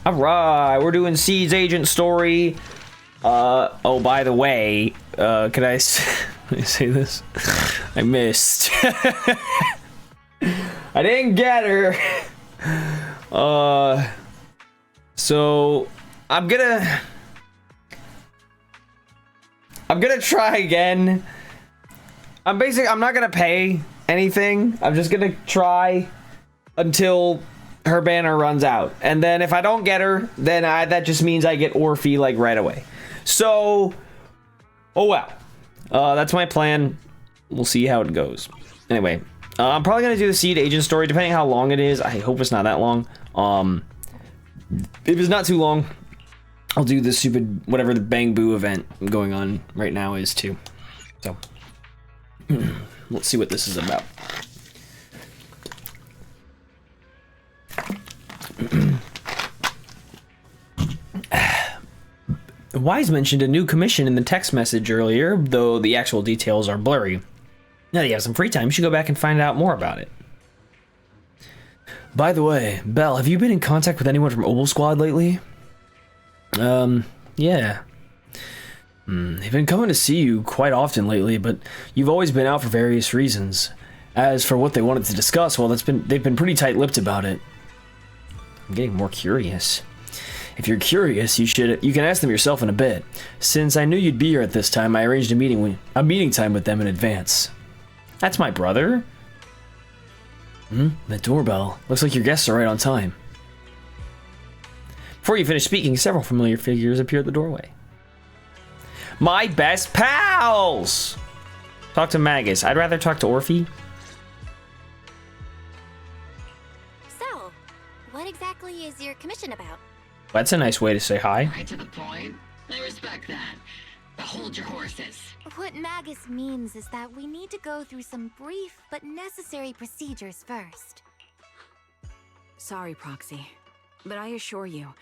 Alright, we're doing Seed's agent story. Oh, by the way, can I say this? I missed. I didn't get her. So I'm gonna try again. I'm not gonna pay anything. I'm just gonna try until her banner runs out, and then if I don't get her, then that just means I get Orphe like right away. So, oh well, that's my plan. We'll see how it goes. Anyway, I'm probably gonna do the Seed agent story, depending how long it is. I hope it's not that long. If it's not too long, I'll do the stupid whatever the Bang Boo event going on right now is too. So, let's see what this is about. Wise mentioned a new commission in the text message earlier, though the actual details are blurry. Now that you have some free time, you should go back and find out more about it. By the way, Belle, have you been in contact with anyone from Obel Squad lately? Yeah. They've been coming to see you quite often lately, but you've always been out for various reasons. As for what they wanted to discuss, well, they've been pretty tight-lipped about it. I'm getting more curious. If you're curious, you can ask them yourself in a bit. Since I knew you'd be here at this time, I arranged a meeting time with them in advance. That's my brother. The doorbell. Looks like your guests are right on time. Before you finish speaking, several familiar figures appear at the doorway. My best pals! Talk to Magus. I'd rather talk to Orphe. So, what exactly is your commission about? That's a nice way to say hi. Right to the point. I respect that. But hold your horses. What Magus means is that we need to go through some brief but necessary procedures first. Sorry, Proxy, but I assure you,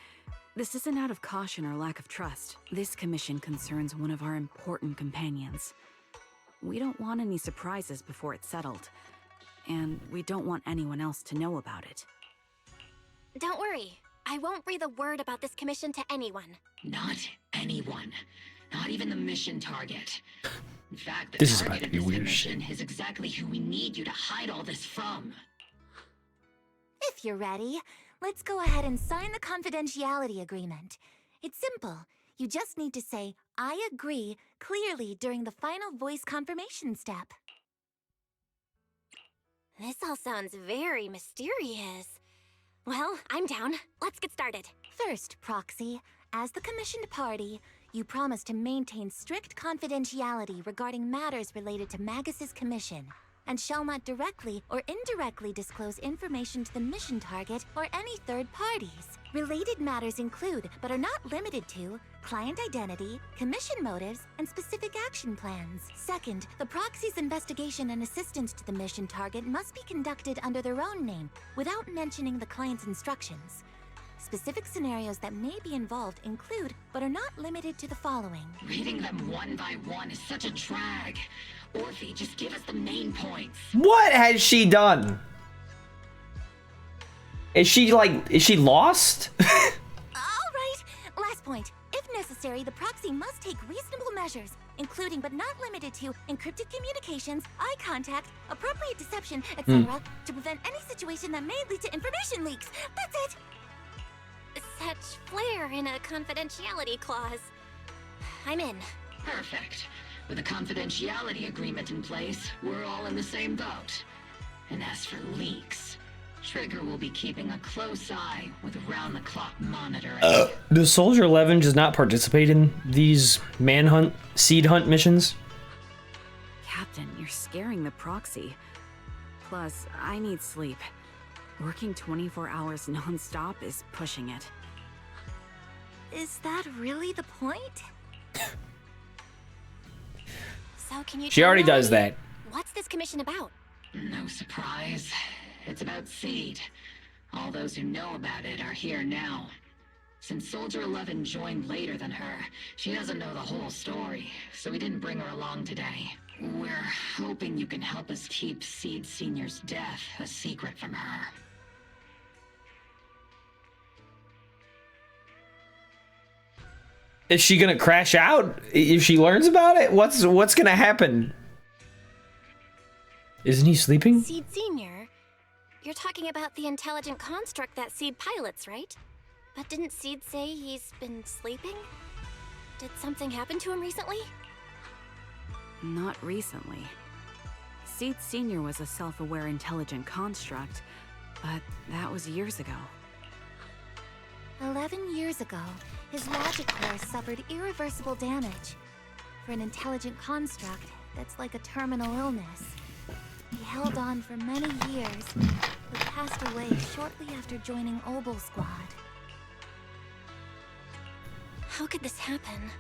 this isn't out of caution or lack of trust. This commission concerns one of our important companions. We don't want any surprises before it's settled, and we don't want anyone else to know about it. Don't worry. I won't breathe a word about this commission to anyone. Not anyone. Not even the mission target. In fact, the This is target about to of be this weird commission is exactly who we need you to hide all this from. If you're ready, let's go ahead and sign the confidentiality agreement. It's simple. You just need to say, I agree, clearly during the final voice confirmation step. This all sounds very mysterious. Well, I'm down. Let's get started. First, Proxy, as the commissioned party, you promise to maintain strict confidentiality regarding matters related to Magus's commission, and shall not directly or indirectly disclose information to the mission target or any third parties. Related matters include, but are not limited to, client identity, commission motives, and specific action plans. Second, the proxy's investigation and assistance to the mission target must be conducted under their own name, without mentioning the client's instructions. Specific scenarios that may be involved include, but are not limited to the following. Reading them one by one is such a drag. Orphe, just give us the main points. What has she done? Is she lost? Alright, last point. If necessary, the proxy must take reasonable measures, including but not limited to encrypted communications, eye contact, appropriate deception, etc., to prevent any situation that may lead to information leaks. That's it! Such flair in a confidentiality clause. I'm in. Perfect. With a confidentiality agreement in place, we're all in the same boat. And as for leaks, Trigger will be keeping a close eye with round-the-clock monitoring. Does Soldier 11 just not participate in these manhunt, seed hunt missions? Captain, you're scaring the proxy. Plus, I need sleep. Working 24 hours non-stop is pushing it. Is that really the point? So can you She tell already me, does that. What's this commission about? No surprise. It's about Seed. All those who know about it are here now. Since Soldier 11 joined later than her, she doesn't know the whole story, so we didn't bring her along today. We're hoping you can help us keep Seed Senior's death a secret from her. Is she gonna crash out if she learns about it? What's gonna happen? Isn't he sleeping? Seed Senior, you're talking about the intelligent construct that Seed pilots, right? But didn't Seed say he's been sleeping? Did something happen to him recently? Not recently. Seed Senior was a self-aware intelligent construct, but that was years ago. 11 years ago, his logic core suffered irreversible damage. For an intelligent construct, that's like a terminal illness. He held on for many years, but passed away shortly after joining Obel Squad. How could this happen?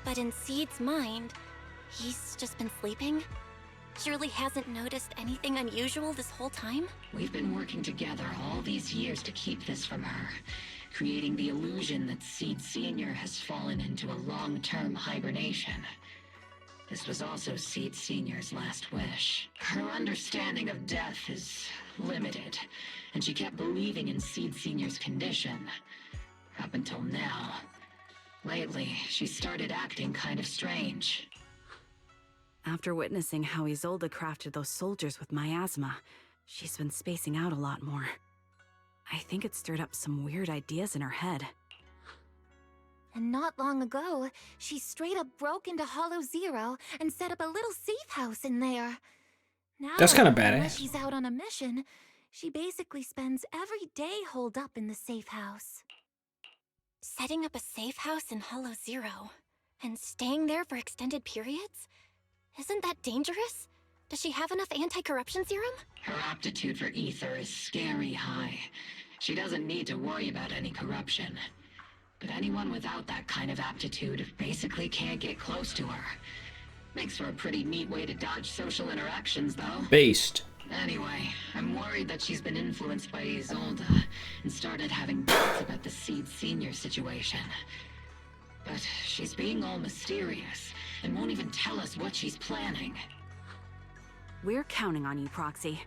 But in Seed's mind, he's just been sleeping? Surely hasn't noticed anything unusual this whole time? We've been working together all these years to keep this from her, creating the illusion that Seed Senior has fallen into a long-term hibernation. This was also Seed Senior's last wish. Her understanding of death is limited, and she kept believing in Seed Senior's condition. Up until now. Lately, she started acting kind of strange. After witnessing how Isolde crafted those soldiers with miasma, she's been spacing out a lot more. I think it stirred up some weird ideas in her head. And not long ago, she straight up broke into Hollow Zero and set up a little safe house in there. Now, That's kind of when badass. she's out on a mission, she basically spends every day holed up in the safe house. Setting up a safe house in Hollow Zero and staying there for extended periods? Isn't that dangerous? Does she have enough anti-corruption serum? Her aptitude for ether is scary high. She doesn't need to worry about any corruption. But anyone without that kind of aptitude basically can't get close to her. Makes for a pretty neat way to dodge social interactions, though. Based. Anyway, I'm worried that she's been influenced by Isolde and started having doubts about the Seed Senior situation. But she's being all mysterious and won't even tell us what she's planning. We're counting on you, Proxy.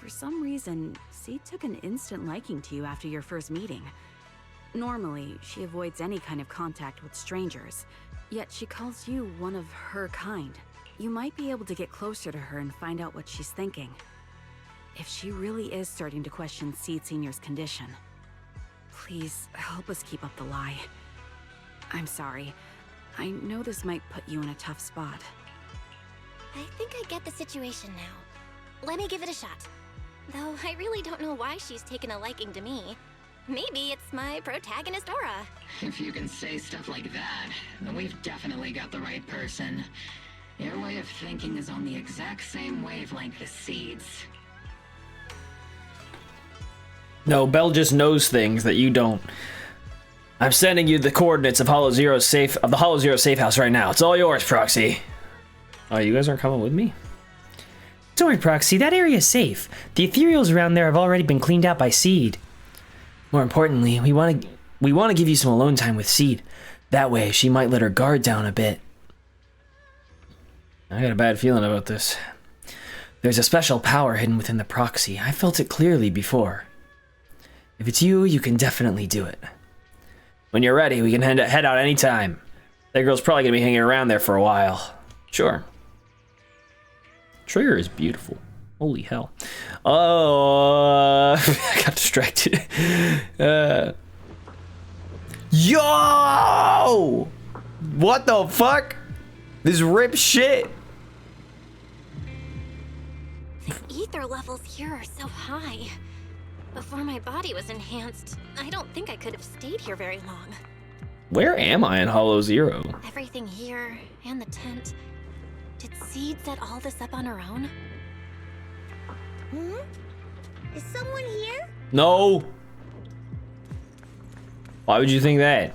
For some reason, Seed took an instant liking to you after your first meeting. Normally, she avoids any kind of contact with strangers, yet she calls you one of her kind. You might be able to get closer to her and find out what she's thinking. If she really is starting to question Seed Senior's condition, please help us keep up the lie. I'm sorry. I know this might put you in a tough spot. I think I get the situation now. Let me give it a shot. Though I really don't know why she's taken a liking to me. Maybe it's my protagonist aura. If you can say stuff like that, then we've definitely got the right person. Your way of thinking is on the exact same wavelength as Seed's. No, Belle just knows things that you don't. I'm sending you the coordinates of the Hollow Zero safe house right now. It's all yours, Proxy. Oh, you guys aren't coming with me? Don't worry, Proxy, that area is safe. The ethereals around there have already been cleaned out by Seed. More importantly, we want to give you some alone time with Seed. That way, she might let her guard down a bit. I got a bad feeling about this. There's a special power hidden within the Proxy. I felt it clearly before. If it's you, you can definitely do it. When you're ready, we can head out anytime. That girl's probably gonna be hanging around there for a while. Sure. Trigger is beautiful. Holy hell. I got distracted. Yo! What the fuck? This rip shit. The ether levels here are so high. Before my body was enhanced, I don't think I could have stayed here very long. Where am I in Hollow Zero? Everything here, and the tent. Did Seed set all this up on her own? Is someone here? No. Why would you think that?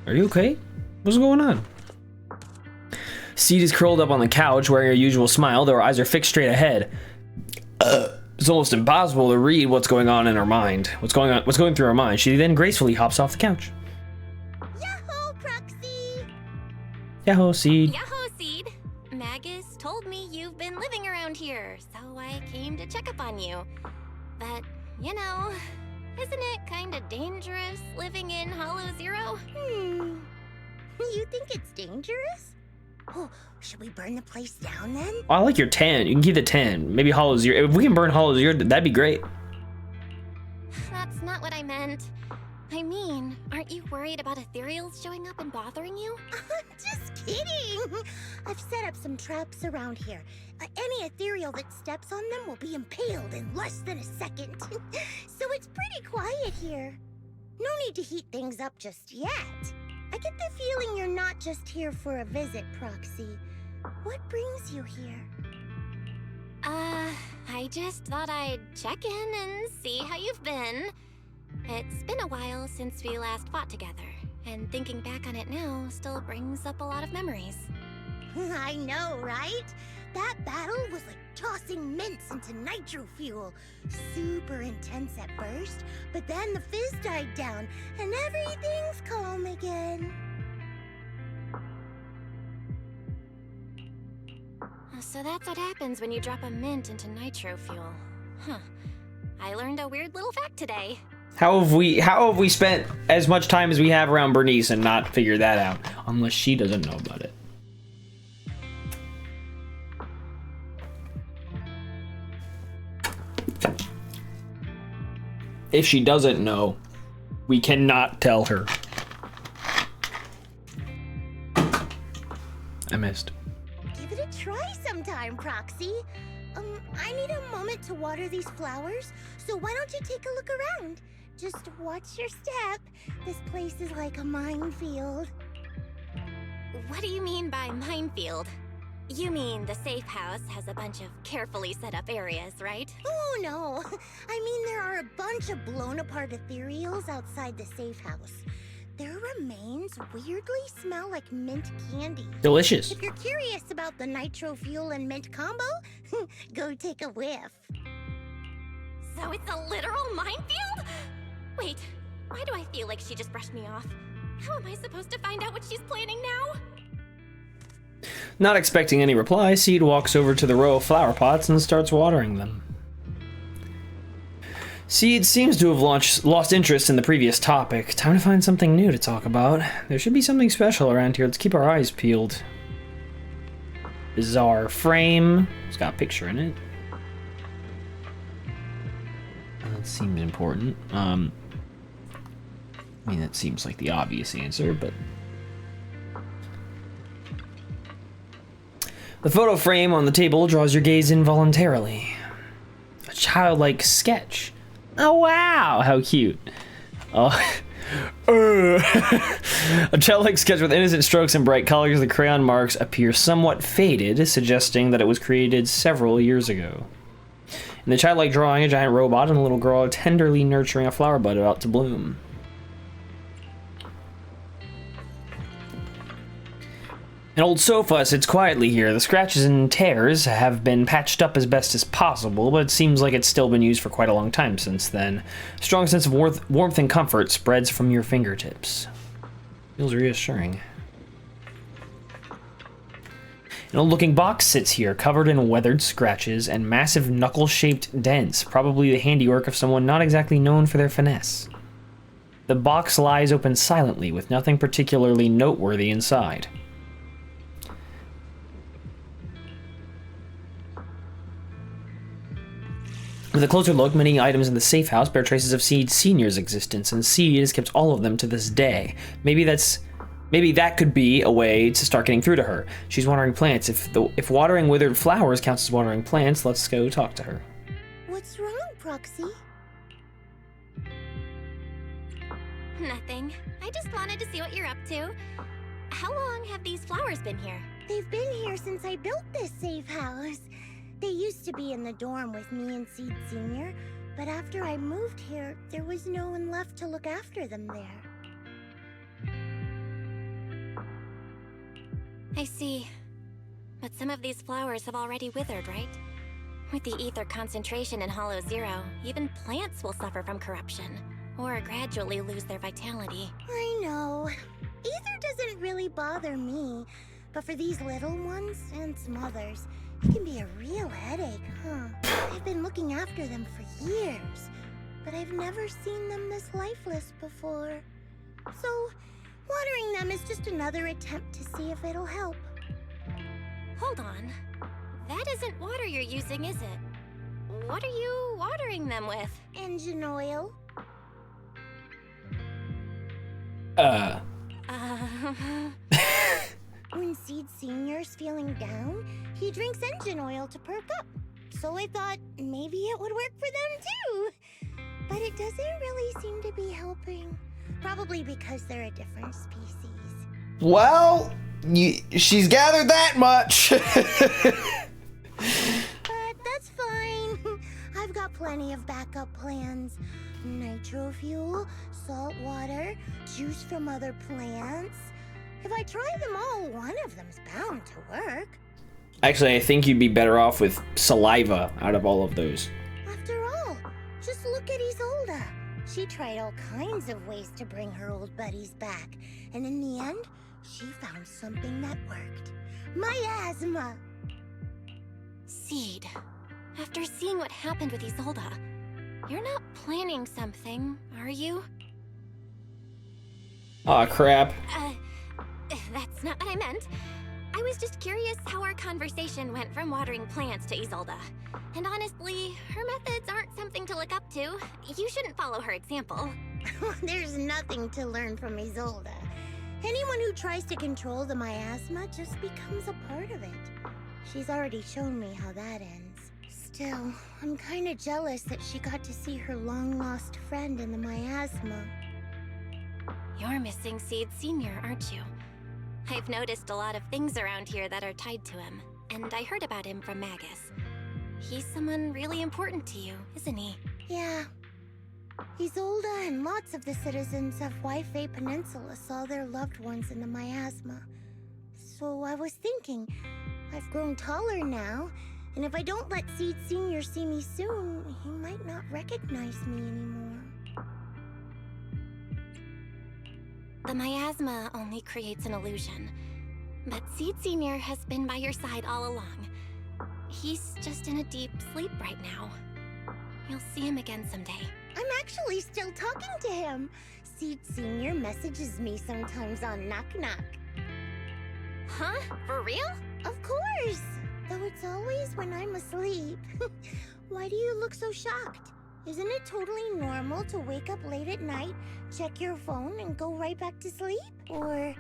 Are you okay? What's going on? Seed is curled up on the couch, wearing her usual smile, though her eyes are fixed straight ahead. It's almost impossible to read what's going on in her mind. What's going through her mind. She then gracefully hops off the couch. Yahoo, Proxy! Yahoo, Seed. Yahoo, Seed! Magus told me you've been living around here, so I came to check up on you. But, you know, Isn't it kinda dangerous living in Hollow Zero? You think it's dangerous? Oh, should we burn the place down then? I like your 10. You can keep the 10. Maybe Hollow Zero. If we can burn Hollow Zero, that'd be great. That's not what I meant. I mean, aren't you worried about ethereals showing up and bothering you? Just kidding. I've set up some traps around here. Any ethereal that steps on them will be impaled in less than a second. So it's pretty quiet here. No need to heat things up just yet. I get the feeling you're not just here for a visit, Proxy. What brings you here? I just thought I'd check in and see how you've been. It's been a while since we last fought together, and thinking back on it now still brings up a lot of memories. I know, right? That battle was like tossing mints into nitro fuel. Super intense at first, but then the fizz died down, and everything's calm again. So that's what happens when you drop a mint into nitro fuel. Huh. I learned a weird little fact today. How have we spent as much time as we have around Bernice and not figured that out? Unless she doesn't know about it. If she doesn't know, we cannot tell her. I missed. Give it a try sometime, Proxy. I need a moment to water these flowers, so why don't you take a look around? Just watch your step. This place is like a minefield. What do you mean by minefield? You mean the safe house has a bunch of carefully set up areas, right? Oh, no. I mean, there are a bunch of blown apart ethereals outside the safe house. Their remains weirdly smell like mint candy. Delicious. If you're curious about the nitro fuel and mint combo, go take a whiff. So it's a literal minefield? Wait, why do I feel like she just brushed me off? How am I supposed to find out what she's planning now? Not expecting any reply, Seed walks over to the row of flower pots and starts watering them. Seed seems to have lost interest in the previous topic. Time to find something new to talk about. There should be something special around here. Let's keep our eyes peeled. Bizarre frame. It's got a picture in it. That seems important. I mean, that seems like the obvious answer, but... The photo frame on the table draws your gaze involuntarily. A childlike sketch. Oh wow, how cute. Oh. A childlike sketch with innocent strokes and bright colors. The crayon marks appear somewhat faded, suggesting that it was created several years ago. In the childlike drawing, a giant robot and a little girl are tenderly nurturing a flower bud about to bloom. An old sofa sits quietly here. The scratches and tears have been patched up as best as possible, but it seems like it's still been used for quite a long time since then. A strong sense of warmth and comfort spreads from your fingertips. Feels reassuring. An old-looking box sits here, covered in weathered scratches and massive knuckle-shaped dents, probably the handiwork of someone not exactly known for their finesse. The box lies open silently, with nothing particularly noteworthy inside. With a closer look, many items in the safe house bear traces of Seed Senior's existence, and Seed has kept all of them to this day. Maybe that could be a way to start getting through to her. She's watering plants. If watering withered flowers counts as watering plants, let's go talk to her. What's wrong, Proxy? Nothing. I just wanted to see what you're up to. How long have these flowers been here? They've been here since I built this safe house. They used to be in the dorm with me and Seed Senior, but after I moved here, there was no one left to look after them there. I see. But some of these flowers have already withered, right? With the ether concentration in Hollow Zero, even plants will suffer from corruption, or gradually lose their vitality. I know. Ether doesn't really bother me, but for these little ones and some others, it can be a real headache, huh? I've been looking after them for years, but I've never seen them this lifeless before. So, watering them is just another attempt to see if it'll help. Hold on. That isn't water you're using, is it? What are you watering them with? Engine oil. When Seed Senior's feeling down, he drinks engine oil to perk up. So I thought maybe it would work for them too. But it doesn't really seem to be helping. Probably because they're a different species. Well, she's gathered that much. But that's fine. I've got plenty of backup plans. Nitro fuel, salt water, juice from other plants. If I try them all, one of them's bound to work. Actually, I think you'd be better off with saliva out of all of those. After all, just look at Isolde. She tried all kinds of ways to bring her old buddies back, and in the end, she found something that worked. Miasma! Seed, after seeing what happened with Isolde, you're not planning something, are you? Aw, crap. That's not what I meant. I was just curious how our conversation went from watering plants to Isolde. And honestly, her methods aren't something to look up to. You shouldn't follow her example. There's nothing to learn from Isolde. Anyone who tries to control the miasma just becomes a part of it. She's already shown me how that ends. Still, I'm kinda jealous that she got to see her long-lost friend in the miasma. You're missing Seed Senior, aren't you? I've noticed a lot of things around here that are tied to him, and I heard about him from Magus. He's someone really important to you, isn't he? Yeah. Isolde and lots of the citizens of Wi-Fi Peninsula saw their loved ones in the miasma. So I was thinking, I've grown taller now, and if I don't let Seed Senior see me soon, he might not recognize me anymore. The miasma only creates an illusion, but Seed Senior has been by your side all along. He's just in a deep sleep right now. You'll see him again someday. I'm actually still talking to him. Seed Senior messages me sometimes on Knock Knock. Huh? For real? Of course! Though it's always when I'm asleep. Why do you look so shocked? Isn't it totally normal to wake up late at night, check your phone, and go right back to sleep? Or,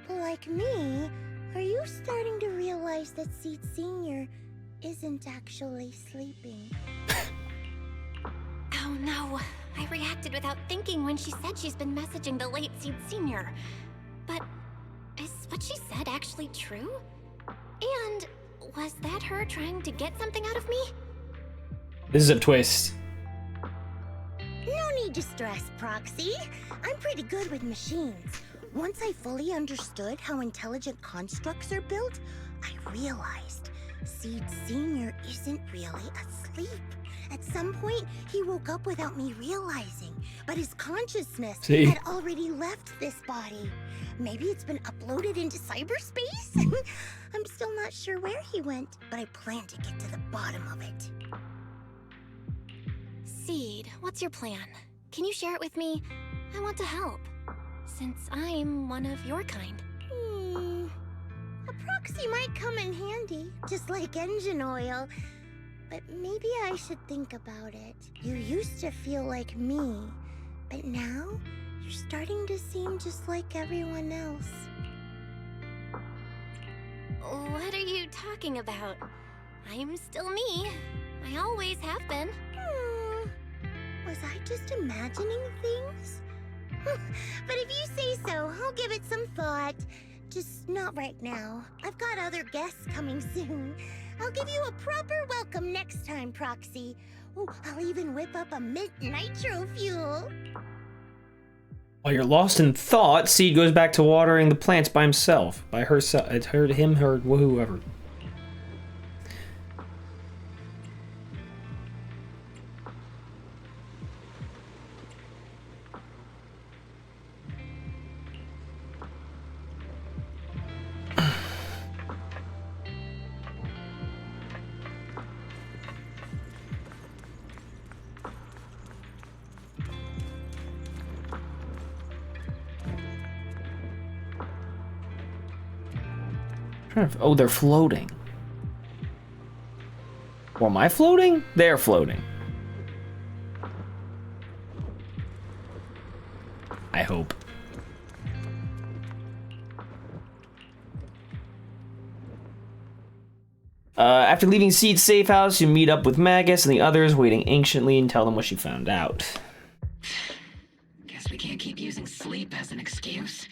like me, are you starting to realize that Seed Senior isn't actually sleeping? Oh no, I reacted without thinking when she said she's been messaging the late Seed Senior. But is what she said actually true? And was that her trying to get something out of me? This is a twist. No need to stress, Proxy. I'm pretty good with machines. Once I fully understood how intelligent constructs are built, I realized Seed Senior isn't really asleep. At some point, he woke up without me realizing, but his consciousness had already left this body. Maybe it's been uploaded into cyberspace? I'm still not sure where he went, but I plan to get to the bottom of it. Seed, what's your plan? Can you share it with me? I want to help, since I'm one of your kind. A proxy might come in handy, just like engine oil. But maybe I should think about it. You used to feel like me, but now you're starting to seem just like everyone else. What are you talking about? I'm still me. I always have been. Was I just imagining things? But if you say so, I'll give it some thought. Just not right now. I've got other guests coming soon. I'll give you a proper welcome next time, Proxy. Oh, I'll even whip up a mint nitro fuel. While you're lost in thought, Seed goes back to watering the plants by himself. By herself. It's her, him, her, whoever. Oh, they're floating. Or am I floating? They're floating. I hope. After leaving Seed's safe house, you meet up with Magus and the others waiting anciently and tell them what she found out. Guess we can't keep using sleep as an excuse.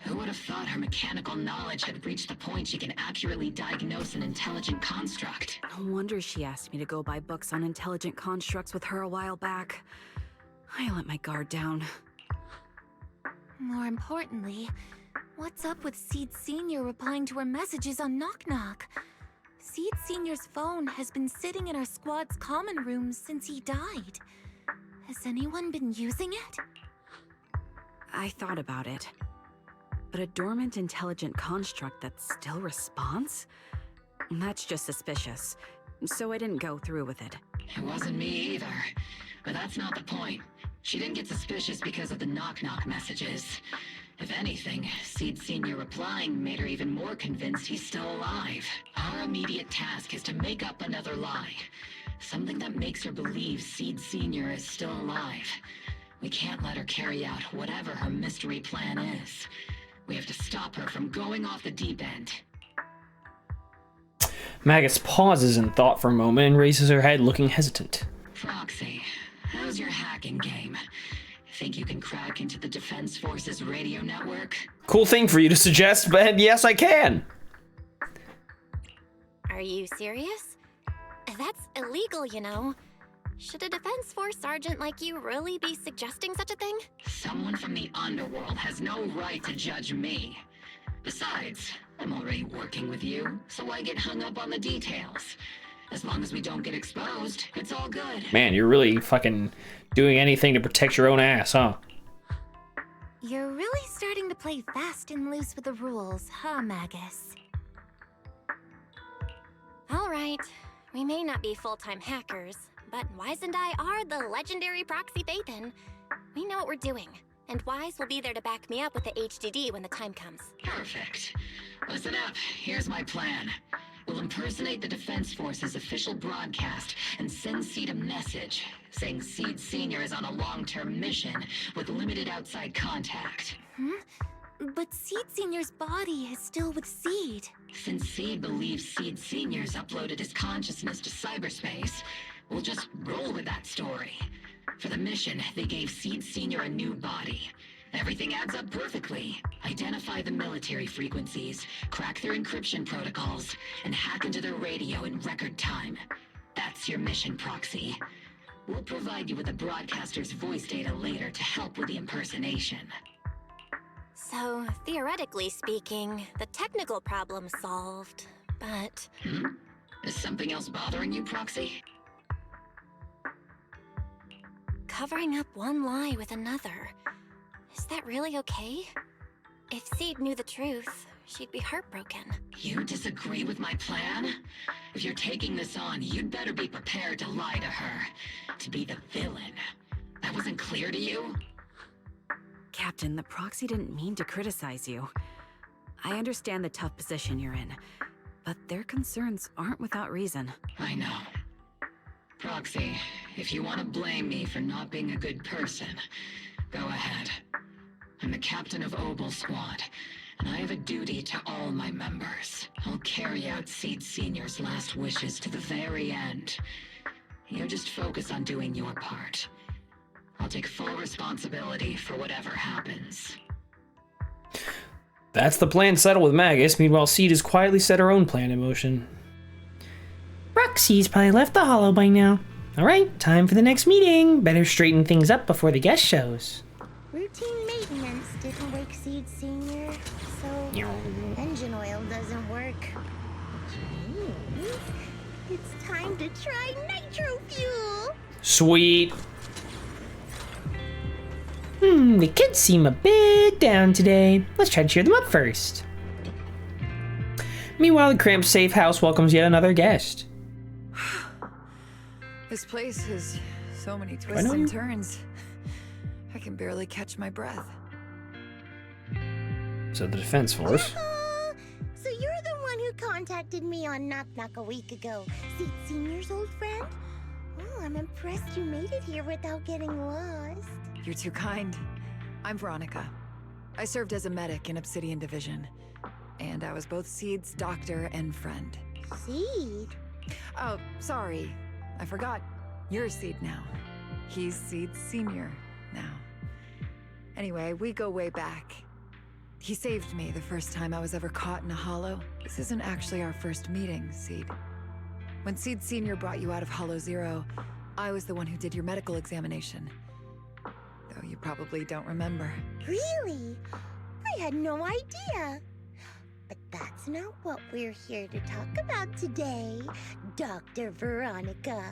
Who would have thought her mechanical knowledge had reached the point she can accurately diagnose an intelligent construct? No wonder she asked me to go buy books on intelligent constructs with her a while back. I let my guard down. More importantly, what's up with Seed Sr. replying to her messages on Knock Knock? Seed Sr.'s phone has been sitting in our squad's common room since he died. Has anyone been using it? I thought about it. But a dormant intelligent construct that still responds? That's just suspicious. So I didn't go through with it. It wasn't me either. But that's not the point. She didn't get suspicious because of the knock-knock messages. If anything, Seed Sr. replying made her even more convinced he's still alive. Our immediate task is to make up another lie. Something that makes her believe Seed Sr. is still alive. We can't let her carry out whatever her mystery plan is. We have to stop her from going off the deep end. Magus pauses in thought for a moment and raises her head, looking hesitant. Proxy, how's your hacking game? Think you can crack into the Defense Forces radio network? Cool thing for you to suggest, but yes, I can. Are you serious? That's illegal, you know. Should a Defense Force sergeant like you really be suggesting such a thing? Someone from the underworld has no right to judge me. Besides, I'm already working with you, so why get hung up on the details? As long as we don't get exposed, it's all good. Man, you're really fucking doing anything to protect your own ass, huh? You're really starting to play fast and loose with the rules, huh, Magus? All right, we may not be full-time hackers, but Wise and I are the legendary Proxy Phaethon. We know what we're doing, and Wise will be there to back me up with the HDD when the time comes. Perfect. Listen up, here's my plan. We'll impersonate the Defense Force's official broadcast and send Seed a message saying Seed Sr. is on a long-term mission with limited outside contact. But Seed Sr.'s body is still with Seed. Since Seed believes Seed Sr.'s uploaded his consciousness to cyberspace, we'll just roll with that story. For the mission, they gave Seed Sr. a new body. Everything adds up perfectly. Identify the military frequencies, crack their encryption protocols, and hack into their radio in record time. That's your mission, Proxy. We'll provide you with the broadcaster's voice data later to help with the impersonation. So, theoretically speaking, the technical problem's solved, but... Is something else bothering you, Proxy? Covering up one lie with another. Is that really okay? If Seed knew the truth, she'd be heartbroken. You disagree with my plan? If you're taking this on, you'd better be prepared to lie to her. To be the villain. That wasn't clear to you? Captain, the Proxy didn't mean to criticize you. I understand the tough position you're in, but their concerns aren't without reason. I know. Proxy, if you want to blame me for not being a good person, go ahead. I'm the captain of Obel Squad, and I have a duty to all my members. I'll carry out Seed Sr.'s last wishes to the very end. You just focus on doing your part. I'll take full responsibility for whatever happens. That's the plan settled with Magus. Meanwhile, Seed has quietly set her own plan in motion. Roxy's probably left the hollow by now. Alright, time for the next meeting. Better straighten things up before the guest shows. Routine maintenance didn't wake Seed Sr., so engine oil doesn't work. It's time to try nitro fuel. Sweet. The kids seem a bit down today. Let's try to cheer them up first. Meanwhile, the cramped safe house welcomes yet another guest. This place has so many twists and turns. I can barely catch my breath. So the Defense Force. So you're the one contacted me on Knock Knock a week ago. Seed Senior's old friend? Oh, I'm impressed you made it here without getting lost. You're too kind. I'm Veronica. I served as a medic in Obsidian Division. And I was both Seed's doctor and friend. Seed? Oh, sorry. I forgot. You're Seed now. He's Seed Senior now. Anyway, we go way back. He saved me the first time I was ever caught in a hollow. This isn't actually our first meeting, Seed. When Seed Senior brought you out of Hollow Zero, I was the one who did your medical examination. Though you probably don't remember. Really? I had no idea. But that's not what we're here to talk about today, Dr. Veronica.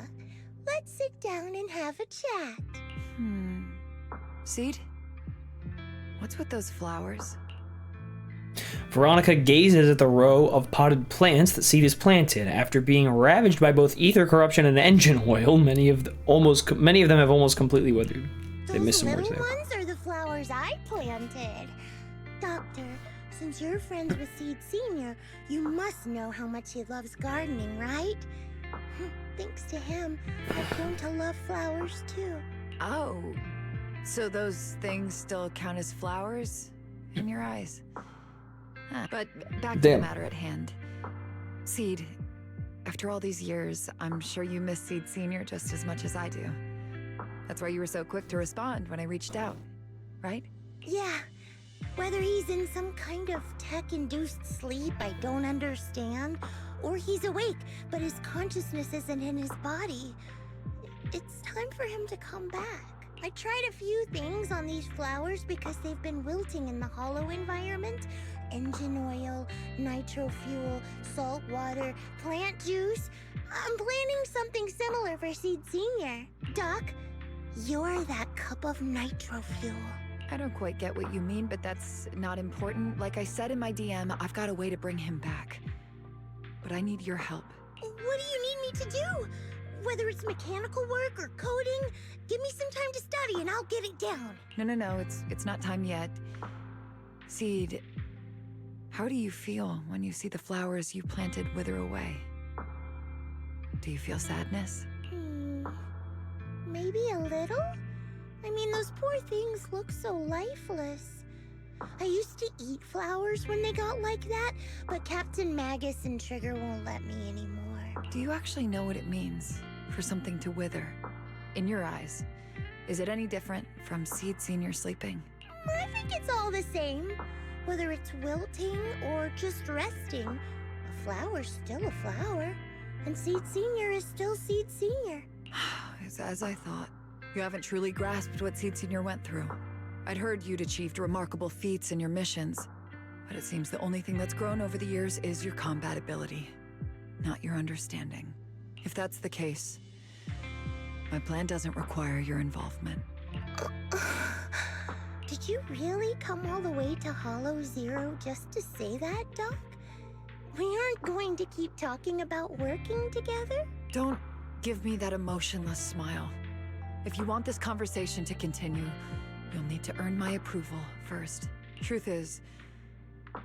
Let's sit down and have a chat. Seed? What's with those flowers? Veronica gazes at the row of potted plants that Seed has planted. After being ravaged by both ether corruption and engine oil, many of them have almost completely withered. They miss some words Those there. little ones are the flowers I planted. Doctor, since you're friends with Seed Senior, you must know how much he loves gardening, right? Thanks to him, I've grown to love flowers too. Oh, so those things still count as flowers in your eyes? But back to the matter at hand. Seed, after all these years, I'm sure you miss Seed Senior just as much as I do. That's why you were so quick to respond when I reached out, right? Yeah. Whether he's in some kind of tech-induced sleep I don't understand, or he's awake, but his consciousness isn't in his body, it's time for him to come back. I tried a few things on these flowers because they've been wilting in the hollow environment. Engine oil, nitro fuel, salt water, plant juice. I'm planning something similar for Seed Senior. Doc, you're that cup of nitro fuel. I don't quite get what you mean, but that's not important. Like I said in my DM, I've got a way to bring him back. But I need your help. What do you need me to do? Whether it's mechanical work or coding, give me some time to study and I'll get it down. No, it's not time yet. Seed, how do you feel when you see the flowers you planted wither away? Do you feel sadness? Maybe a little? I mean, those poor things look so lifeless. I used to eat flowers when they got like that, but Captain Magus and Trigger won't let me anymore. Do you actually know what it means for something to wither? In your eyes, is it any different from Seed Senior sleeping? I think it's all the same. Whether it's wilting or just resting, a flower's still a flower, and Seed Senior is still Seed Senior. It's as I thought. You haven't truly grasped what Seed Senior went through. I'd heard you'd achieved remarkable feats in your missions, but it seems the only thing that's grown over the years is your combat ability, not your understanding. If that's the case, my plan doesn't require your involvement. Did you really come all the way to Hollow Zero just to say that, Doc? We aren't going to keep talking about working together? Don't give me that emotionless smile. If you want this conversation to continue, you'll need to earn my approval first. Truth is,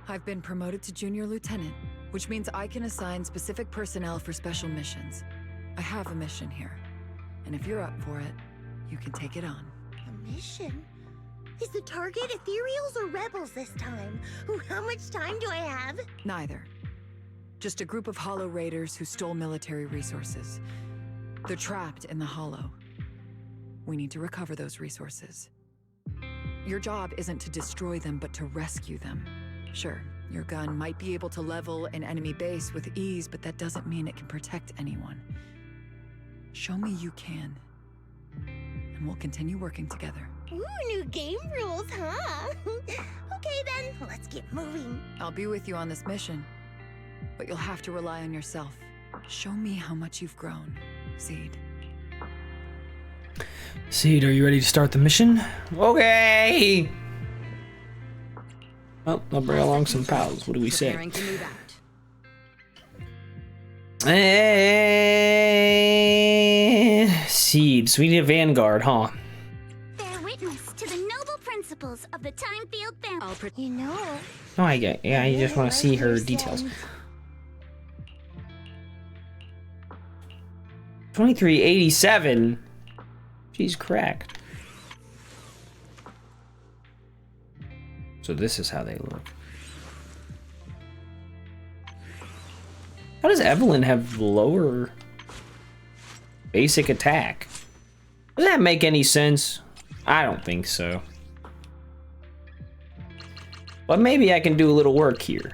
I've been promoted to Junior Lieutenant, which means I can assign specific personnel for special missions. I have a mission here, and if you're up for it, you can take it on. A mission? Is the target Ethereals or Rebels this time? How much time do I have? Neither. Just a group of Hollow Raiders who stole military resources. They're trapped in the Hollow. We need to recover those resources. Your job isn't to destroy them, but to rescue them. Sure, your gun might be able to level an enemy base with ease, but that doesn't mean it can protect anyone. Show me you can, and we'll continue working together. Ooh, new game rules, huh? Okay then, let's get moving. I'll be with you on this mission, but you'll have to rely on yourself. Show me how much you've grown, Seed. Seed, are you ready to start the mission? Okay. Well, I'll bring along some pals. What do we say? Seed, so we need a vanguard, huh? Bear witness to the noble principles of the Time-Field family. You know, Oh, I get. Yeah, I just want to see her like your details. son. 2387. She's cracked. So this is how they look. How does Evelyn have lower basic attack? Does that make any sense? I don't think so. But maybe I can do a little work here.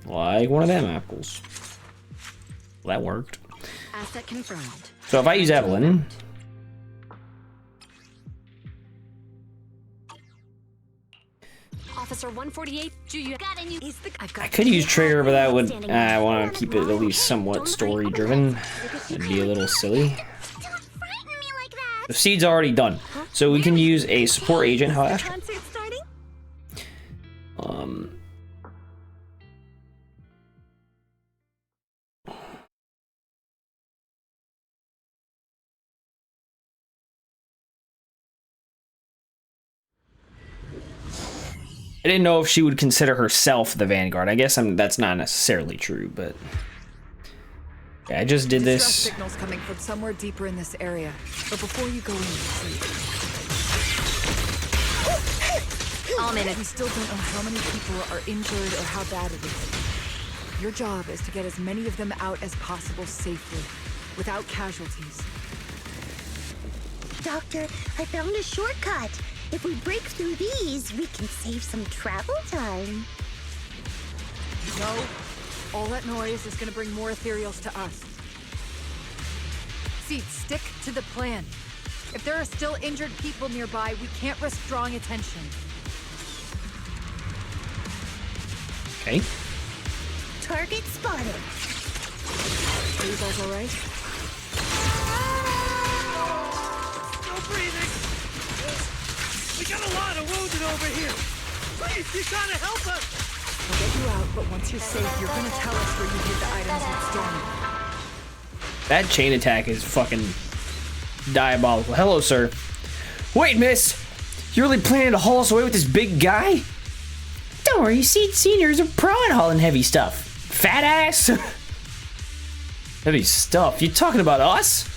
Like one of them apples. Well, that worked. Asset confirmed. So if I use Evelyn, Officer 148, do you got any? I could use Trigger, but that would, I want to keep it at least somewhat story driven. It'd be a little silly. Don't frighten me like that. The seed's already done, so we can use a support agent. How Astra? Concert starting? I didn't know if she would consider herself the Vanguard. I guess that's not necessarily true, but yeah, I just did Distress this. signals coming from somewhere deeper in this area. But before you go in, please. All minutes. We still don't know how many people are injured or how bad it is. Your job is to get as many of them out as possible safely, without casualties. Doctor, I found a shortcut. If we break through these, we can save some travel time. No, all that noise is gonna bring more ethereals to us. Seed, stick to the plan. If there are still injured people nearby, we can't risk drawing attention. Okay. Target spotted. Are you guys all right? Still breathing. We got a lot of wounded over here. Please, you gotta help us. I'll get you out, but once you're safe, you're gonna tell us where you hid the items you'd stolen. That chain attack is fucking diabolical. Hello, sir. Wait, miss. You really planning to haul us away with this big guy? Don't worry, Seed Senior's a pro at hauling heavy stuff. Fat ass. Heavy stuff? You talking about us?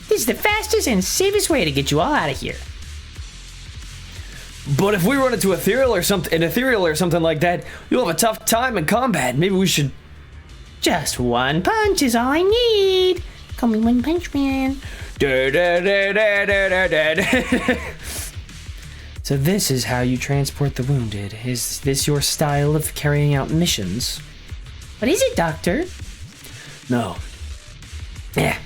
This is the fastest and safest way to get you all out of here. But if we run into an ethereal or something like that, you'll have a tough time in combat. Maybe we should. Just one punch is all I need. Call me One Punch Man. So this is how you transport the wounded. Is this your style of carrying out missions? What is it, Doctor? No. Yeah.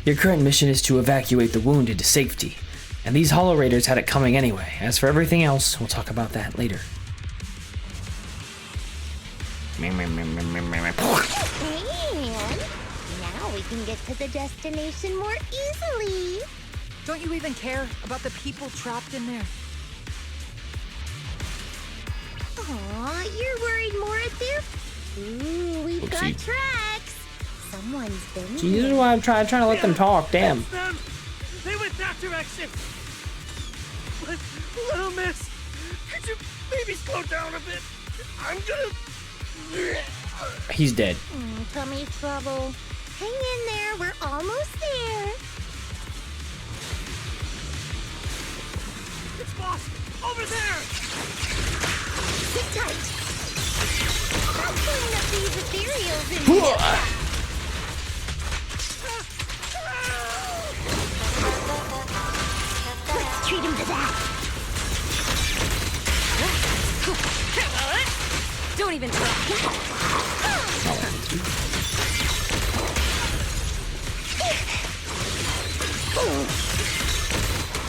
Your current mission is to evacuate the wounded to safety. And these Hollow Raiders had it coming anyway. As for everything else, we'll talk about that later. And now we can get to the destination more easily. Don't you even care about the people trapped in there? Aw, you're worried more at their... Ooh, we've Oopsie. got tracks. Someone's been See, this is why I'm trying to let them talk. Damn. It's them. They went that direction. Little miss, could you maybe slow down a bit? I'm gonna... He's dead. Tummy trouble. Hang in there, we're almost there. It's boss, over there. Sit tight. I'll clean up these ethereals in here. Let's treat him to that. Don't even try.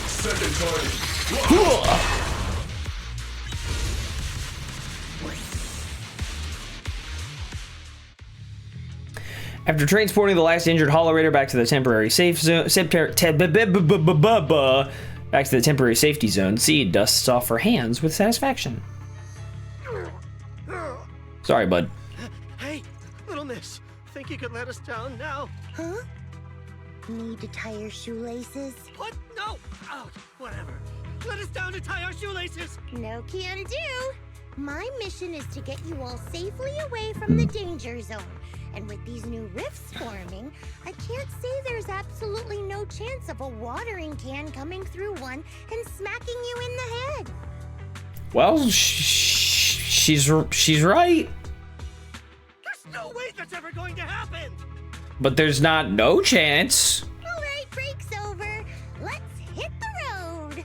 Second target. After transporting the last injured Hollow Raider back to the temporary safe zone, back to the temporary safety zone, Seed dusts off her hands with satisfaction. Sorry, bud. Hey, little miss, think you could let us down now? Huh? Need to tie your shoelaces? What? No! Oh, whatever. Let us down to tie our shoelaces. No can do. My mission is to get you all safely away from the danger zone. And with these new rifts forming, I can't say there's absolutely no chance of a watering can coming through one and smacking you in the head. Well, she's right. There's no way that's ever going to happen! But there's not no chance. All right, break's over. Let's hit the road.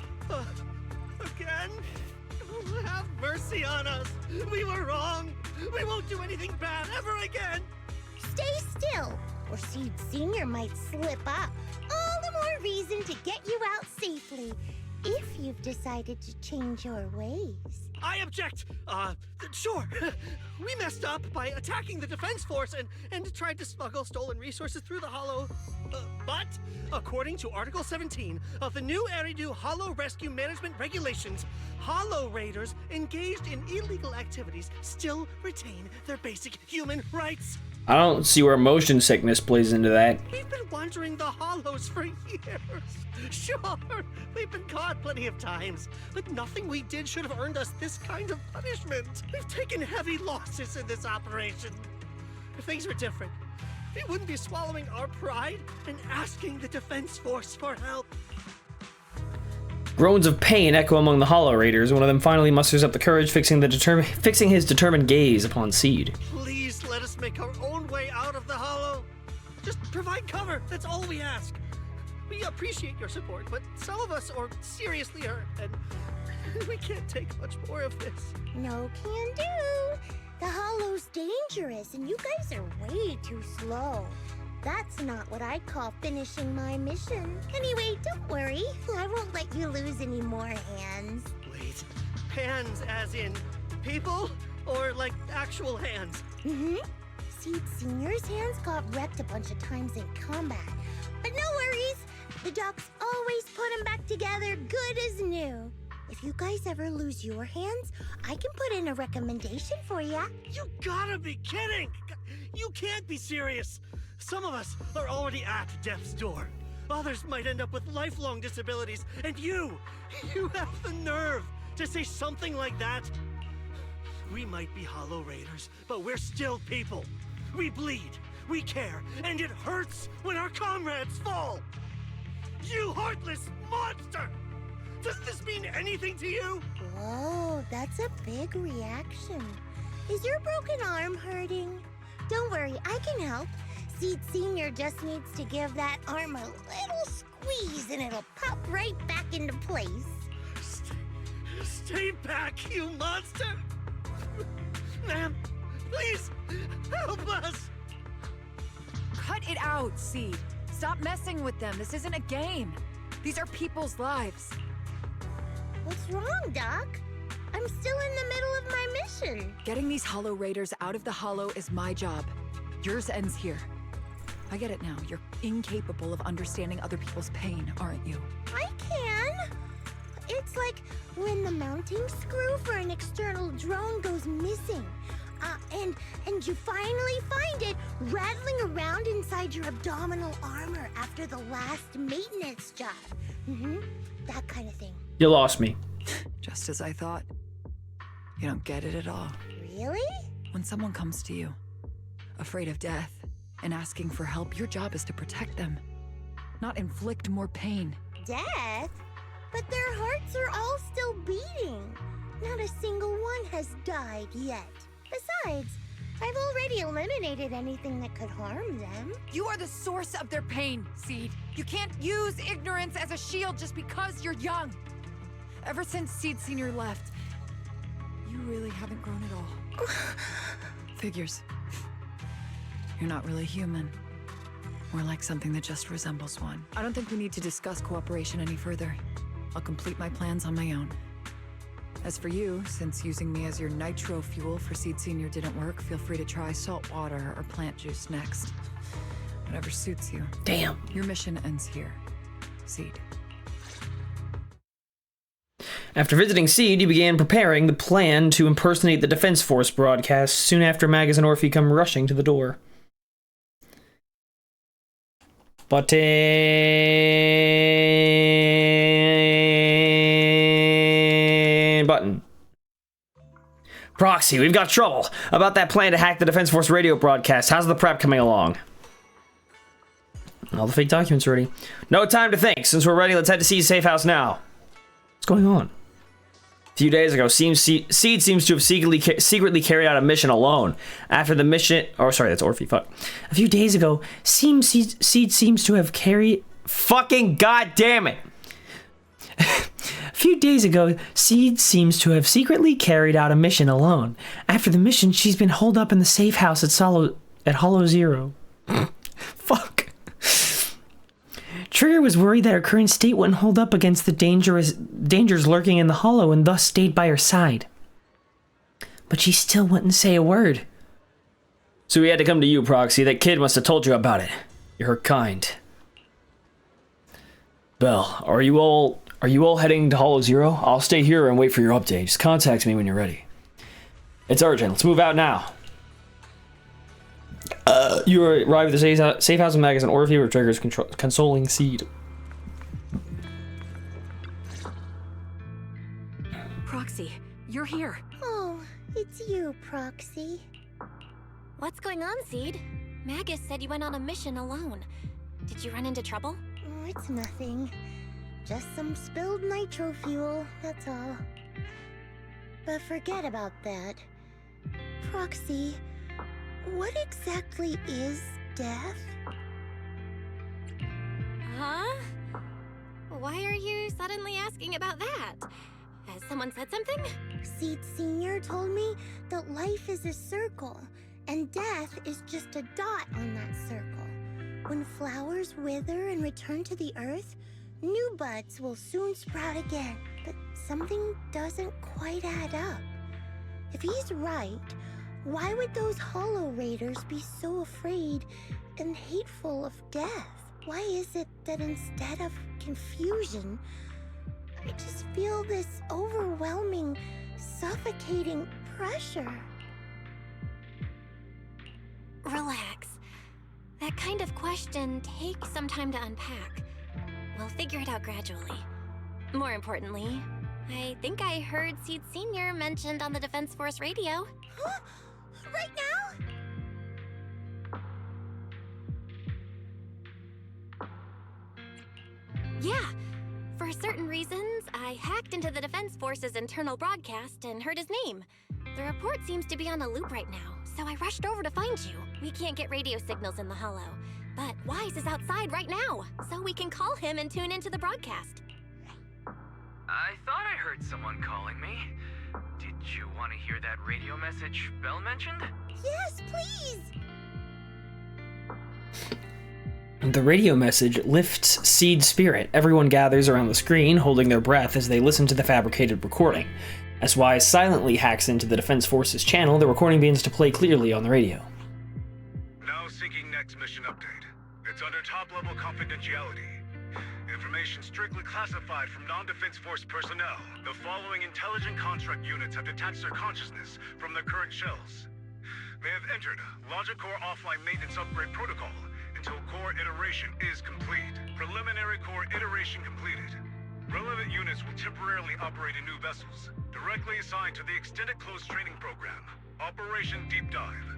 Again? Oh, have mercy on us. We were wrong. We won't do anything bad ever again. Stay still, or Seed Senior might slip up. All the more reason to get you out safely, if you've decided to change your ways. I object. Sure. We messed up by attacking the defense force and tried to smuggle stolen resources through the Hollow. But, according to Article 17 of the new Eridu Hollow Rescue Management Regulations, Hollow Raiders engaged in illegal activities still retain their basic human rights. I don't see where motion sickness plays into that. We've been wandering the Hollows for years. Sure, we've been caught plenty of times, but nothing we did should have earned us this kind of punishment. We've taken heavy losses in this operation. If things were different, we wouldn't be swallowing our pride and asking the defense force for help. Groans of pain echo among the Hollow Raiders. One of them finally musters up the courage, fixing his determined gaze upon Seed. Please let us make our own way out of the Hollow. Just provide cover, that's all we ask. We appreciate your support, but some of us are seriously hurt, and we can't take much more of this. No can do. The Hollow's dangerous, and you guys are way too slow. That's not what I call finishing my mission. Anyway, don't worry. I won't let you lose any more hands. Wait, hands as in people? Or like actual hands? Mm-hmm. Seed Senior's hands got wrecked a bunch of times in combat. But no worries. The docs always put them back together good as new. If you guys ever lose your hands, I can put in a recommendation for ya. You gotta be kidding! You can't be serious! Some of us are already at death's door. Others might end up with lifelong disabilities, and you have the nerve to say something like that? We might be Hollow Raiders, but we're still people. We bleed, we care, and it hurts when our comrades fall! You heartless monster! Does this mean anything to you? Whoa, that's a big reaction. Is your broken arm hurting? Don't worry, I can help. Seed Senior just needs to give that arm a little squeeze and it'll pop right back into place. Stay back, you monster! Ma'am, please, help us! Cut it out, Seed. Stop messing with them. This isn't a game. These are people's lives. What's wrong, Doc? I'm still in the middle of my mission. Getting these Hollow Raiders out of the Hollow is my job. Yours ends here. I get it now. You're incapable of understanding other people's pain, aren't you? I can. It's like when the mounting screw for an external drone goes missing. And you finally find it rattling around inside your abdominal armor after the last maintenance job. Mm-hmm. That kind of thing. You lost me. Just as I thought. You don't get it at all. Really? When someone comes to you, afraid of death, and asking for help, your job is to protect them, not inflict more pain. Death? But their hearts are all still beating. Not a single one has died yet. Besides, I've already eliminated anything that could harm them. You are the source of their pain, Seed. You can't use ignorance as a shield just because you're young. Ever since Seed Senior left, you really haven't grown at all. Figures. You're not really human. More like something that just resembles one. I don't think we need to discuss cooperation any further. I'll complete my plans on my own. As for you, since using me as your nitro fuel for Seed Senior didn't work, feel free to try salt water or plant juice next. Whatever suits you. Damn. Your mission ends here, Seed. After visiting Seed, you began preparing the plan to impersonate the Defense Force broadcast soon after Magus and Orphe come rushing to the door. Button. Proxy, we've got trouble. About that plan to hack the Defense Force radio broadcast. How's the prep coming along? All the fake documents ready. No time to think. Since we're ready, let's head to Seed's safe house now. What's going on? A few days ago, Seed seems to have secretly carried out a mission alone. After the mission... Oh, sorry, that's Orphe. Fuck. A few days ago, Seed seems to have carried... Fucking goddamn it! A few days ago, Seed seems to have secretly carried out a mission alone. After the mission, she's been holed up in the safe house at Hollow Zero. Fuck. Trigger was worried that her current state wouldn't hold up against the dangers lurking in the Hollow and thus stayed by her side. But she still wouldn't say a word. So we had to come to you, Proxy. That kid must have told you about it. You're her kind. Belle, are you all heading to Hollow Zero? I'll stay here and wait for your update. Just contact me when you're ready. It's urgent. Let's move out now. You arrive at the safe house of Magus and Orphe where Trigger's consoling Seed. Proxy, you're here. Oh, it's you, Proxy. What's going on, Seed? Magus said you went on a mission alone. Did you run into trouble? Oh, it's nothing. Just some spilled nitro fuel, that's all. But forget about that. Proxy, what exactly is death? Huh? Why are you suddenly asking about that? Has someone said something? Seed Senior told me that life is a circle, and death is just a dot on that circle. When flowers wither and return to the earth, new buds will soon sprout again. But something doesn't quite add up. If he's right, why would those Hollow Raiders be so afraid and hateful of death? Why is it that instead of confusion, I just feel this overwhelming, suffocating pressure? Relax. That kind of question takes some time to unpack. We'll figure it out gradually. More importantly, I think I heard Seed Senior mentioned on the Defense Force radio. Huh? Right now? Yeah. For certain reasons, I hacked into the Defense Force's internal broadcast and heard his name. The report seems to be on a loop right now, so I rushed over to find you. We can't get radio signals in the Hollow, but Wise is outside right now, so we can call him and tune into the broadcast. I thought I heard someone calling me. Did you want to hear that radio message Belle mentioned? Yes, please! The radio message lifts Seed's spirit. Everyone gathers around the screen, holding their breath as they listen to the fabricated recording. As Wise silently hacks into the Defense Force's channel, the recording begins to play clearly on the radio. Now syncing next mission update. It's under top-level confidentiality. Information strictly classified from non-Defense Force personnel. The following intelligent construct units have detached their consciousness from their current shells. They have entered Logic Core offline maintenance upgrade protocol until core iteration is complete. Preliminary core iteration completed. Relevant units will temporarily operate in new vessels, directly assigned to the Extended Close Training Program, Operation Deep Dive.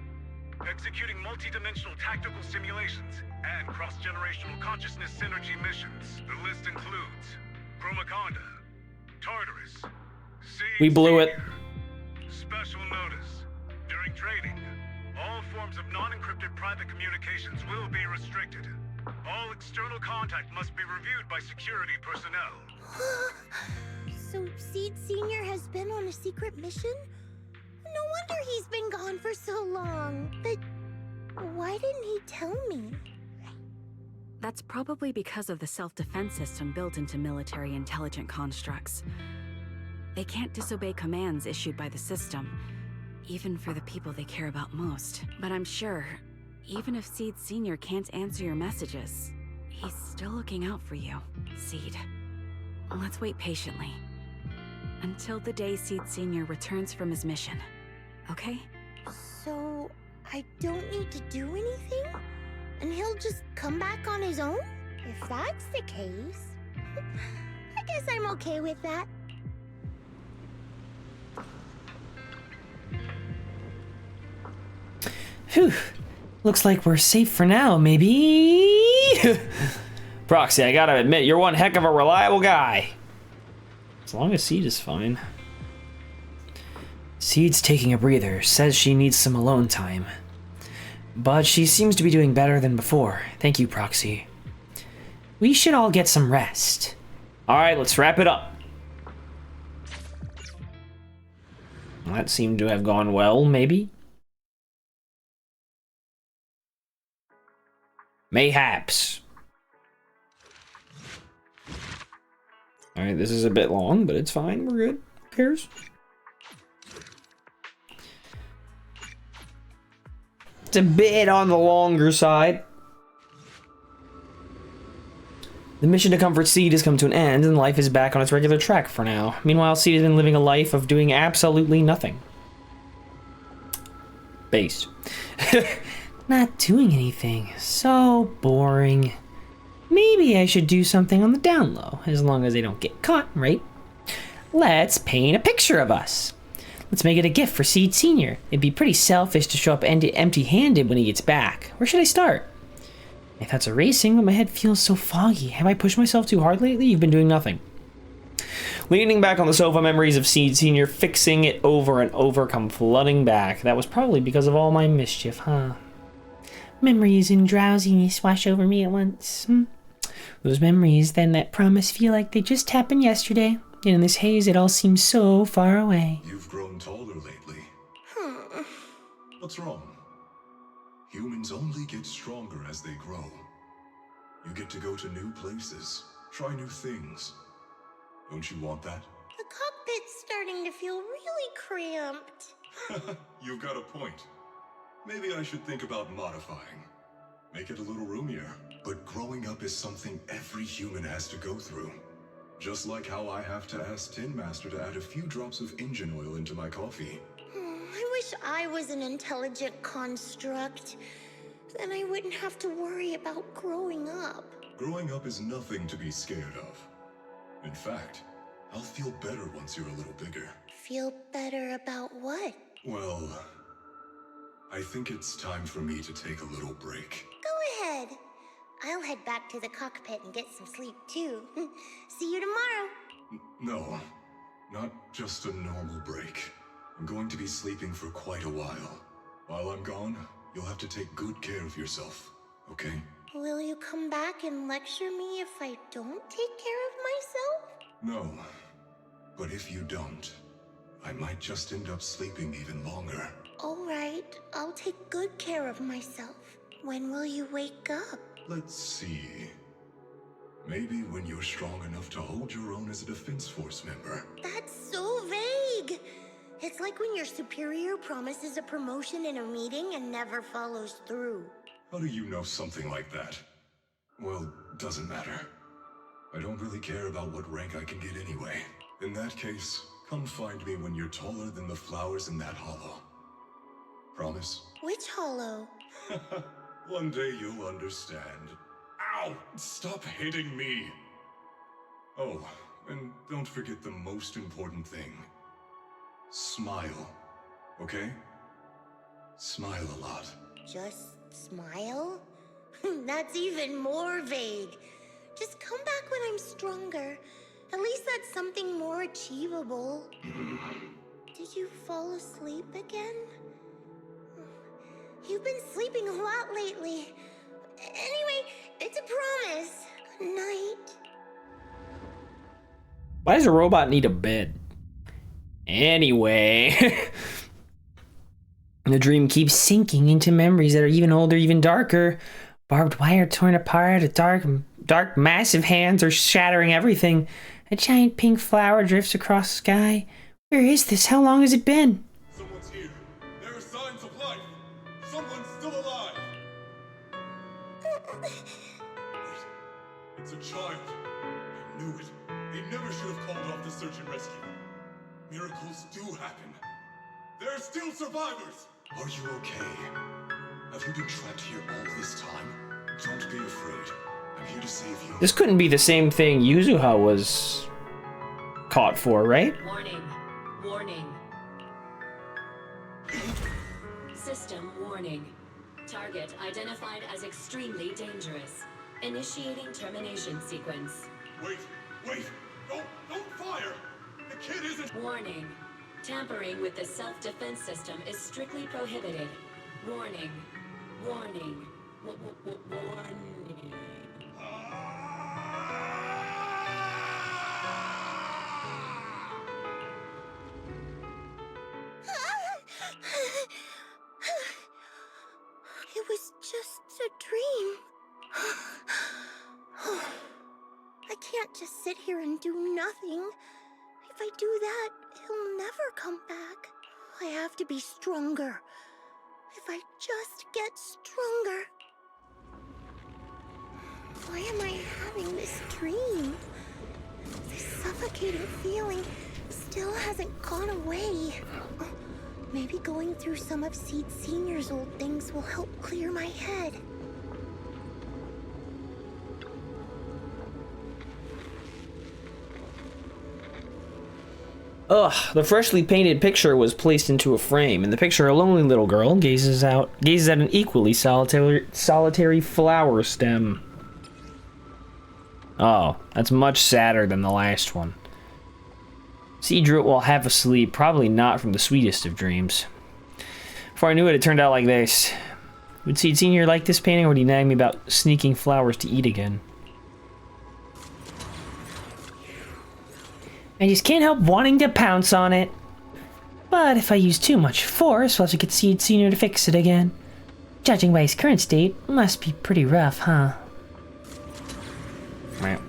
Executing multi-dimensional tactical simulations and cross-generational consciousness synergy missions. The list includes Chromaconda, Tartarus, We blew it. Special notice. During training, all forms of non-encrypted private communications will be restricted. All external contact must be reviewed by security personnel. So Seed Senior has been on a secret mission? No wonder he's been gone for so long. But why didn't he tell me? That's probably because of the self-defense system built into military intelligent constructs. They can't disobey commands issued by the system, even for the people they care about most. But I'm sure, even if Seed Senior can't answer your messages, he's still looking out for you, Seed. Let's wait patiently. Until the day Seed Senior returns from his mission, okay? So I don't need to do anything? And he'll just come back on his own? If that's the case, I guess I'm okay with that. Whew. Looks like we're safe for now, maybe? Proxy, I gotta admit, you're one heck of a reliable guy. As long as Seed is fine. Seed's taking a breather, says she needs some alone time. But she seems to be doing better than before. Thank you, Proxy. We should all get some rest. Alright, let's wrap it up. That seemed to have gone well, maybe? Mayhaps. Alright, this is a bit long, but it's fine. We're good. Who cares? It's a bit on the longer side. The mission to comfort Seed has come to an end, and life is back on its regular track for now. Meanwhile, Seed has been living a life of doing absolutely nothing. Based. Not doing anything. So boring. Maybe I should do something on the down low, as long as they don't get caught, right? Let's paint a picture of us. Let's make it a gift for Seed Sr. It'd be pretty selfish to show up empty-handed when he gets back. Where should I start? My thoughts are racing, but my head feels so foggy. Have I pushed myself too hard lately? You've been doing nothing. Leaning back on the sofa, memories of Seed Sr. fixing it over and over come flooding back. That was probably because of all my mischief, huh? Memories and drowsiness wash over me at once. Those memories, then, that promise feel like they just happened yesterday. And in this haze, it all seems so far away. You've grown taller lately. What's wrong? Humans only get stronger as they grow. You get to go to new places, try new things. Don't you want that? The cockpit's starting to feel really cramped. You've got a point. Maybe I should think about modifying. Make it a little roomier. But growing up is something every human has to go through. Just like how I have to ask Tin Master to add a few drops of engine oil into my coffee. I wish I was an intelligent construct. Then I wouldn't have to worry about growing up. Growing up is nothing to be scared of. In fact, I'll feel better once you're a little bigger. Feel better about what? Well, I think it's time for me to take a little break. Go ahead. I'll head back to the cockpit and get some sleep too. See you tomorrow. No, not just a normal break. I'm going to be sleeping for quite a while. While I'm gone, you'll have to take good care of yourself, okay? Will you come back and lecture me if I don't take care of myself? No, but if you don't, I might just end up sleeping even longer. All right, I'll take good care of myself. When will you wake up? Let's see. Maybe when you're strong enough to hold your own as a Defense Force member. That's so vague. It's like when your superior promises a promotion in a meeting and never follows through. How do you know something like that? Well, doesn't matter. I don't really care about what rank I can get anyway. In that case, come find me when you're taller than the flowers in that hollow. Promise? Which hollow? One day you'll understand. Ow! Stop hitting me! Oh, and don't forget the most important thing. Smile, okay? Smile a lot. Just smile? That's even more vague. Just come back when I'm stronger. At least that's something more achievable. Did you fall asleep again? You've been sleeping a lot lately. Anyway, it's a promise. Good night. Why does a robot need a bed? Anyway. The dream keeps sinking into memories that are even older, even darker. Barbed wire torn apart, dark, massive hands are shattering everything. A giant pink flower drifts across the sky. Where is this? How long has it been? Someone's here. There are signs of life. Someone's still alive. Wait, it's a child. I knew it. They never should have called off the search and rescue. Miracles do happen. There are still survivors. Are you okay? Have you been trapped here all this time? Don't be afraid. I'm here to save you. This couldn't be the same thing Yuzuha was caught for, right? Warning. Warning. System warning. Identified as extremely dangerous. Initiating termination sequence. Wait! Don't fire! The kid isn't... Warning. Tampering with the self-defense system is strictly prohibited. Warning. Warning. Warning. It was just a dream. I can't just sit here and do nothing. If I do that, he'll never come back. I have to be stronger. If I just get stronger. Why am I having this dream? This suffocating feeling still hasn't gone away. Maybe going through some of Seed Senior's old things will help clear my head. Ugh, the freshly painted picture was placed into a frame. In the picture, a lonely little girl gazes at an equally solitary flower stem. Oh, that's much sadder than the last one. Seed drew it while half asleep, probably not from the sweetest of dreams. Before I knew it, it turned out like this. Would Seed Senior like this painting, or would he nag me about sneaking flowers to eat again? I just can't help wanting to pounce on it. But if I use too much force, we'll have to get Seed Senior to fix it again. Judging by his current state, it must be pretty rough, huh? Right.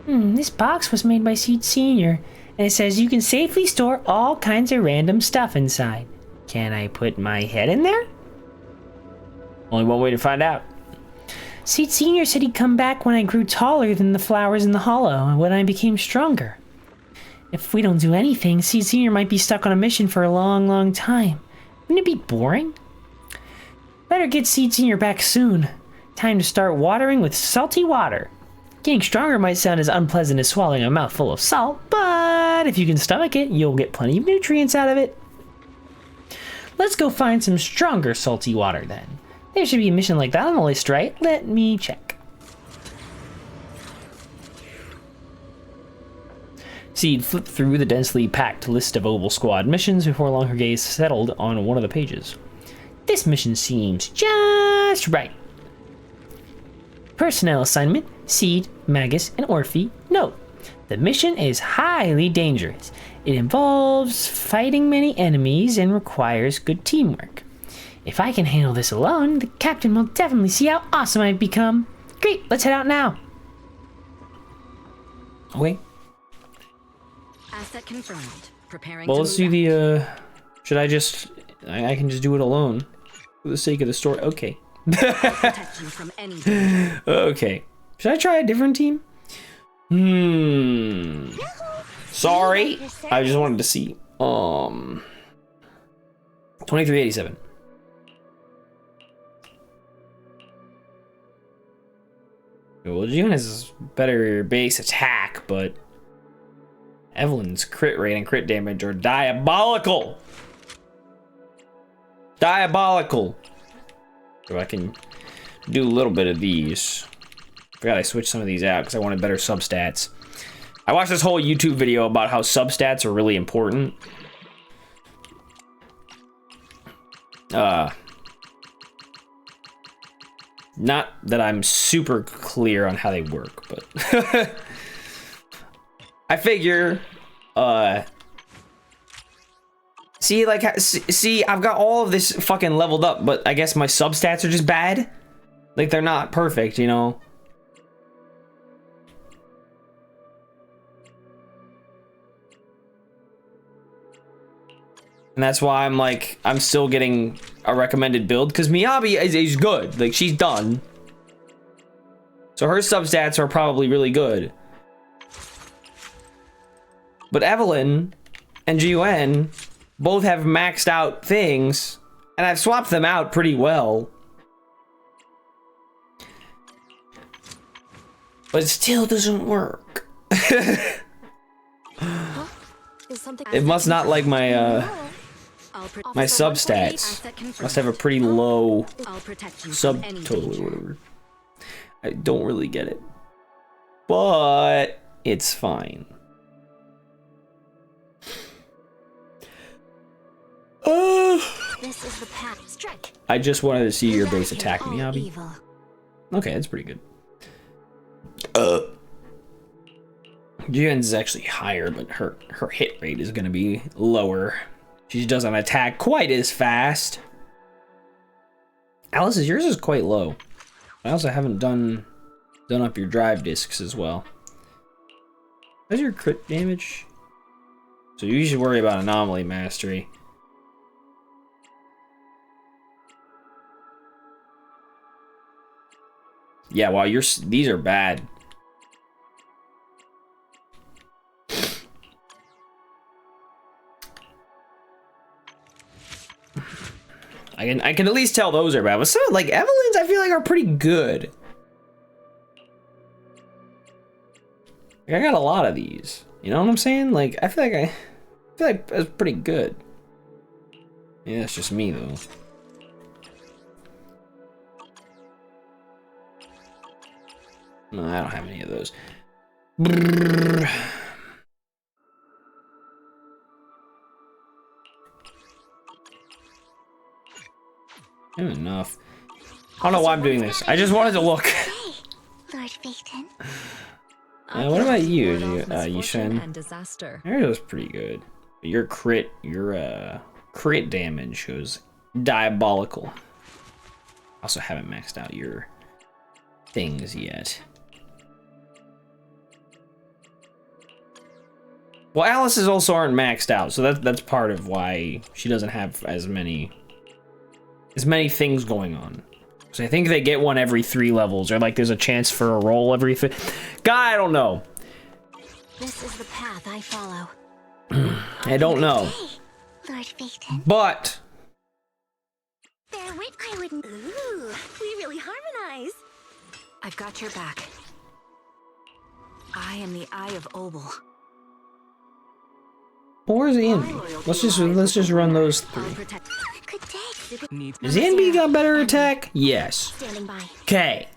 This box was made by Seed Senior, and it says you can safely store all kinds of random stuff inside. Can I put my head in there? Only one way to find out. Seed Senior said he'd come back when I grew taller than the flowers in the hollow and when I became stronger. If we don't do anything, Seed Senior might be stuck on a mission for a long, long time. Wouldn't it be boring? Better get Seed Senior back soon. Time to start watering with salty water. Getting stronger might sound as unpleasant as swallowing a mouthful of salt, but if you can stomach it, you'll get plenty of nutrients out of it. Let's go find some stronger salty water then. There should be a mission like that on the list, right? Let me check. Seed flipped through the densely packed list of Oval Squad missions before long her gaze settled on one of the pages. This mission seems just right. Personnel assignment, Seed, Magus, and Orphe. Note, the mission is highly dangerous. It involves fighting many enemies and requires good teamwork. If I can handle this alone, the captain will definitely see how awesome I've become. Great, let's head out now. Okay. Asset confirmed. Preparing Well, to let's move do out. the, should I just, I can just do it alone. For the sake of the story, okay. Protection from any danger. Okay. Should I try a different team? Sorry. I just wanted to see. 2387. Well, June has better base attack, but Evelyn's crit rate and crit damage are diabolical. Diabolical. So I can do a little bit of these. Forgot I switched some of these out because I wanted better substats. I watched this whole YouTube video about how substats are really important. Not that I'm super clear on how they work, but I figure, see, I've got all of this fucking leveled up, but I guess my substats are just bad. Like, they're not perfect, you know? And that's why I'm still getting a recommended build, because Miyabi is good. Like, she's done. So her substats are probably really good. But Evelyn and G.U.N. both have maxed out things, and I've swapped them out pretty well. But it still doesn't work. It must not like my, My substats must have a pretty low subtotal or whatever. I don't really get it. But it's fine. This is the path. Strike. I just wanted to see your base attack me, Abby. Okay, that's pretty good. Jian's is actually higher, but her hit rate is gonna be lower. She doesn't attack quite as fast. Alice's, yours is quite low. I also haven't done up your drive discs as well. How's your crit damage? So you should worry about anomaly mastery. Yeah, wow, these are bad. I can at least tell those are bad, but some like Evelyn's I feel like are pretty good. Like, I got a lot of these. You know what I'm saying? Like I feel like that's pretty good. Yeah, it's just me though. No, I don't have any of those. Brrr. Enough. I don't know why I'm doing this. I just wanted to look. Lord Phaeton. What about you, Yishen? And disaster. Yours was pretty good. But your crit damage was diabolical. Also haven't maxed out your things yet. Well, Alice's also aren't maxed out, so that's part of why she doesn't have as many things going on. So I think they get one every 3 levels, or like there's a chance for a roll every God, I don't know. This is the path I follow. I don't know. Lord Phaeton. But There went I wouldn't. Ooh, we really harmonize. I've got your back. I am the Eye of Obel. well, where's Anby? Let's just run those 3. Good day. Has Anby got better attack? Yes. Standing by. Okay.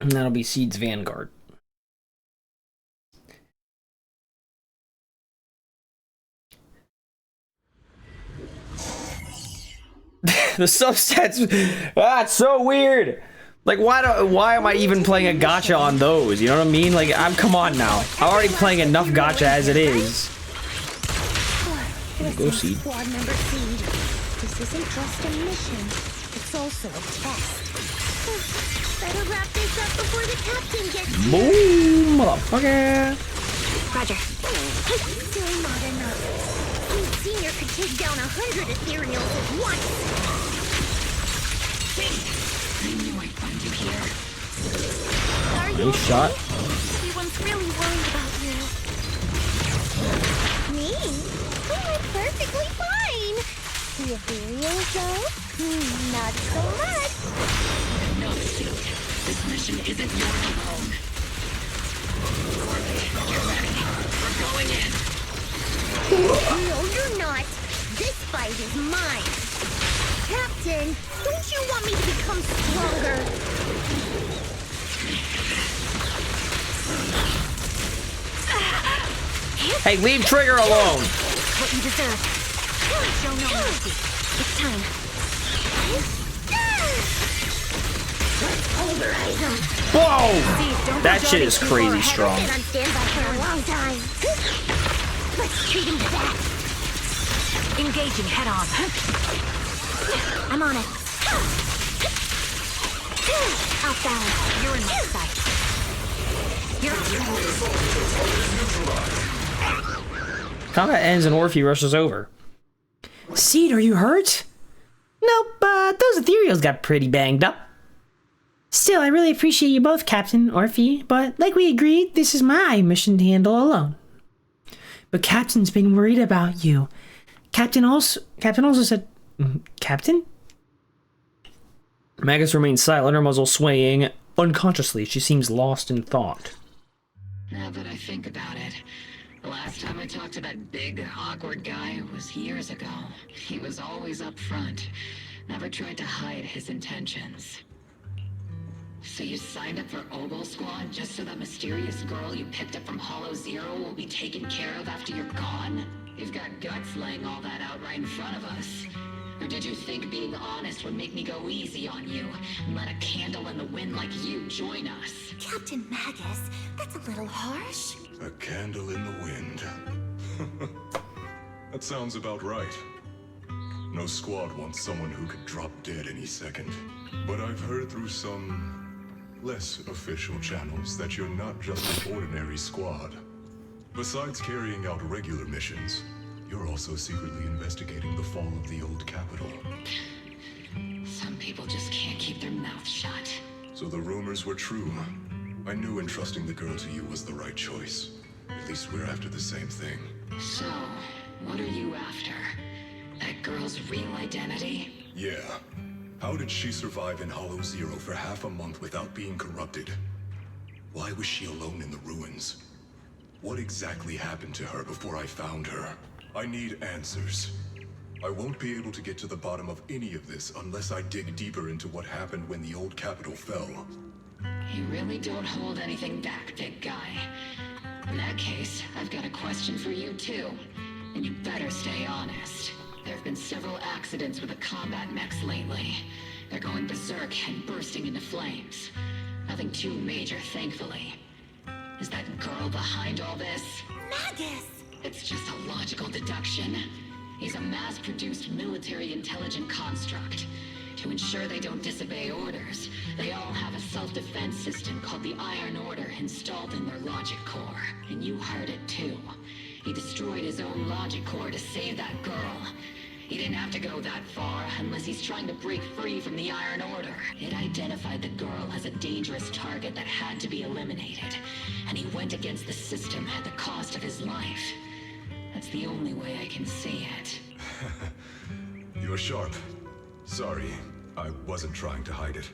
And that'll be Seed's Vanguard. The substats, it's so weird. Like, why am I even playing a gacha on those? You know what I mean? Like, come on now. I'm already playing enough gacha as it is. Go Seed. Squad member Seed. This isn't just a mission. It's also a test. Better wrap this up before the captain gets here. Boom, motherfucker. Roger. Still not enough. Seed Senior could take down 100 ethereals at once. I knew I'd find you here. Are you Nice shot. Everyone's really worried about you. Me? I'm perfectly fine. The ethereals, though? Not so much. No, Seed. This mission isn't yours alone. Get ready. We're going in. No, you're not. This fight is mine. Captain, don't you want me to become stronger? Hey, leave Trigger alone. What you deserve. Show no mercy. It's time. Whoa! That shit is crazy strong. Been on standby for a long time. Let's treat him to that. Engaging head on. I'm on it. Off balance. You're in my sight. Combat ends and Orphe rushes over. Seed, are you hurt? Nope, but those ethereals got pretty banged up. Still, I really appreciate you both, Captain, Orphe, but like we agreed, this is my mission to handle alone. But Captain's been worried about you. Captain also said... Captain? Magus remains silent, her muzzle swaying unconsciously. She seems lost in thought. Now that I think about it, The last time I talked to that big, awkward guy was years ago. He was always up front, never tried to hide his intentions. So you signed up for Ogle Squad just so that mysterious girl you picked up from Hollow Zero will be taken care of after you're gone? You've got guts laying all that out right in front of us. Or did you think being honest would make me go easy on you and let a candle in the wind like you join us? Captain Magus, that's a little harsh. A candle in the wind. That sounds about right. No squad wants someone who could drop dead any second. But I've heard through some less official channels that you're not just an ordinary squad. Besides carrying out regular missions, you're also secretly investigating the fall of the old capital. Some people just can't keep their mouths shut. So the rumors were true. I knew entrusting the girl to you was the right choice. At least we're after the same thing. So, what are you after? That girl's real identity? Yeah. How did she survive in Hollow Zero for half a month without being corrupted? Why was she alone in the ruins? What exactly happened to her before I found her? I need answers. I won't be able to get to the bottom of any of this unless I dig deeper into what happened when the old capital fell. You really don't hold anything back, big guy. In that case, I've got a question for you too. And you better stay honest. There have been several accidents with the combat mechs lately. They're going berserk and bursting into flames. Nothing too major, thankfully. Is that girl behind all this? Magus! It's just a logical deduction. He's a mass-produced military intelligent construct. To ensure they don't disobey orders, they all have a self-defense system called the Iron Order installed in their logic core. And you heard it too. He destroyed his own logic core to save that girl. He didn't have to go that far unless he's trying to break free from the Iron Order. It identified the girl as a dangerous target that had to be eliminated. And he went against the system at the cost of his life. That's the only way I can see it. You're sharp. Sorry, I wasn't trying to hide it.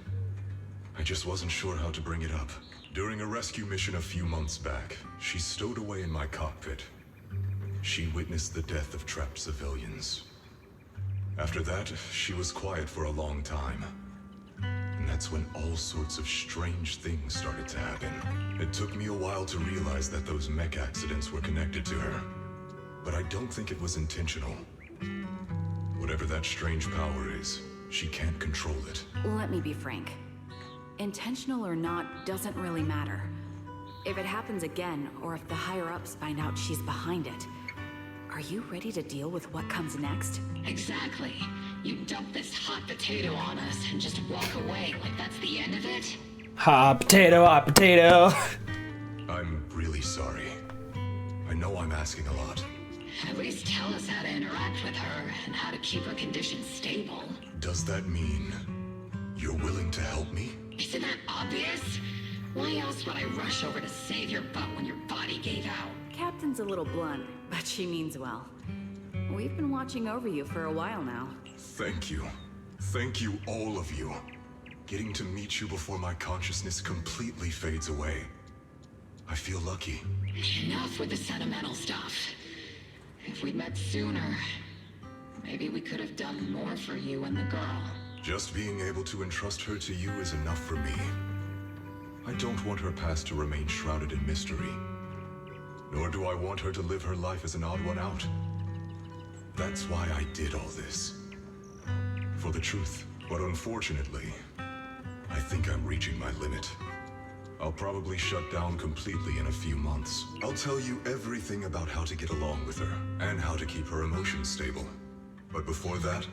I just wasn't sure how to bring it up. During a rescue mission a few months back, she stowed away in my cockpit. She witnessed the death of trapped civilians. After that, she was quiet for a long time. And that's when all sorts of strange things started to happen. It took me a while to realize that those mech accidents were connected to her. But I don't think it was intentional. Whatever that strange power is, she can't control it. Let me be frank. Intentional or not doesn't really matter. If it happens again, or if the higher-ups find out she's behind it, are you ready to deal with what comes next? Exactly. You dump this hot potato on us and just walk away like that's the end of it? Hot potato, hot potato. I'm really sorry. I know I'm asking a lot. At least tell us how to interact with her and how to keep her condition stable. Does that mean you're willing to help me? Isn't that obvious? Why else would I rush over to save your butt when your body gave out? Captain's a little blunt, but she means well. We've been watching over you for a while now. Thank you. Thank you, all of you. Getting to meet you before my consciousness completely fades away. I feel lucky. Enough with the sentimental stuff. If we'd met sooner, maybe we could have done more for you and the girl. Just being able to entrust her to you is enough for me. I don't want her past to remain shrouded in mystery. Nor do I want her to live her life as an odd one out. That's why I did all this. For the truth. But unfortunately, I think I'm reaching my limit. I'll probably shut down completely in a few months. I'll tell you everything about how to get along with her, and how to keep her emotions stable. But before that,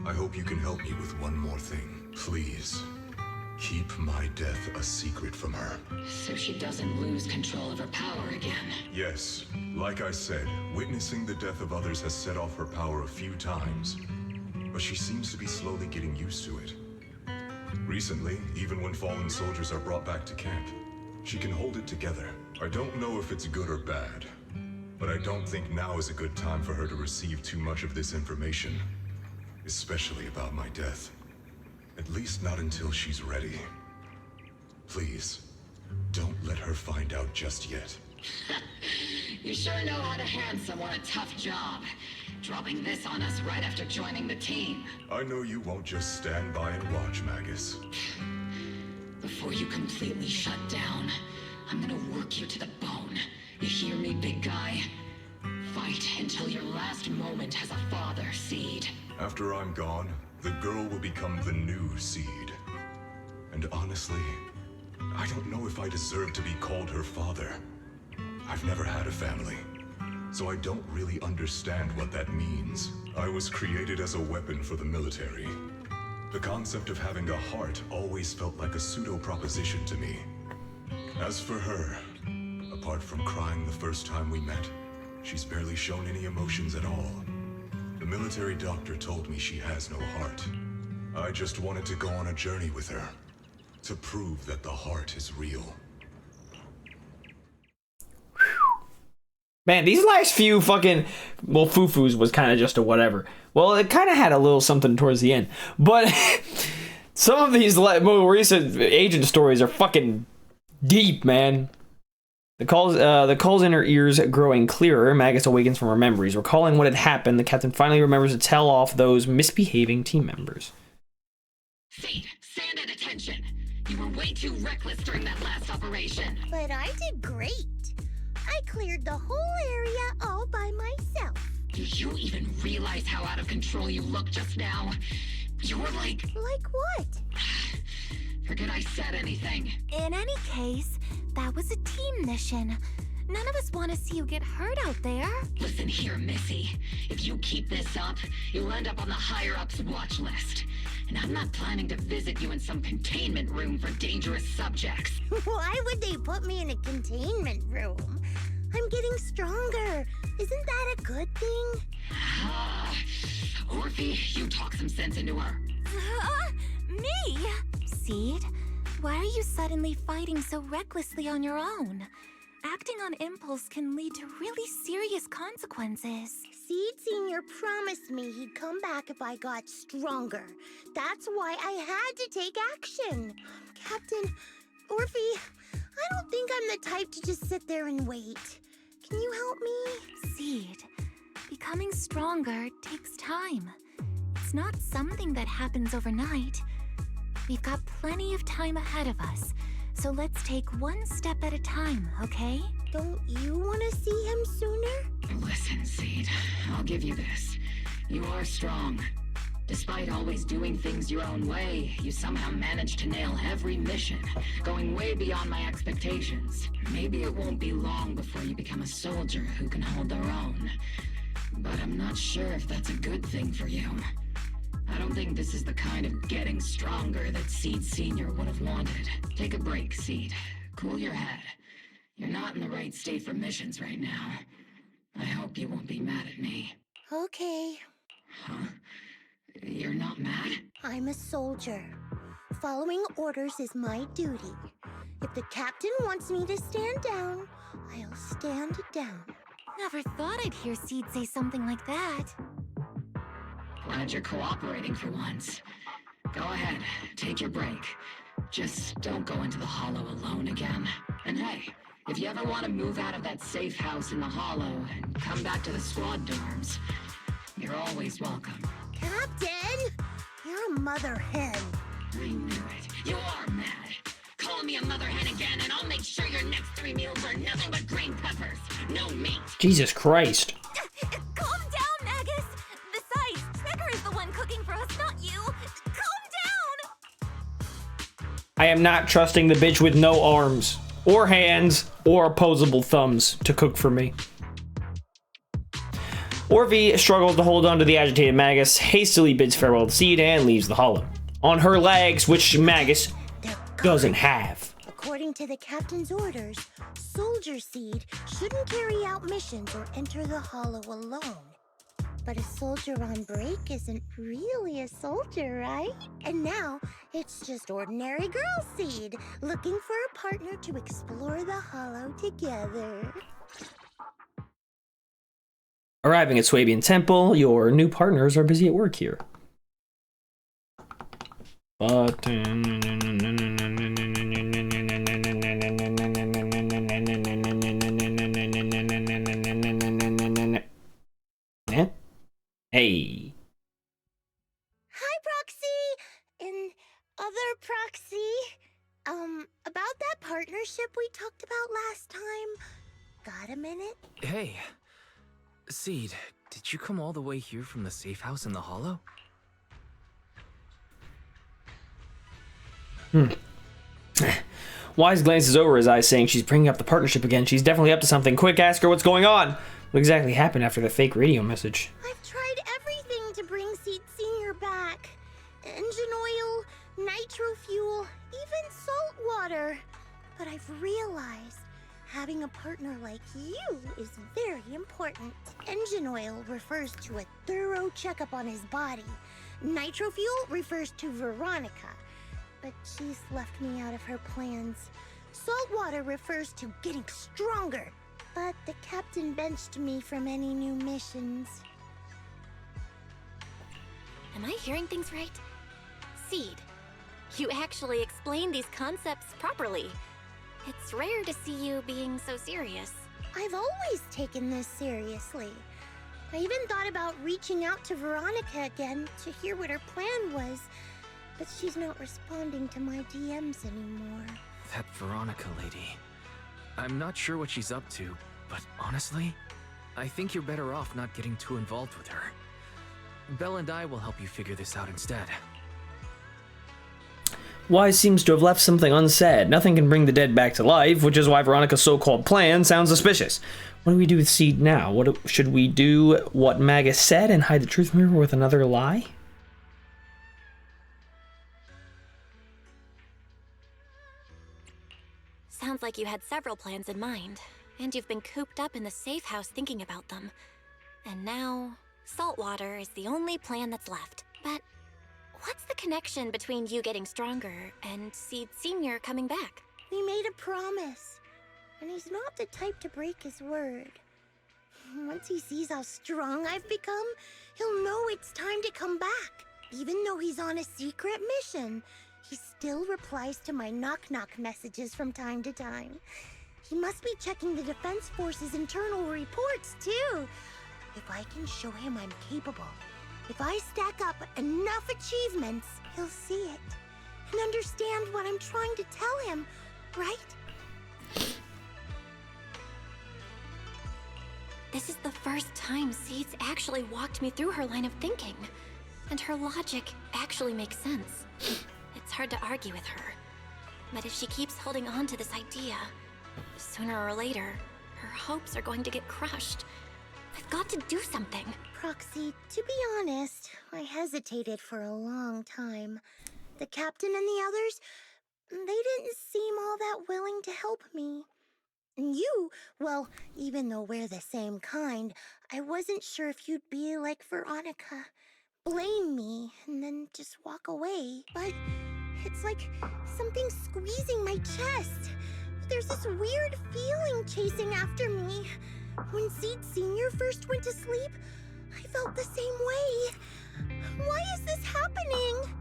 I hope you can help me with one more thing. Please, keep my death a secret from her. So she doesn't lose control of her power again. Yes, like I said, witnessing the death of others has set off her power a few times. But she seems to be slowly getting used to it. Recently, even when fallen soldiers are brought back to camp, she can hold it together. I don't know if it's good or bad, but I don't think now is a good time for her to receive too much of this information, especially about my death. At least not until she's ready. Please, don't let her find out just yet. You sure know how to hand someone a tough job. Dropping this on us right after joining the team. I know you won't just stand by and watch, Magus. Before you completely shut down, I'm gonna work you to the bone. You hear me, big guy? Fight until your last moment has a father, Seed. After I'm gone, the girl will become the new Seed. And honestly, I don't know if I deserve to be called her father. I've never had a family, so I don't really understand what that means. I was created as a weapon for the military. The concept of having a heart always felt like a pseudo-proposition to me. As for her, apart from crying the first time we met, she's barely shown any emotions at all. The military doctor told me she has no heart. I just wanted to go on a journey with her, to prove that the heart is real. Man, these last few fucking... Well, Fufu's was kind of just a whatever. Well, it kind of had a little something towards the end. But some of these more recent agent stories are fucking deep, man. The calls in her ears growing clearer. Magus awakens from her memories. Recalling what had happened, the captain finally remembers to tell off those misbehaving team members. Seed, stand at attention. You were way too reckless during that last operation. But I did great. I cleared the whole area all by myself. Do you even realize how out of control you looked just now? You were like... Like what? Forget I said anything. In any case, that was a team mission. None of us want to see you get hurt out there. Listen here, Missy. If you keep this up, you'll end up on the higher-ups watch list. And I'm not planning to visit you in some containment room for dangerous subjects. Why would they put me in a containment room? I'm getting stronger. Isn't that a good thing? Orphe, you talk some sense into her. Me? Seed, why are you suddenly fighting so recklessly on your own? Acting on impulse can lead to really serious consequences. Seed Senior promised me he'd come back if I got stronger. That's why I had to take action. Captain, Orphe, I don't think I'm the type to just sit there and wait. Can you help me? Seed, becoming stronger takes time. It's not something that happens overnight. We've got plenty of time ahead of us, so let's take one step at a time, okay? Don't you want to see him sooner? Listen, Seed, I'll give you this. You are strong. Despite always doing things your own way, you somehow managed to nail every mission, going way beyond my expectations. Maybe it won't be long before you become a soldier who can hold their own. But I'm not sure if that's a good thing for you. I don't think this is the kind of getting stronger that Seed Senior would have wanted. Take a break, Seed. Cool your head. You're not in the right state for missions right now. I hope you won't be mad at me. Okay. Huh? You're not mad? I'm a soldier. Following orders is my duty. If the captain wants me to stand down, I'll stand down. Never thought I'd hear Seed say something like that. Glad you're cooperating for once. Go ahead, take your break. Just don't go into the Hollow alone again. And hey, if you ever want to move out of that safe house in the Hollow and come back to the squad dorms, you're always welcome. Captain! You're a mother hen. I knew it. You are mad. Call me a mother hen again and I'll make sure your next 3 meals are nothing but green peppers. No meat. Jesus Christ. Calm down, Magus! Besides, Trigger is the one cooking for us, not you! Calm down! I am not trusting the bitch with no arms, or hands, or opposable thumbs to cook for me. Orphe struggles to hold on to the agitated Magus, hastily bids farewell to Seed, and leaves the hollow. On her legs, which Magus doesn't have. According to the captain's orders, Soldier Seed shouldn't carry out missions or enter the Hollow alone. But a soldier on break isn't really a soldier, right? And now, it's just ordinary girl Seed, looking for a partner to explore the Hollow together. Arriving at Swabian Temple, your new partners are busy at work here. But... Mother Proxy. About that partnership we talked about last time. Got a minute? Hey, Seed, did you come all the way here from the safe house in the hollow? Wise glances over his eyes, saying she's bringing up the partnership again. She's definitely up to something. Quick, ask her what's going on. What exactly happened after the fake radio message? I've tried everything to bring Seed Senior back. Engine oil, nitro fuel, even salt water. But I've realized having a partner like you is very important. Engine oil refers to a thorough checkup on his body. Nitro fuel refers to Veronica, but she's left me out of her plans. Salt water refers to getting stronger, but the captain benched me from any new missions. Am I hearing things right? Seed, you actually explained these concepts properly. It's rare to see you being so serious. I've always taken this seriously. I even thought about reaching out to Veronica again to hear what her plan was, but she's not responding to my DMs anymore. That Veronica lady. I'm not sure what she's up to, but honestly, I think you're better off not getting too involved with her. Belle and I will help you figure this out instead. Wise seems to have left something unsaid. Nothing can bring the dead back to life, which is why Veronica's so-called plan sounds suspicious. What do we do with Seed now? Should we do what Magus said and hide the truth mirror with another lie? Sounds like you had several plans in mind, and you've been cooped up in the safe house thinking about them. And now, saltwater is the only plan that's left. But what's the connection between you getting stronger and Seed Senior coming back? We made a promise, and he's not the type to break his word. Once he sees how strong I've become, he'll know it's time to come back. Even though he's on a secret mission, he still replies to my knock-knock messages from time to time. He must be checking the Defense Force's internal reports, too. If I can show him I'm capable, if I stack up enough achievements, he'll see it and understand what I'm trying to tell him, right? This is the first time Seed's actually walked me through her line of thinking, and her logic actually makes sense. It's hard to argue with her, but if she keeps holding on to this idea, sooner or later, her hopes are going to get crushed. I've got to do something. Proxy, to be honest, I hesitated for a long time. The captain and the others, they didn't seem all that willing to help me. And you, well, even though we're the same kind, I wasn't sure if you'd be like Veronica. Blame me and then just walk away. But it's like something squeezing my chest. There's this weird feeling chasing after me. When Seed Senior first went to sleep, I felt the same way. Why is this happening?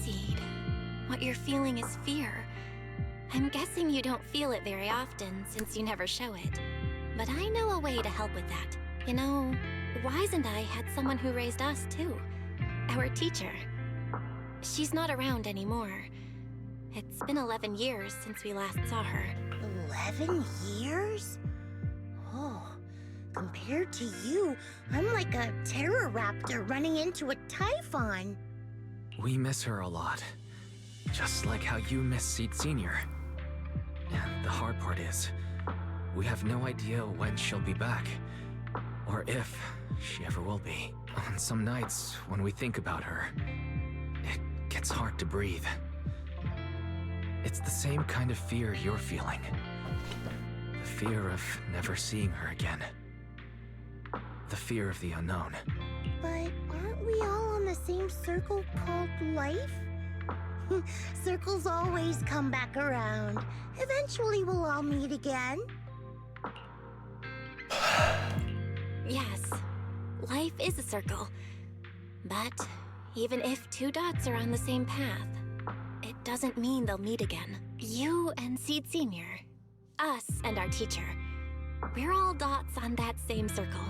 Seed, what you're feeling is fear. I'm guessing you don't feel it very often since you never show it. But I know a way to help with that. You know, Wise and I had someone who raised us too. Our teacher. She's not around anymore. It's been 11 years since we last saw her. 11 years? Oh, compared to you, I'm like a terror raptor running into a typhon. We miss her a lot. Just like how you miss Seed Senior. And the hard part is, we have no idea when she'll be back. Or if she ever will be. On some nights, when we think about her, it gets hard to breathe. It's the same kind of fear you're feeling. The fear of never seeing her again. The fear of the unknown. But aren't we all on the same circle called life? Circles always come back around. Eventually we'll all meet again. Yes, life is a circle. But even if two dots are on the same path, it doesn't mean they'll meet again. You and Seed Senior, us and our teacher, we're all dots on that same circle.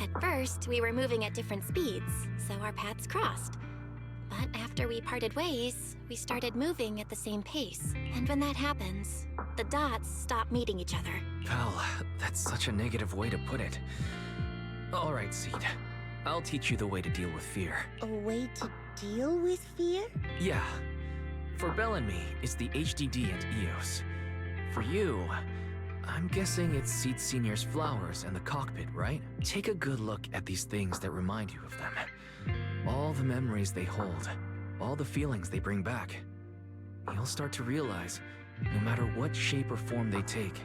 At first, we were moving at different speeds, so our paths crossed. But after we parted ways, we started moving at the same pace. And when that happens, the dots stop meeting each other. Pal, that's such a negative way to put it. Alright, Seed. I'll teach you the way to deal with fear. A way to deal with fear? Yeah. For Belle and me, it's the HDD and EOS. For you, I'm guessing it's Seed Senior's flowers and the cockpit, right? Take a good look at these things that remind you of them. All the memories they hold, all the feelings they bring back. You'll start to realize, no matter what shape or form they take,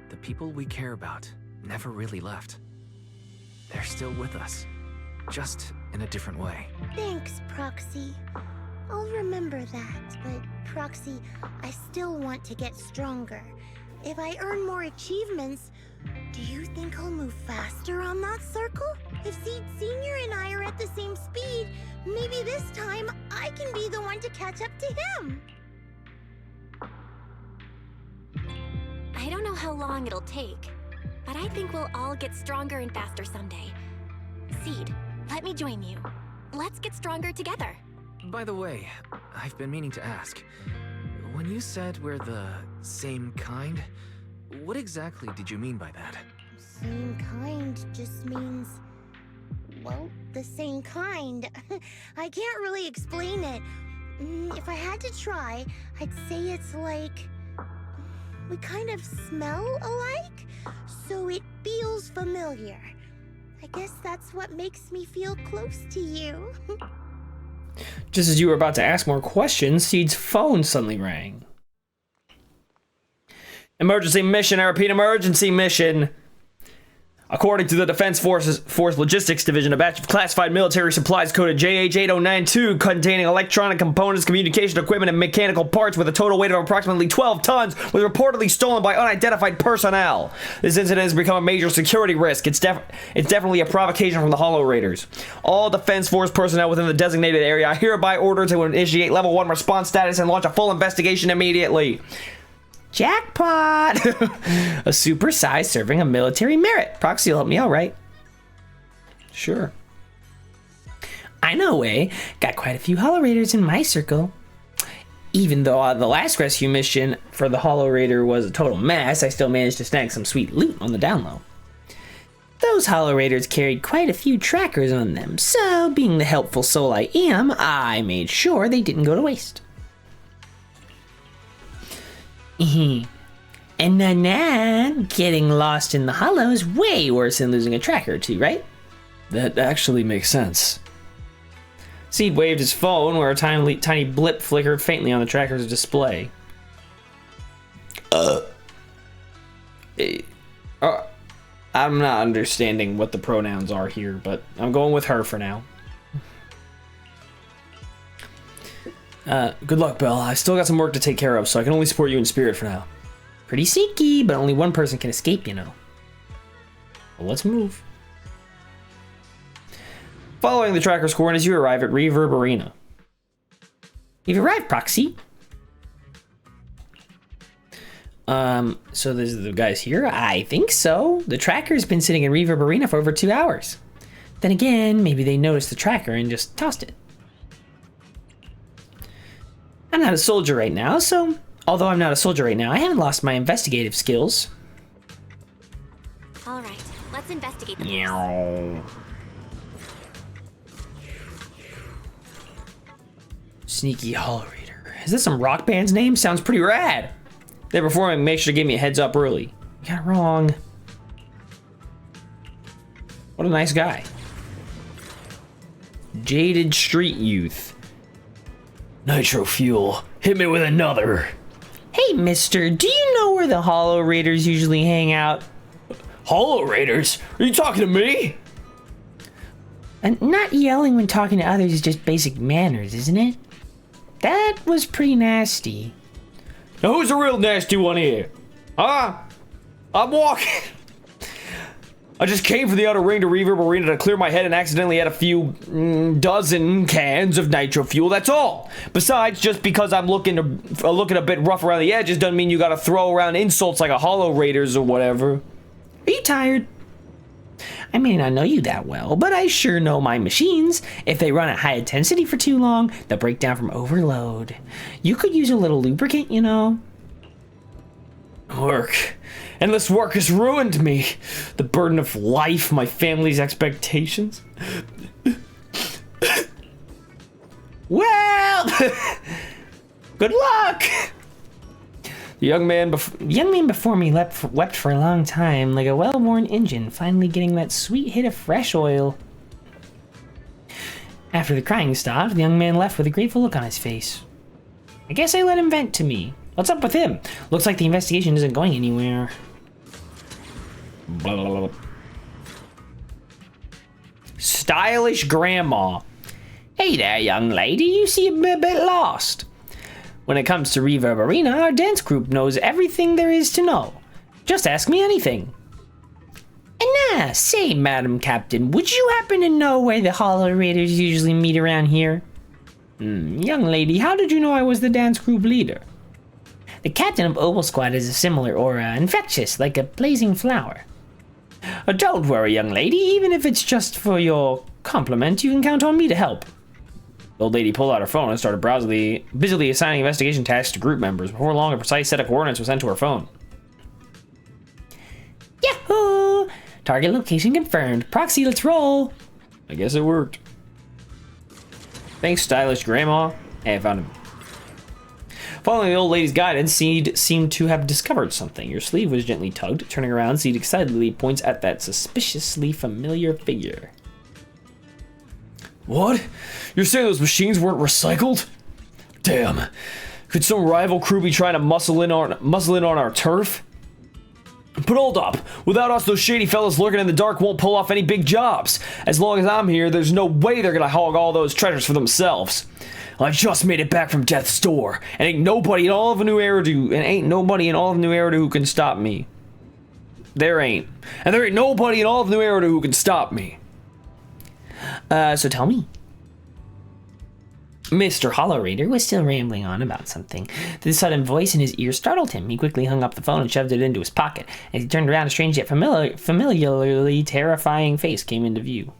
the people we care about never really left. They're still with us, just in a different way. Thanks, Proxy. I'll remember that, but Proxy, I still want to get stronger. If I earn more achievements, do you think I'll move faster on that circle? If Seed Senior and I are at the same speed, maybe this time I can be the one to catch up to him. I don't know how long it'll take, but I think we'll all get stronger and faster someday. Seed, let me join you. Let's get stronger together. By the way, I've been meaning to ask. When you said we're the same kind, what exactly did you mean by that? Same kind just means, well, the same kind. I can't really explain it. If I had to try, I'd say it's like we kind of smell alike, so it feels familiar. I guess that's what makes me feel close to you. Just as you were about to ask more questions, Seed's phone suddenly rang. Emergency mission, I repeat, emergency mission. According to the Defense Force Logistics Division, a batch of classified military supplies coded JH8092 containing electronic components, communication equipment, and mechanical parts with a total weight of approximately 12 tons was reportedly stolen by unidentified personnel. This incident has become a major security risk. It's definitely a provocation from the Hollow Raiders. All Defense Force personnel within the designated area are hereby ordered to initiate level 1 response status and launch a full investigation immediately. Jackpot! A super-sized serving of military merit. Proxy will help me out, right? Sure. I know a way. Got quite a few Hollow Raiders in my circle. Even though the last rescue mission for the Hollow Raider was a total mess, I still managed to snag some sweet loot on the down low. Those Hollow Raiders carried quite a few trackers on them, so being the helpful soul I am, I made sure they didn't go to waste. And getting lost in the hollow is way worse than losing a tracker or two, right? That actually makes sense. Seed waved his phone where a tiny blip flickered faintly on the tracker's display. I'm not understanding what the pronouns are here, but I'm going with her for now. Good luck, Belle. I still got some work to take care of, so I can only support you in spirit for now. Pretty sneaky, but only one person can escape, you know. Well, let's move. Following the tracker's coordinates, you arrive at Reverb Arena. You've arrived, Proxy. So there's the guys here? I think so. The tracker's been sitting in Reverb Arena for over 2 hours. Then again, maybe they noticed the tracker and just tossed it. I'm not a soldier right now, so although I'm not a soldier right now, I haven't lost my investigative skills. All right, let's investigate the Meow. Sneaky Hollow Raider. Is this some rock band's name? Sounds pretty rad. They performing make sure to give me a heads up early. You got it wrong. What a nice guy. Jaded street youth. Nitro fuel. Hit me with another. Hey, mister, do you know where the Hollow Raiders usually hang out? Hollow Raiders? Are you talking to me? And not yelling when talking to others is just basic manners, isn't it? That was pretty nasty. Now who's the real nasty one here? Huh? I'm walking. I just came for the outer ring to Reverb Arena to clear my head and accidentally had a few dozen cans of nitro fuel, that's all. Besides, just because I'm looking a bit rough around the edges doesn't mean you gotta throw around insults like a Hollow Raiders or whatever. Are you tired? I may not know you that well, but I sure know my machines. If they run at high intensity for too long, they'll break down from overload. You could use a little lubricant, you know. Work. Endless work has ruined me. The burden of life, my family's expectations. Well, Good luck! the young man before me wept for a long time, like a well-worn engine finally getting that sweet hit of fresh oil. After the crying stopped, the young man left with a grateful look on his face. I guess I let him vent to me. What's up with him? Looks like the investigation isn't going anywhere. Blah, blah, blah. Stylish grandma. Hey there, young lady, you seem a bit lost. When it comes to Reverb Arena, our dance group knows everything there is to know. Just ask me anything. And say, Madam Captain, would you happen to know where the Hollow Raiders usually meet around here? Young lady, how did you know I was the dance group leader? The captain of Opal Squad has a similar aura, infectious, like a blazing flower. Don't worry, young lady, even if it's just for your compliment, you can count on me to help. The old lady pulled out her phone and started busily assigning investigation tasks to group members. Before long, a precise set of coordinates was sent to her phone. Yahoo! Target location confirmed. Proxy, let's roll. I guess it worked. Thanks, stylish grandma. Hey, I found him. Following the old lady's guidance, Seed seemed to have discovered something. Your sleeve was gently tugged. Turning around, Seed excitedly points at that suspiciously familiar figure. What? You're saying those machines weren't recycled? Damn. Could some rival crew be trying to muscle in on our turf? But hold up. Without us, those shady fellas lurking in the dark won't pull off any big jobs. As long as I'm here, there's no way they're gonna hog all those treasures for themselves. I just made it back from death's door, and ain't nobody in all of New Eridu who can stop me. There ain't. And there ain't nobody in all of New Eridu who can stop me. So tell me. Mr. Hollow Raider was still rambling on about something. The sudden voice in his ear startled him. He quickly hung up the phone and shoved it into his pocket. As he turned around, a strange yet familiarly terrifying face came into view.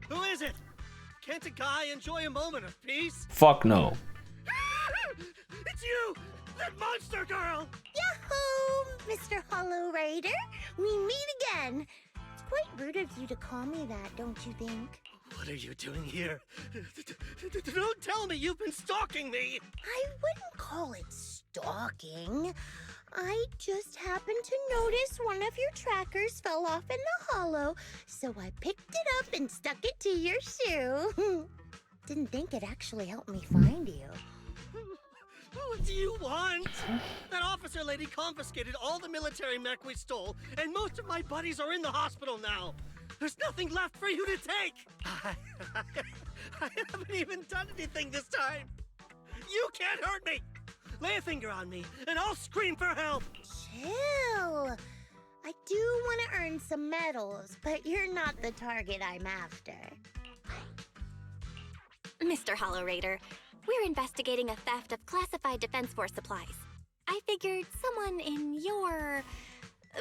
Who is it? Can't a guy enjoy a moment of peace? Fuck no. It's you! That monster girl! Yahoo, Mr. Hollow Raider. We meet again. It's quite rude of you to call me that, don't you think? What are you doing here? Don't tell me you've been stalking me! I wouldn't call it stalking. I just happened to notice one of your trackers fell off in the hollow, so I picked it up and stuck it to your shoe. Didn't think it actually helped me find you. What do you want? That officer lady confiscated all the military mech we stole, and most of my buddies are in the hospital now. There's nothing left for you to take. I haven't even done anything this time. You can't hurt me. Lay a finger on me, and I'll scream for help. Chill. I do want to earn some medals, but you're not the target I'm after. Mr. Hollow Raider, we're investigating a theft of classified Defense Force supplies. I figured someone in your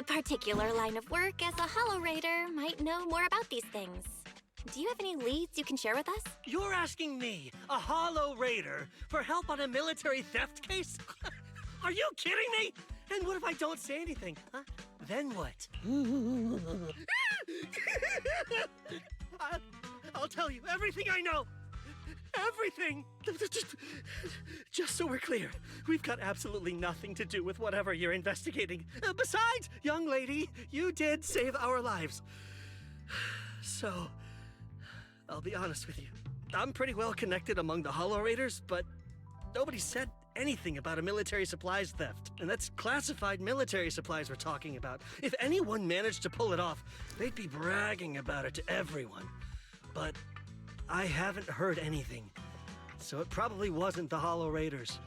particular line of work as a Hollow Raider might know more about these things. Do you have any leads you can share with us? You're asking me, a Hollow Raider, for help on a military theft case? Are you kidding me? And what if I don't say anything? Huh? Then what? I'll tell you everything I know. Everything! Just so we're clear, we've got absolutely nothing to do with whatever you're investigating. Besides, young lady, you did save our lives. So, I'll be honest with you. I'm pretty well connected among the Hollow Raiders, but nobody said anything about a military supplies theft. And that's classified military supplies we're talking about. If anyone managed to pull it off, they'd be bragging about it to everyone. But I haven't heard anything, so it probably wasn't the Hollow Raiders.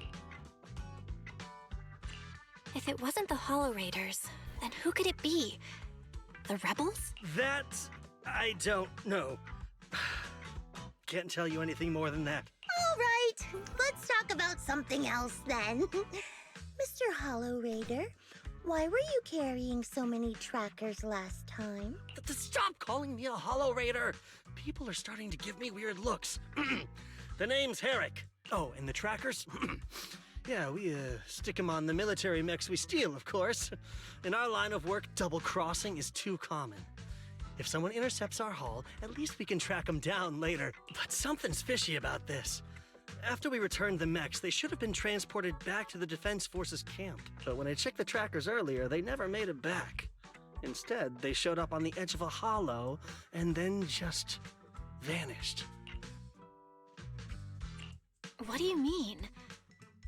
If it wasn't the Hollow Raiders, then who could it be? The rebels? That I don't know. Can't tell you anything more than that. All right, let's talk about something else then. Mr. Hollow Raider, why were you carrying so many trackers last time. Stop calling me a Hollow Raider! People are starting to give me weird looks. The name's Herrick. Oh, and the trackers? Yeah, we stick them on the military mechs we steal, of course. In our line of work, double-crossing is too common. If someone intercepts our haul, at least we can track them down later. But something's fishy about this. After we returned the mechs, they should have been transported back to the Defense Forces camp. But when I checked the trackers earlier, they never made it back. Instead, they showed up on the edge of a hollow and then just vanished. What do you mean?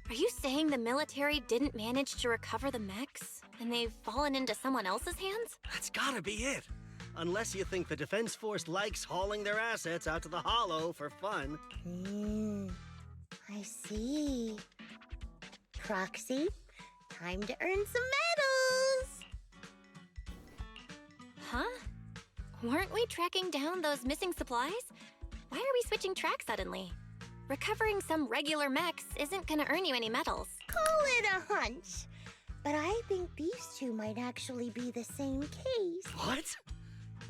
Are you saying the military didn't manage to recover the mechs, and they've fallen into someone else's hands? That's gotta be it. Unless you think the Defense Force likes hauling their assets out to the hollow for fun. I see. Proxy, time to earn some medals! Huh? Weren't we tracking down those missing supplies? Why are we switching track suddenly? Recovering some regular mechs isn't gonna earn you any medals. Call it a hunch. But I think these two might actually be the same case. What?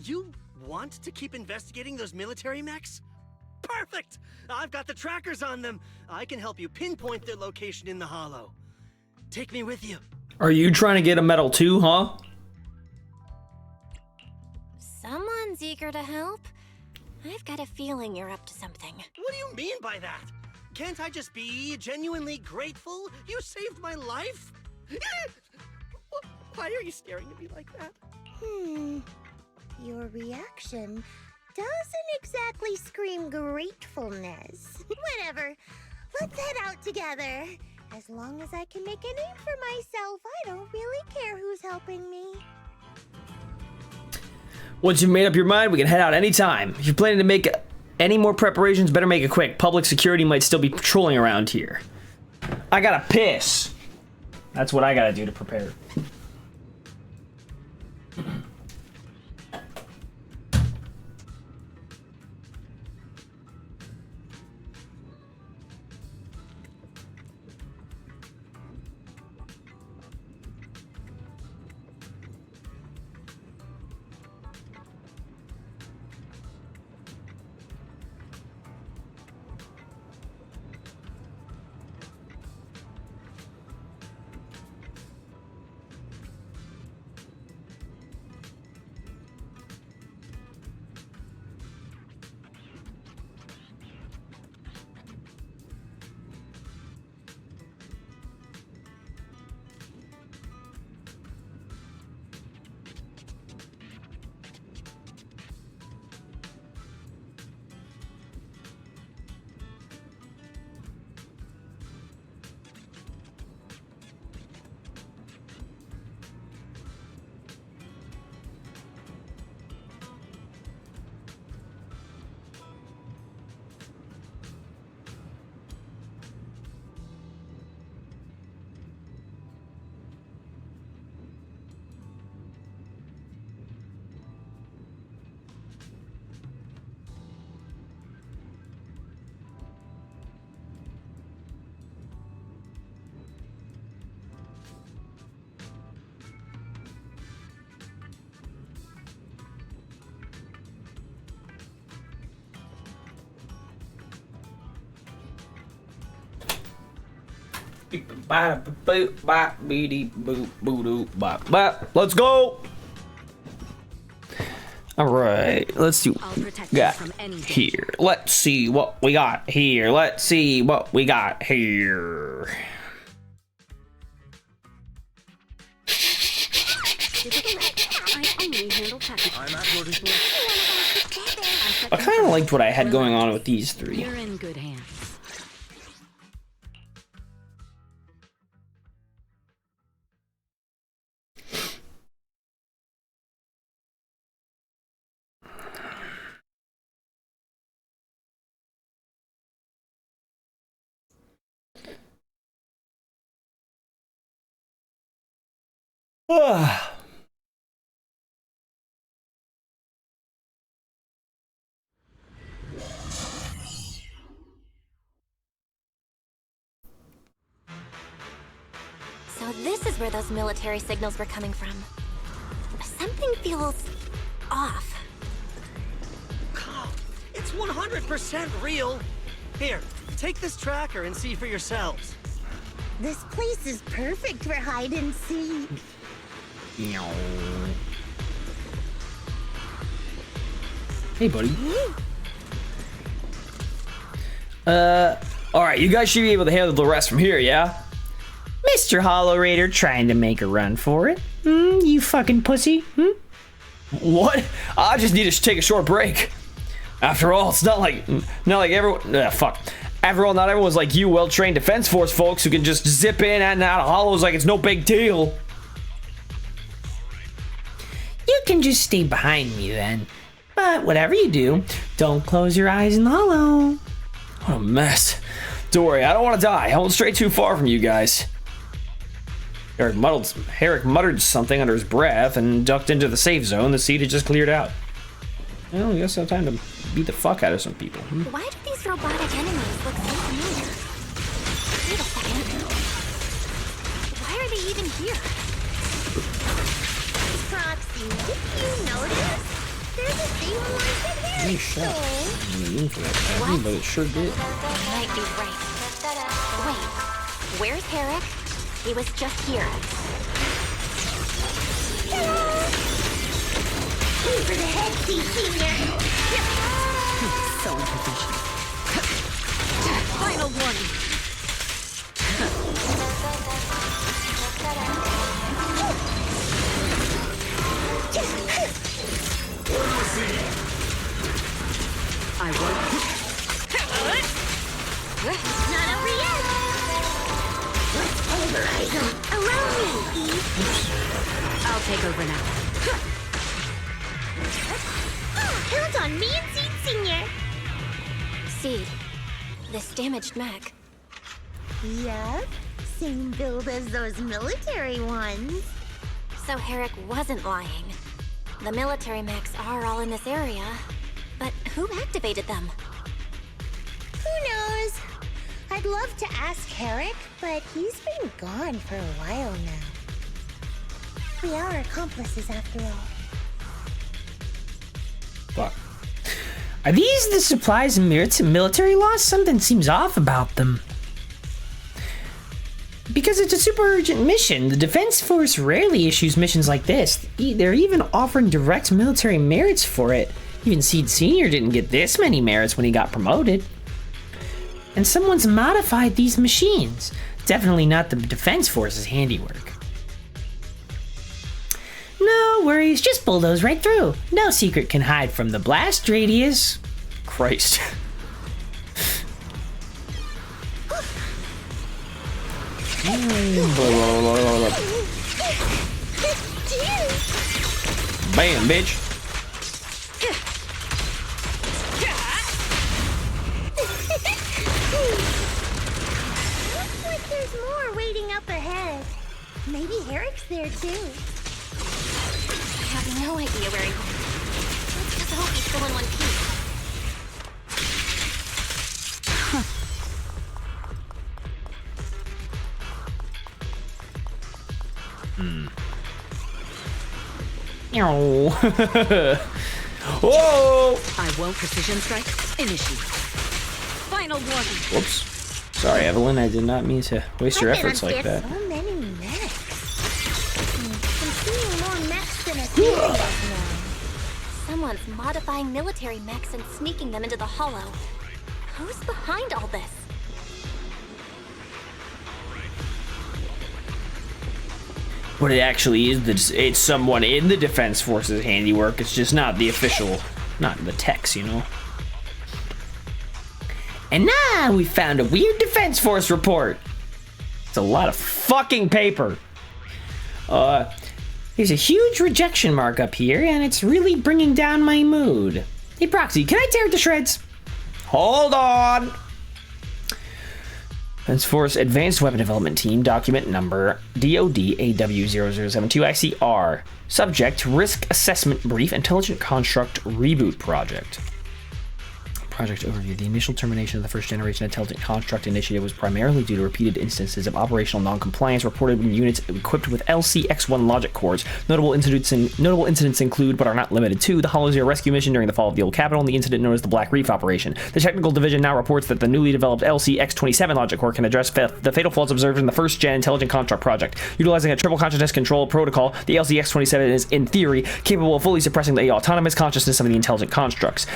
You want to keep investigating those military mechs? Perfect! I've got the trackers on them. I can help you pinpoint their location in the hollow. Take me with you. Are you trying to get a medal too, huh? Someone's eager to help. I've got a feeling you're up to something. What do you mean by that? Can't I just be genuinely grateful? You saved my life? Why are you staring at me like that? Your reaction doesn't exactly scream gratefulness. Whatever. Let's head out together. As long as I can make a name for myself, I don't really care who's helping me. Once you've made up your mind, we can head out anytime. If you're planning to make any more preparations, better make it quick. Public security might still be patrolling around here. I gotta piss. That's what I gotta do to prepare. Let's go. All right, let's see what we got here. Let's see what we got here. Let's see what we got here. I kind of liked what I had going on with these three. You're in good hands. So this is where those military signals were coming from. Something feels off. It's 100% real. Here, take this tracker and see for yourselves. This place is perfect for hide and seek. Hey, buddy. Alright, you guys should be able to handle the rest from here, yeah? Mr. Hollow Raider trying to make a run for it. You fucking pussy. What? I just need to take a short break. After all, it's not like everyone. Fuck. After all, not everyone's like you, well-trained Defense Force folks who can just zip in and out of hollows like it's no big deal. You can just stay behind me then. But whatever you do, don't close your eyes in the hollow. What a mess. Don't worry, I don't want to die. I won't stray too far from you guys. Herrick muttered something under his breath and ducked into the safe zone the seed had just cleared out. Well, I guess it's time to beat the fuck out of some people. Why do these robotic enemies look so familiar? Wait a second. Why are they even here? Proxy, did you notice? There's a thing on my head here. What? But it sure did. You might be right. Wait, where's Herrick? He was just here. Aim for the head, Senior. So unprofessional. Final warning. I won't. Not over yet. Let's pulverize them. Around me, Eve. I'll take over now. Count on me and Seed Senior. Seed, this damaged mech. Yep, same build as those military ones. So Herrick wasn't lying. The military mechs are all in this area. But who activated them? Who knows? I'd love to ask Herrick, but he's been gone for a while now. We are accomplices after all. Fuck. Are these the supplies and military loss? Something seems off about them. Because it's a super urgent mission, the Defense Force rarely issues missions like this. They're even offering direct military merits for it. Even Seed Senior didn't get this many merits when he got promoted. And someone's modified these machines. Definitely not the Defense Force's handiwork. No worries, just bulldoze right through. No secret can hide from the blast radius. Christ. Bam, bitch. Looks like there's more waiting up ahead. Maybe Herrick's there too. I have no idea where he went. Let's just hope he's still in one piece. Whoa! I won't precision strike. Initiate. Final warning. Whoops. Sorry, Evelyn. I did not mean to waste your efforts like that. So many mechs. I'm seeing more mechs than Ethereals now. Someone's modifying military mechs and sneaking them into the Hollow. Who's behind all this? What it actually is, it's someone in the Defense Force's handiwork. It's just not the official, not the text, you know. And now we found a weird Defense Force report. It's a lot of fucking paper. There's a huge rejection mark up here, and it's really bringing down my mood. Hey, Proxy, can I tear it to shreds? Hold on. Defense Force Advanced Weapon Development Team, document number DOD-AW0072-ICR. Subject, Risk Assessment Brief, Intelligent Construct Reboot Project. Project overview. The initial termination of the first generation intelligent construct initiative was primarily due to repeated instances of operational non-compliance reported when units equipped with LCX-1 logic cores. Notable incidents include, but are not limited to, the Hollow Zero rescue mission during the fall of the Old Capital and the incident known as the Black Reef operation. The technical division now reports that the newly developed LCX-27 logic core can address the fatal flaws observed in the first-gen intelligent construct project. Utilizing a triple consciousness control protocol, the LCX-27 is, in theory, capable of fully suppressing the autonomous consciousness of the intelligent constructs.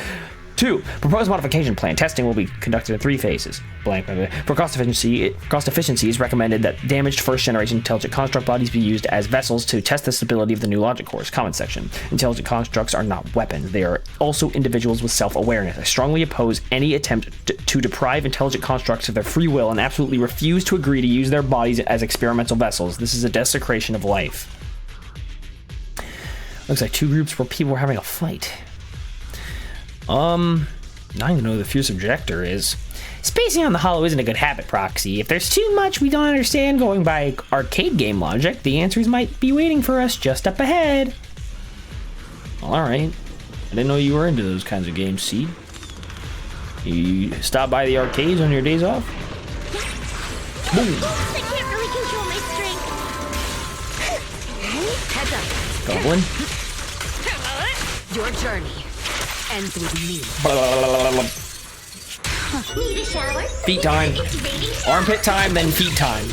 2. Proposed modification plan. Testing will be conducted in 3 phases. For cost efficiency, it's recommended that damaged first-generation intelligent construct bodies be used as vessels to test the stability of the new logic cores. Comment section. Intelligent constructs are not weapons. They are also individuals with self-awareness. I strongly oppose any attempt to deprive intelligent constructs of their free will and absolutely refuse to agree to use their bodies as experimental vessels. This is a desecration of life. Looks like 2 groups where people were having a fight. Now I don't know who the fierce objector is. Spacing on the Hollow isn't a good habit, Proxy. If there's too much we don't understand going by arcade game logic, the answers might be waiting for us just up ahead. Alright. I didn't know you were into those kinds of games, Seed. You stop by the arcades on your days off? Boom! I can't really control my strength. Heads up. Goblin. Your journey ends with me. Need a shower? Feet time. Armpit time, then feet time.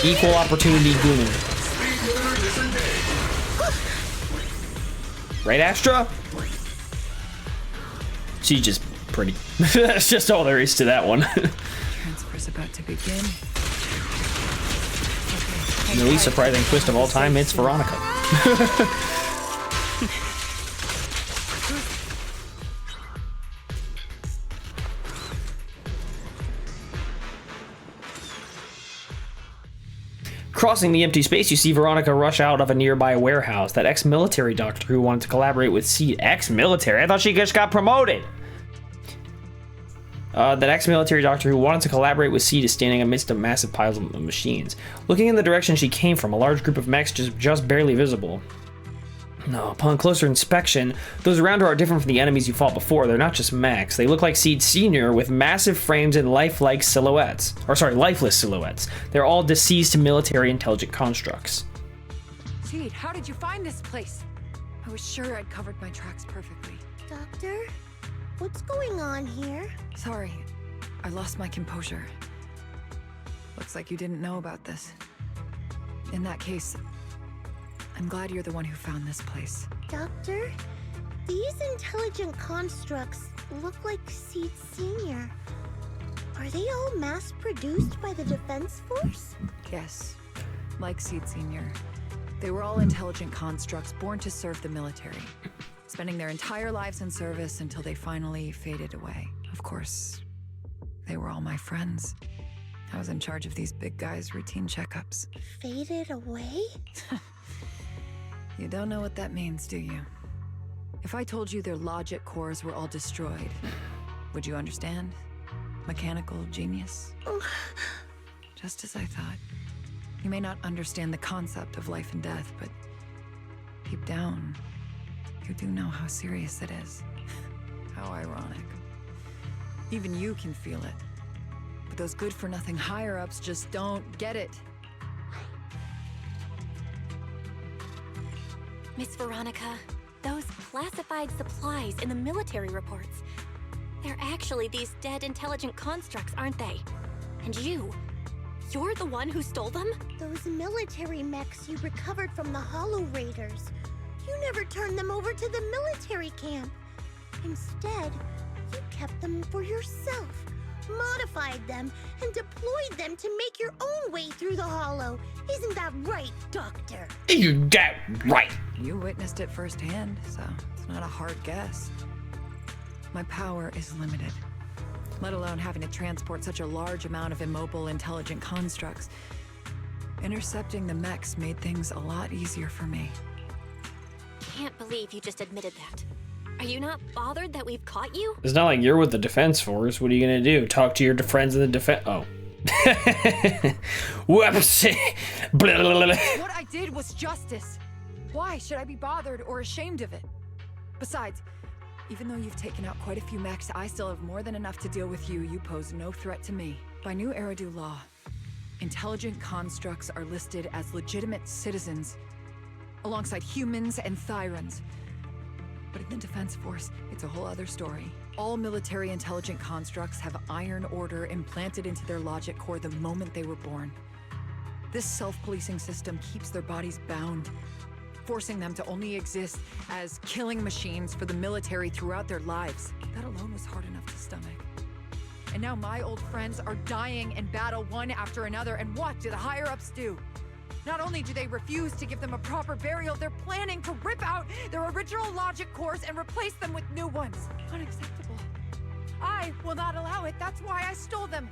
Equal opportunity gooning. Right, Astra? She's just pretty. That's just all there is to that one. Transfer's about to begin. The least surprising twist of all time, it's Veronica. Crossing the empty space, you see Veronica rush out of a nearby warehouse. That ex-military doctor who wanted to collaborate with Seed. Ex-military? I thought she just got promoted! That ex-military doctor who wanted to collaborate with Seed is standing amidst a massive pile of machines. Looking in the direction she came from, a large group of mechs just barely visible. No, upon closer inspection, those around her are different from the enemies you fought before. They're not just mechs. They look like Seed Senior with massive frames and lifeless silhouettes. They're all deceased military intelligent constructs. Seed, how did you find this place? I was sure I'd covered my tracks perfectly. Doctor, what's going on here? Sorry, I lost my composure. Looks like you didn't know about this. In that case, I'm glad you're the one who found this place. Doctor, these intelligent constructs look like Seed Senior. Are they all mass-produced by the Defense Force? Yes, like Seed Senior. They were all intelligent constructs born to serve the military, spending their entire lives in service until they finally faded away. Of course, they were all my friends. I was in charge of these big guys' routine checkups. Faded away? You don't know what that means, do you? If I told you their logic cores were all destroyed, would you understand? Mechanical genius? Just as I thought. You may not understand the concept of life and death, but deep down, you do know how serious it is. How ironic. Even you can feel it. But those good-for-nothing higher-ups just don't get it. Miss Veronica, those classified supplies in the military reports, they're actually these dead intelligent constructs, aren't they? And you're the one who stole them? Those military mechs you recovered from the Hollow Raiders. You never turned them over to the military camp. Instead, you kept them for yourself, modified them, and deployed them to make your own way through the Hollow. Isn't that right, Doctor? You got right. You witnessed it firsthand, so it's not a hard guess. My power is limited, let alone having to transport such a large amount of immobile, intelligent constructs. Intercepting the mechs made things a lot easier for me. Can't believe you just admitted that. Are you not bothered that we've caught you? It's not like you're with the Defense Force. What are you gonna do? Talk to your friends in the defense? Oh. Whoops. What I did was justice. Why should I be bothered or ashamed of it? Besides, Even though you've taken out quite a few mechs, I still have more than enough to deal with you. You pose no threat to me. By new Eridu law, intelligent constructs are listed as legitimate citizens, alongside humans and Thyrans. But in the Defense Force, it's a whole other story. All military intelligent constructs have Iron Order implanted into their logic core the moment they were born. This self-policing system keeps their bodies bound, forcing them to only exist as killing machines for the military throughout their lives. That alone was hard enough to stomach. And now my old friends are dying in battle one after another, and what do the higher-ups do? Not only do they refuse to give them a proper burial, they're planning to rip out their original logic cores and replace them with new ones. Unacceptable. I will not allow it. That's why I stole them.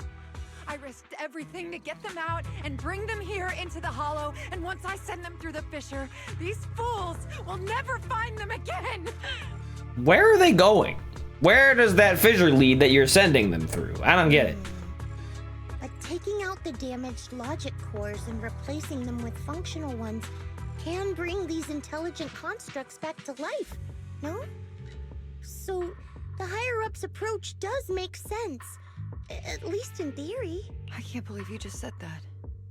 I risked everything to get them out and bring them here into the Hollow, and once I send them through the fissure, these fools will never find them again! Where are they going? Where does that fissure lead that you're sending them through? I don't get it. But taking out the damaged logic cores and replacing them with functional ones can bring these intelligent constructs back to life, no? So, the higher-ups approach does make sense. At least in theory. I can't believe you just said that.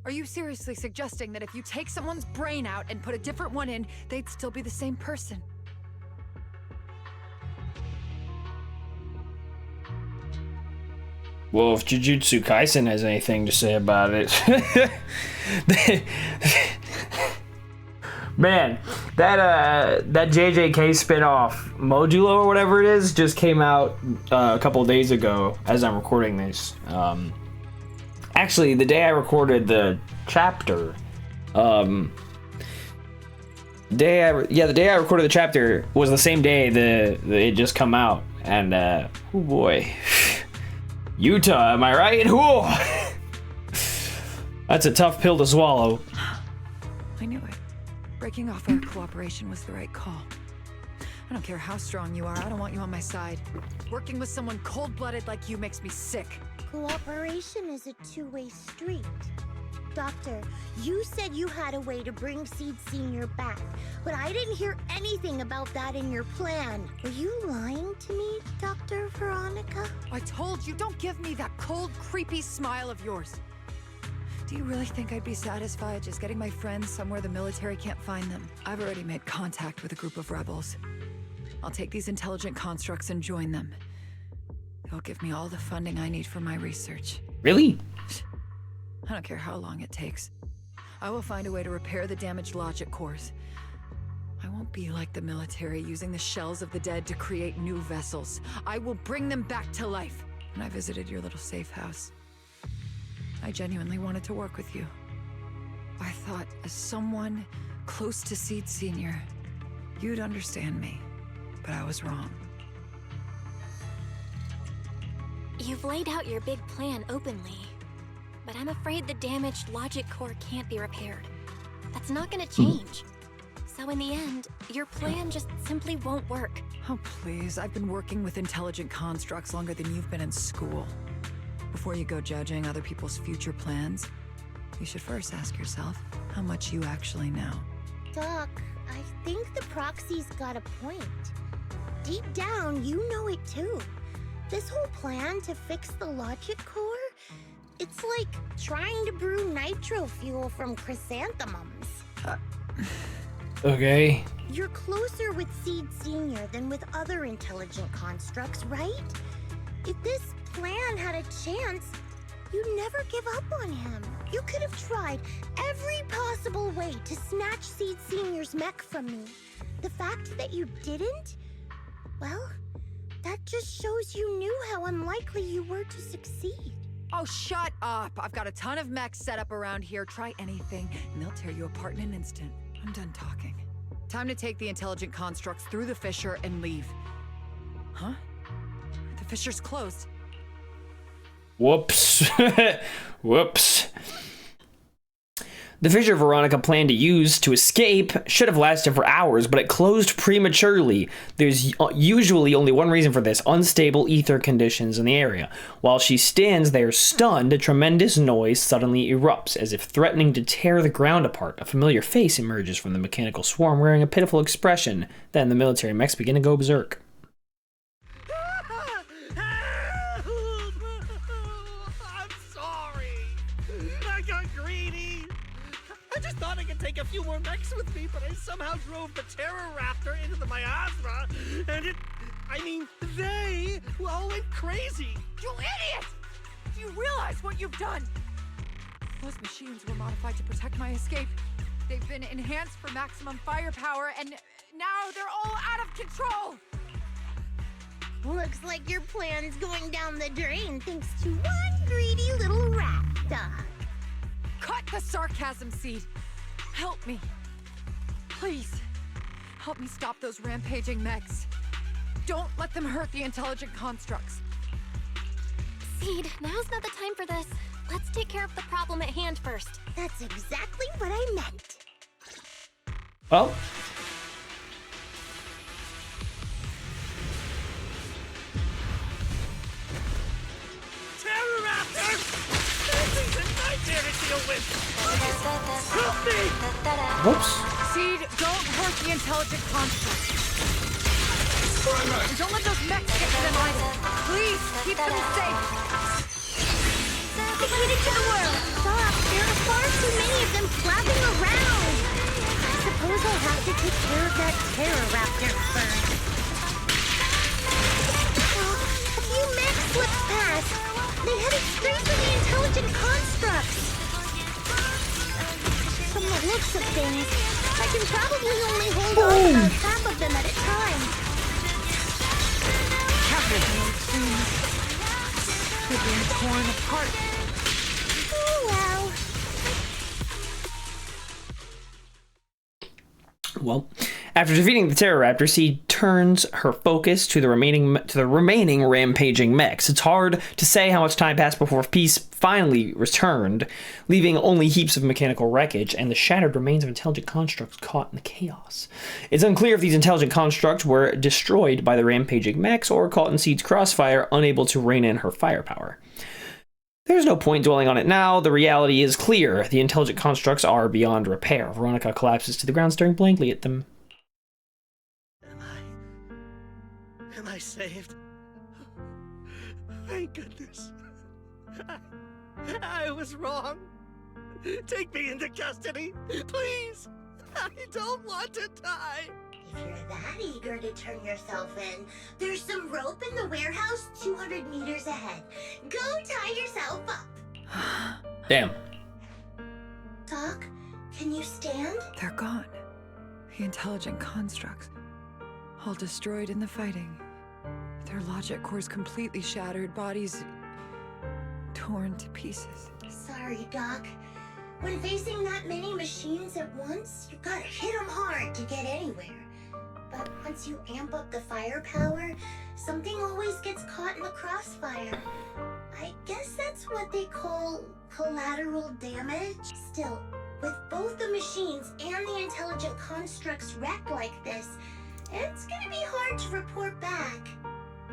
Are you seriously suggesting that if you take someone's brain out and put a different one in, they'd still be the same person? Well, if Jujutsu Kaisen has anything to say about it. Man, that JJK spinoff, Modulo or whatever it is, just came out a couple of days ago as I'm recording this. Actually, the day I recorded the chapter, the day I recorded the chapter was the same day it just come out, and oh boy, Utah, am I right? Whoa. That's a tough pill to swallow. I knew it. Breaking off our cooperation was the right call. I don't care how strong you are, I don't want you on my side. Working with someone cold-blooded like you makes me sick. Cooperation is a two-way street. Doctor, you said you had a way to bring Seed Senior back, but I didn't hear anything about that in your plan. Were you lying to me, Dr. Veronica? I told you, don't give me that cold, creepy smile of yours. Do you really think I'd be satisfied just getting my friends somewhere the military can't find them? I've already made contact with a group of rebels. I'll take these intelligent constructs and join them. They'll give me all the funding I need for my research. Really? I don't care how long it takes. I will find a way to repair the damaged logic cores. I won't be like the military, using the shells of the dead to create new vessels. I will bring them back to life. When I visited your little safe house, I genuinely wanted to work with you. I thought, as someone close to Seed Senior, you'd understand me, but I was wrong. You've laid out your big plan openly, but I'm afraid the damaged logic core can't be repaired. That's not gonna change. So in the end, your plan just simply won't work. Oh, please, I've been working with intelligent constructs longer than you've been in school. Before you go judging other people's future plans, you should first ask yourself how much you actually know. Doc, I think the proxy's got a point. Deep down, you know it too. This whole plan to fix the logic core, it's like trying to brew nitro fuel from chrysanthemums. Okay. You're closer with Seed Senior than with other intelligent constructs, right? If this plan had a chance, you'd never give up on him. You could have tried every possible way to snatch Seed Senior's mech from me. The fact that you didn't, well, that just shows you knew how unlikely you were to succeed. Oh, shut up! I've got a ton of mechs set up around here. Try anything, and they'll tear you apart in an instant. I'm done talking. Time to take the intelligent constructs through the fissure and leave. Huh? The fissure's closed. Whoops. Whoops. The fissure Veronica planned to use to escape should have lasted for hours, but it closed prematurely. There's usually only one reason for this: unstable ether conditions in the area. While she stands there stunned, a tremendous noise suddenly erupts, as if threatening to tear the ground apart. A familiar face emerges from the mechanical swarm, wearing a pitiful expression. Then the military mechs begin to go berserk. take a few more mechs with me, but I somehow drove the Terror Raptor into the miasma, and they all went crazy. You idiot! Do you realize what you've done? Those machines were modified to protect my escape. They've been enhanced for maximum firepower, and now they're all out of control! Looks like your plan's going down the drain thanks to one greedy little rat dog. Cut the sarcasm, Seed. Help me. Please. Help me stop those rampaging mechs. Don't let them hurt the intelligent constructs. Seed, now's not the time for this. Let's take care of the problem at hand first. That's exactly what I meant. Well. Terror Raptor! This is a nightmare to deal with! Help me! Whoops. Seed, don't hurt the intelligent constructs. Don't let those mechs get to them either. Please, keep them safe. Dedicated to the world. Stop. There are far too many of them flapping around. I suppose I'll have to take care of that Terror Raptor first. A few mechs slipped past. They headed straight for the intelligent constructs. From the looks of things, I can probably only hold on to about half of them at a time. They're being torn apart. Oh well. Well, after defeating the Terror Raptor, Seed turns her focus to the remaining rampaging mechs. It's hard to say how much time passed before peace finally returned, leaving only heaps of mechanical wreckage and the shattered remains of intelligent constructs caught in the chaos. It's unclear if these intelligent constructs were destroyed by the rampaging mechs or caught in Seed's crossfire, unable to rein in her firepower. There's no point dwelling on it now. The reality is clear. The intelligent constructs are beyond repair. Veronica collapses to the ground, staring blankly at them. Am I saved? Thank goodness. I was wrong. Take me into custody, please. I don't want to die. If you're that eager to turn yourself in, there's some rope in the warehouse 200 meters ahead. Go tie yourself up. Damn. Doc, can you stand? They're gone. The intelligent constructs. All destroyed in the fighting. Their logic cores completely shattered, bodies torn to pieces. Sorry, Doc. When facing that many machines at once, you gotta hit them hard to get anywhere. But once you amp up the firepower, something always gets caught in the crossfire. I guess that's what they call collateral damage. Still, with both the machines and the intelligent constructs wrecked like this, it's gonna be hard to report back.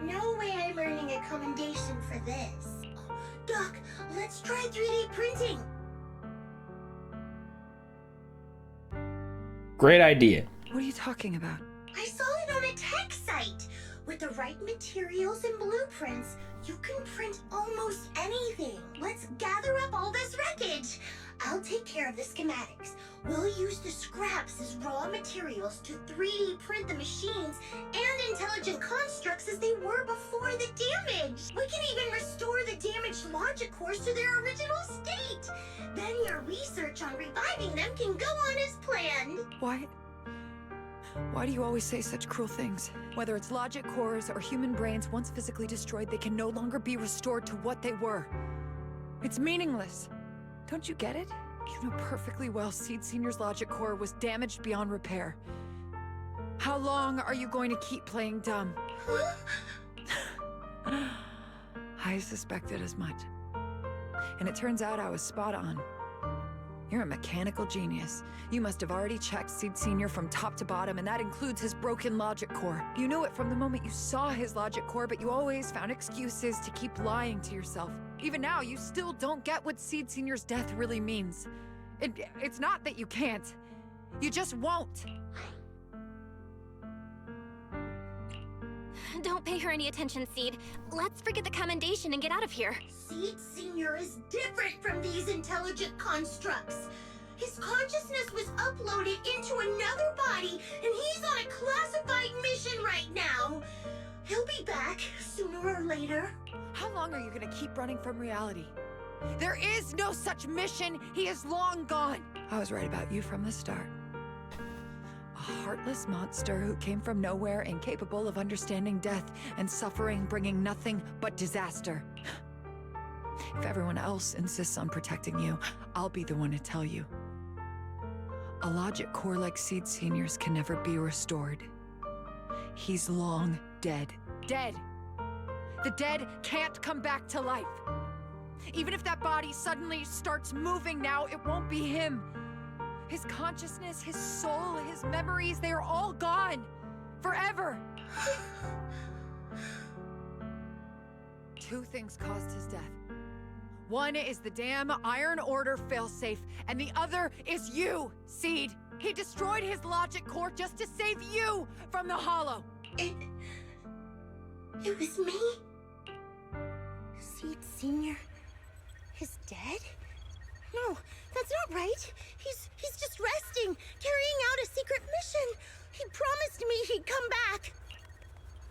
No way I'm earning a commendation for this. Oh, Doc, let's try 3D printing. Great idea. What are you talking about? I saw it on a tech site. With the right materials and blueprints, you can print almost anything. Let's gather up all this wreckage. I'll take care of the schematics. We'll use the scraps as raw materials to 3D print the machines and intelligent constructs as they were before the damage. We can even restore the damaged logic cores to their original state. Then your research on reviving them can go on as planned. Why do you always say such cruel things? Whether it's logic cores or human brains, once physically destroyed, they can no longer be restored to what they were. It's meaningless. Don't you get it? You know perfectly well Seed Senior's logic core was damaged beyond repair. How long are you going to keep playing dumb? I suspected as much. And it turns out I was spot on. You're a mechanical genius. You must have already checked Seed Senior from top to bottom, and that includes his broken logic core. You knew it from the moment you saw his logic core, but you always found excuses to keep lying to yourself. Even now, you still don't get what Seed Senior's death really means. It's not that you can't. You just won't. Don't pay her any attention, Seed. Let's forget the commendation and get out of here. Seed Senior is different from these intelligent constructs. His consciousness was uploaded into another body, and he's on a classified mission right now. He'll be back sooner or later. How long are you gonna keep running from reality? There is no such mission. He is long gone. I was right about you from the start. A heartless monster who came from nowhere, incapable of understanding death and suffering, bringing nothing but disaster. If everyone else insists on protecting you, I'll be the one to tell you. A logic core like Seed Senior's can never be restored. He's long dead. Dead! The dead can't come back to life. Even if that body suddenly starts moving now, it won't be him. His consciousness, his soul, his memories, they are all gone. Forever. Two things caused his death. One is the damn Iron Order failsafe, and the other is you, Seed. He destroyed his logic core just to save you from the Hollow. It was me? Seed Senior is dead? No, that's not right. He's just resting, carrying out a secret mission. He promised me he'd come back.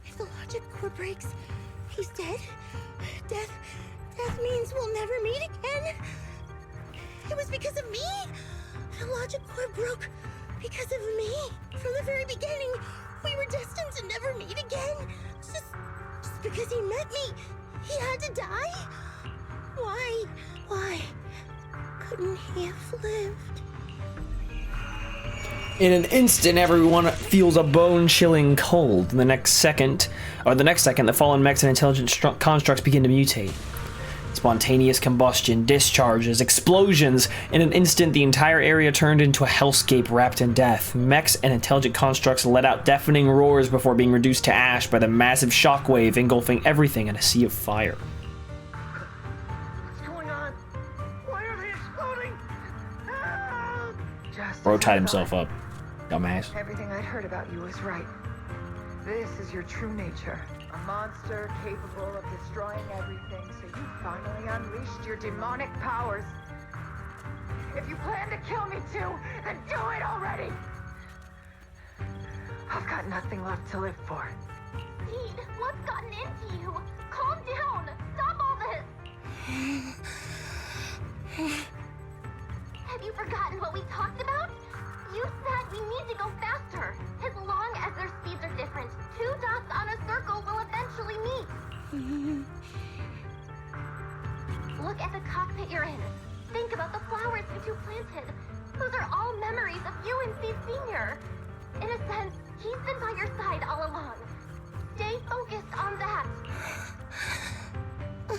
If the logic core breaks, he's dead. Death means we'll never meet again. It was because of me. The logic core broke because of me. From the very beginning, we were destined to never meet again. Just because he met me, he had to die? Why couldn't he have lived? In an instant, everyone feels a bone-chilling cold. The next second, the fallen mechs and intelligent constructs begin to mutate. Spontaneous combustion, discharges, explosions. In an instant, the entire area turned into a hellscape wrapped in death. Mechs and intelligent constructs let out deafening roars before being reduced to ash by the massive shockwave engulfing everything in a sea of fire. What's going on? Why are they exploding? Just Bro tied himself up. Dumbass. Everything I'd heard about you was right. This is your true nature. A monster capable of destroying everything, so you finally unleashed your demonic powers. If you plan to kill me too, then do it already! I've got nothing left to live for. Seed, what's gotten into you? Calm down! Stop all this! Have you forgotten what we talked about? You said we need to go faster. As long as their speeds are different, two dots on a circle will eventually meet. Look at the cockpit you're in. Think about the flowers you two planted. Those are all memories of you and Seed Senior. In a sense, he's been by your side all along. Stay focused on that. The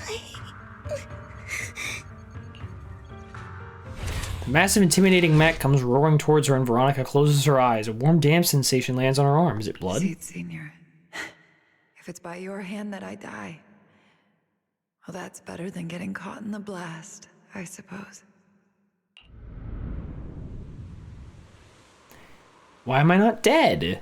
massive, intimidating mech comes roaring towards her, and Veronica closes her eyes. A warm, damp sensation lands on her arm. Is it blood? Seed Senior. If it's by your hand that I die, well, that's better than getting caught in the blast, I suppose. Why am I not dead?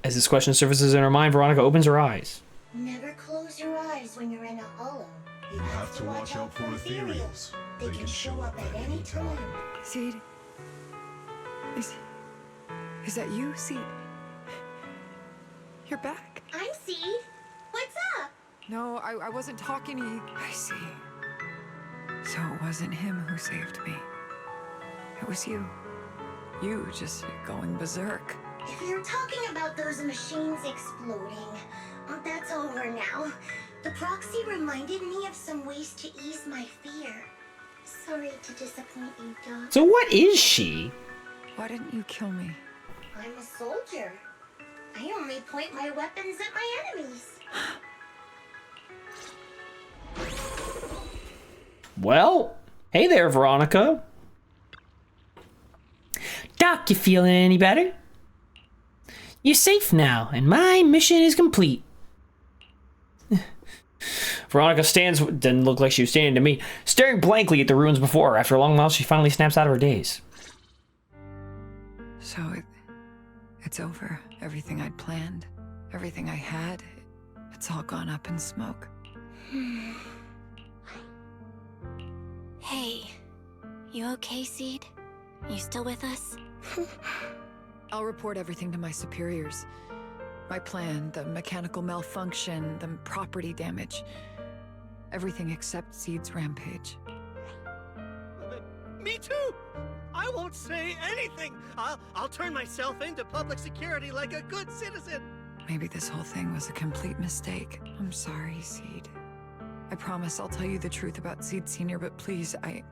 As this question surfaces in her mind, Veronica opens her eyes. Never close your eyes when you're in a hollow. You have to watch out for ethereals. They can show up at any time. Seed? Is that you, Seed? You're back. I'm Seed. What's up? No, I wasn't talking to you. I see. So it wasn't him who saved me. It was you. You just going berserk. If you're talking about those machines exploding, that's over now. The proxy reminded me of some ways to ease my fear. Sorry to disappoint you, Doc. So what is she? Why didn't you kill me? I'm a soldier. I only point my weapons at my enemies. Well, hey there, Veronica. Doc, you feeling any better? You're safe now, and my mission is complete. Veronica didn't look like she was standing to me, staring blankly at the ruins before her. After a long while, she finally snaps out of her daze. So it's over. Everything I'd planned, everything I had, it's all gone up in smoke. Hey, you okay, Seed? You still with us? I'll report everything to my superiors. My plan, the mechanical malfunction, the property damage. Everything except Seed's rampage. Me too! I won't say anything! I'll turn myself into public security like a good citizen! Maybe this whole thing was a complete mistake. I'm sorry, Seed. I promise I'll tell you the truth about Seed Senior, but please, I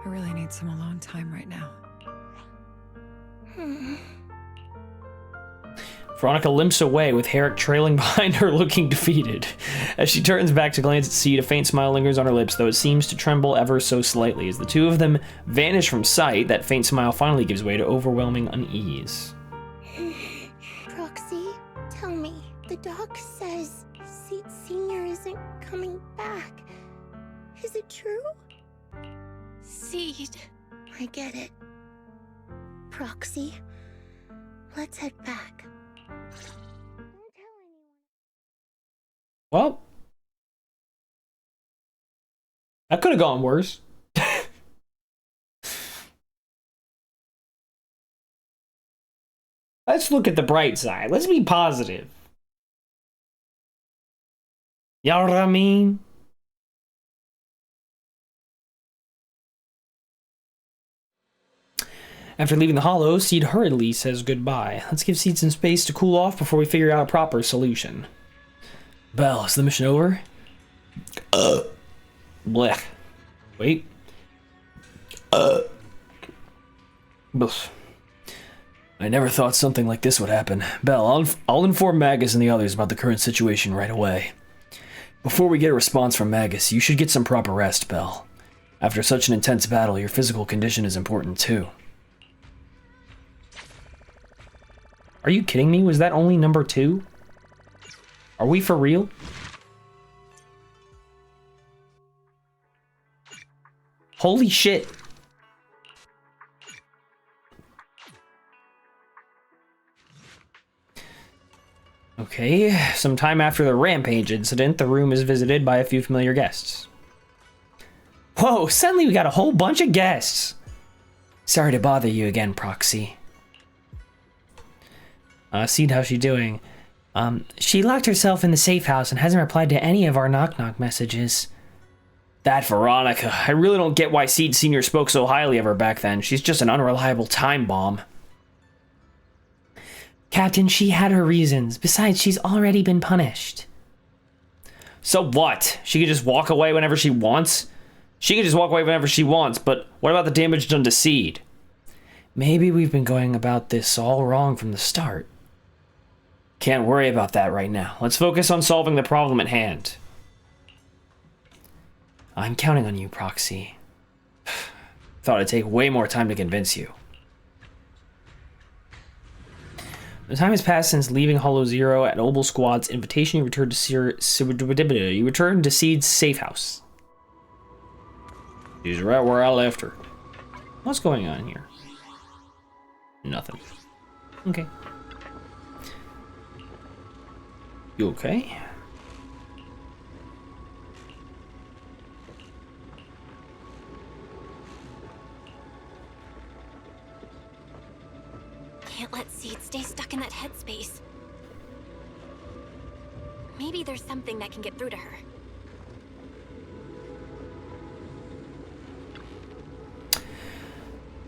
really need some alone time right now. Veronica limps away with Herrick trailing behind her looking defeated. As she turns back to glance at Seed, a faint smile lingers on her lips, though it seems to tremble ever so slightly. As the two of them vanish from sight, that faint smile finally gives way to overwhelming unease. Proxy, tell me, the doc says Seed Senior isn't coming back. Is it true? Seed. I get it. Proxy, let's head back. Well, that could have gone worse. Let's look at the bright side. Let's be positive. You know what I mean? After leaving the hollow, Seed hurriedly says goodbye. Let's give Seed some space to cool off before we figure out a proper solution. Belle, is the mission over? Blech. Wait. I never thought something like this would happen. Belle, I'll inform Magus and the others about the current situation right away. Before we get a response from Magus, you should get some proper rest, Belle. After such an intense battle, your physical condition is important too. Are you kidding me? Was that only number 2? Are we for real? Holy shit. Okay, sometime after the rampage incident, the room is visited by a few familiar guests. Whoa, suddenly we got a whole bunch of guests. Sorry to bother you again, Proxy. Seed, how's she doing? She locked herself in the safe house and hasn't replied to any of our knock-knock messages. That Veronica. I really don't get why Seed Senior spoke so highly of her back then. She's just an unreliable time bomb. Captain, she had her reasons. Besides, she's already been punished. So what? She can just walk away whenever she wants? She can just walk away whenever she wants, but what about the damage done to Seed? Maybe we've been going about this all wrong from the start. Can't worry about that right now. Let's focus on solving the problem at hand. I'm counting on you, Proxy. Thought it'd take way more time to convince you. The time has passed since leaving Hollow Zero at Noble Squad's invitation. You returned to Seed's safe house. She's right where I left her. What's going on here? Nothing. Okay. You okay? Can't let Seed stay stuck in that headspace. Maybe there's something that can get through to her.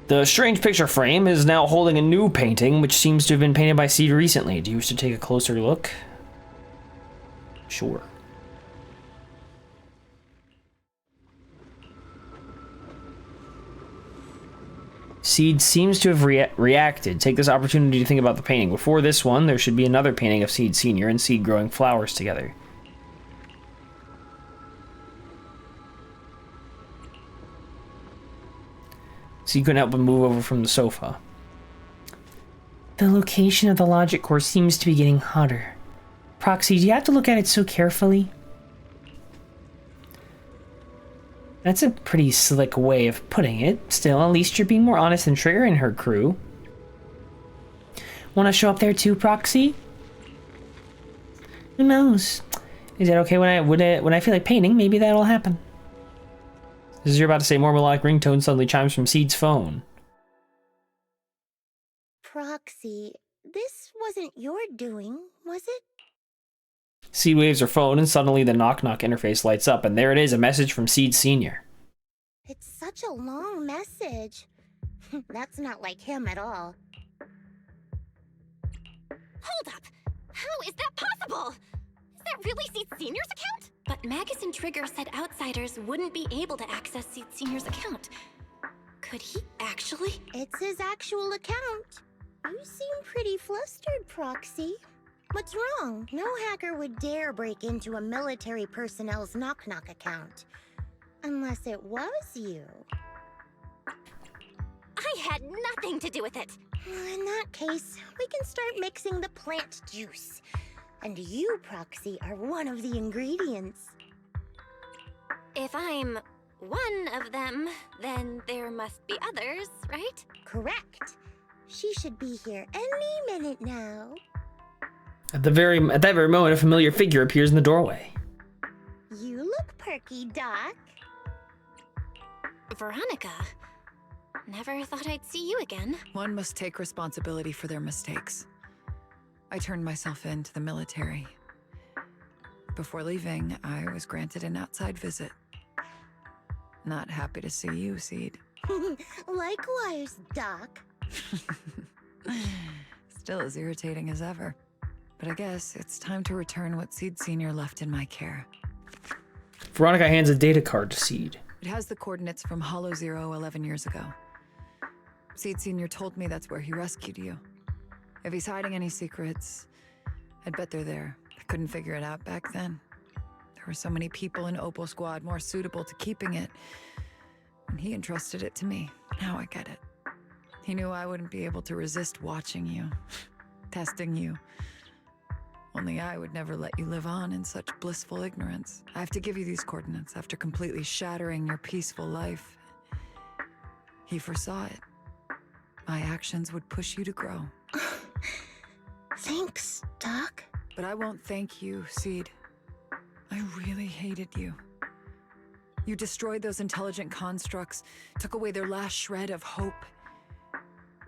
The strange picture frame is now holding a new painting, which seems to have been painted by Seed recently. Do you wish to take a closer look? Sure. Seed seems to have reacted. Take this opportunity to think about the painting. Before this one, there should be another painting of Seed Senior and Seed growing flowers together. Seed couldn't help but move over from the sofa. The location of the logic core seems to be getting hotter. Proxy, do you have to look at it so carefully? That's a pretty slick way of putting it. Still, at least you're being more honest than Trigger and her crew. Want to show up there too, Proxy? Who knows? Is that okay when I feel like painting? Maybe that'll happen. As you're about to say, more melodic ringtone suddenly chimes from Seed's phone. Proxy, this wasn't your doing, was it? Seed waves her phone, and suddenly the knock-knock interface lights up, and there it is, a message from Seed Sr. It's such a long message. That's not like him at all. Hold up! How is that possible? Is that really Seed Senior's account? But Magus and Trigger said outsiders wouldn't be able to access Seed Senior's account. Could he actually? It's his actual account. You seem pretty flustered, Proxy. What's wrong? No hacker would dare break into a military personnel's knock-knock account. Unless it was you. I had nothing to do with it. In that case, we can start mixing the plant juice. And you, Proxy, are one of the ingredients. If I'm one of them, then there must be others, right? Correct. She should be here any minute now. At that very moment, a familiar figure appears in the doorway. You look perky, Doc. Veronica. Never thought I'd see you again. One must take responsibility for their mistakes. I turned myself in to the military. Before leaving, I was granted an outside visit. Not happy to see you, Seed. Likewise, Doc. Still as irritating as ever. But I guess it's time to return what Seed Senior left in my care. Veronica hands a data card to Seed. It has the coordinates from Hollow Zero 11 years ago. Seed Senior told me that's where he rescued you. If he's hiding any secrets, I'd bet they're there. I couldn't figure it out back then. There were so many people in Opal Squad more suitable to keeping it. And he entrusted it to me. Now I get it. He knew I wouldn't be able to resist watching you, testing you. Only I would never let you live on in such blissful ignorance. I have to give you these coordinates after completely shattering your peaceful life. He foresaw it. My actions would push you to grow. Thanks, Doc. But I won't thank you, Seed. I really hated you. You destroyed those intelligent constructs, took away their last shred of hope.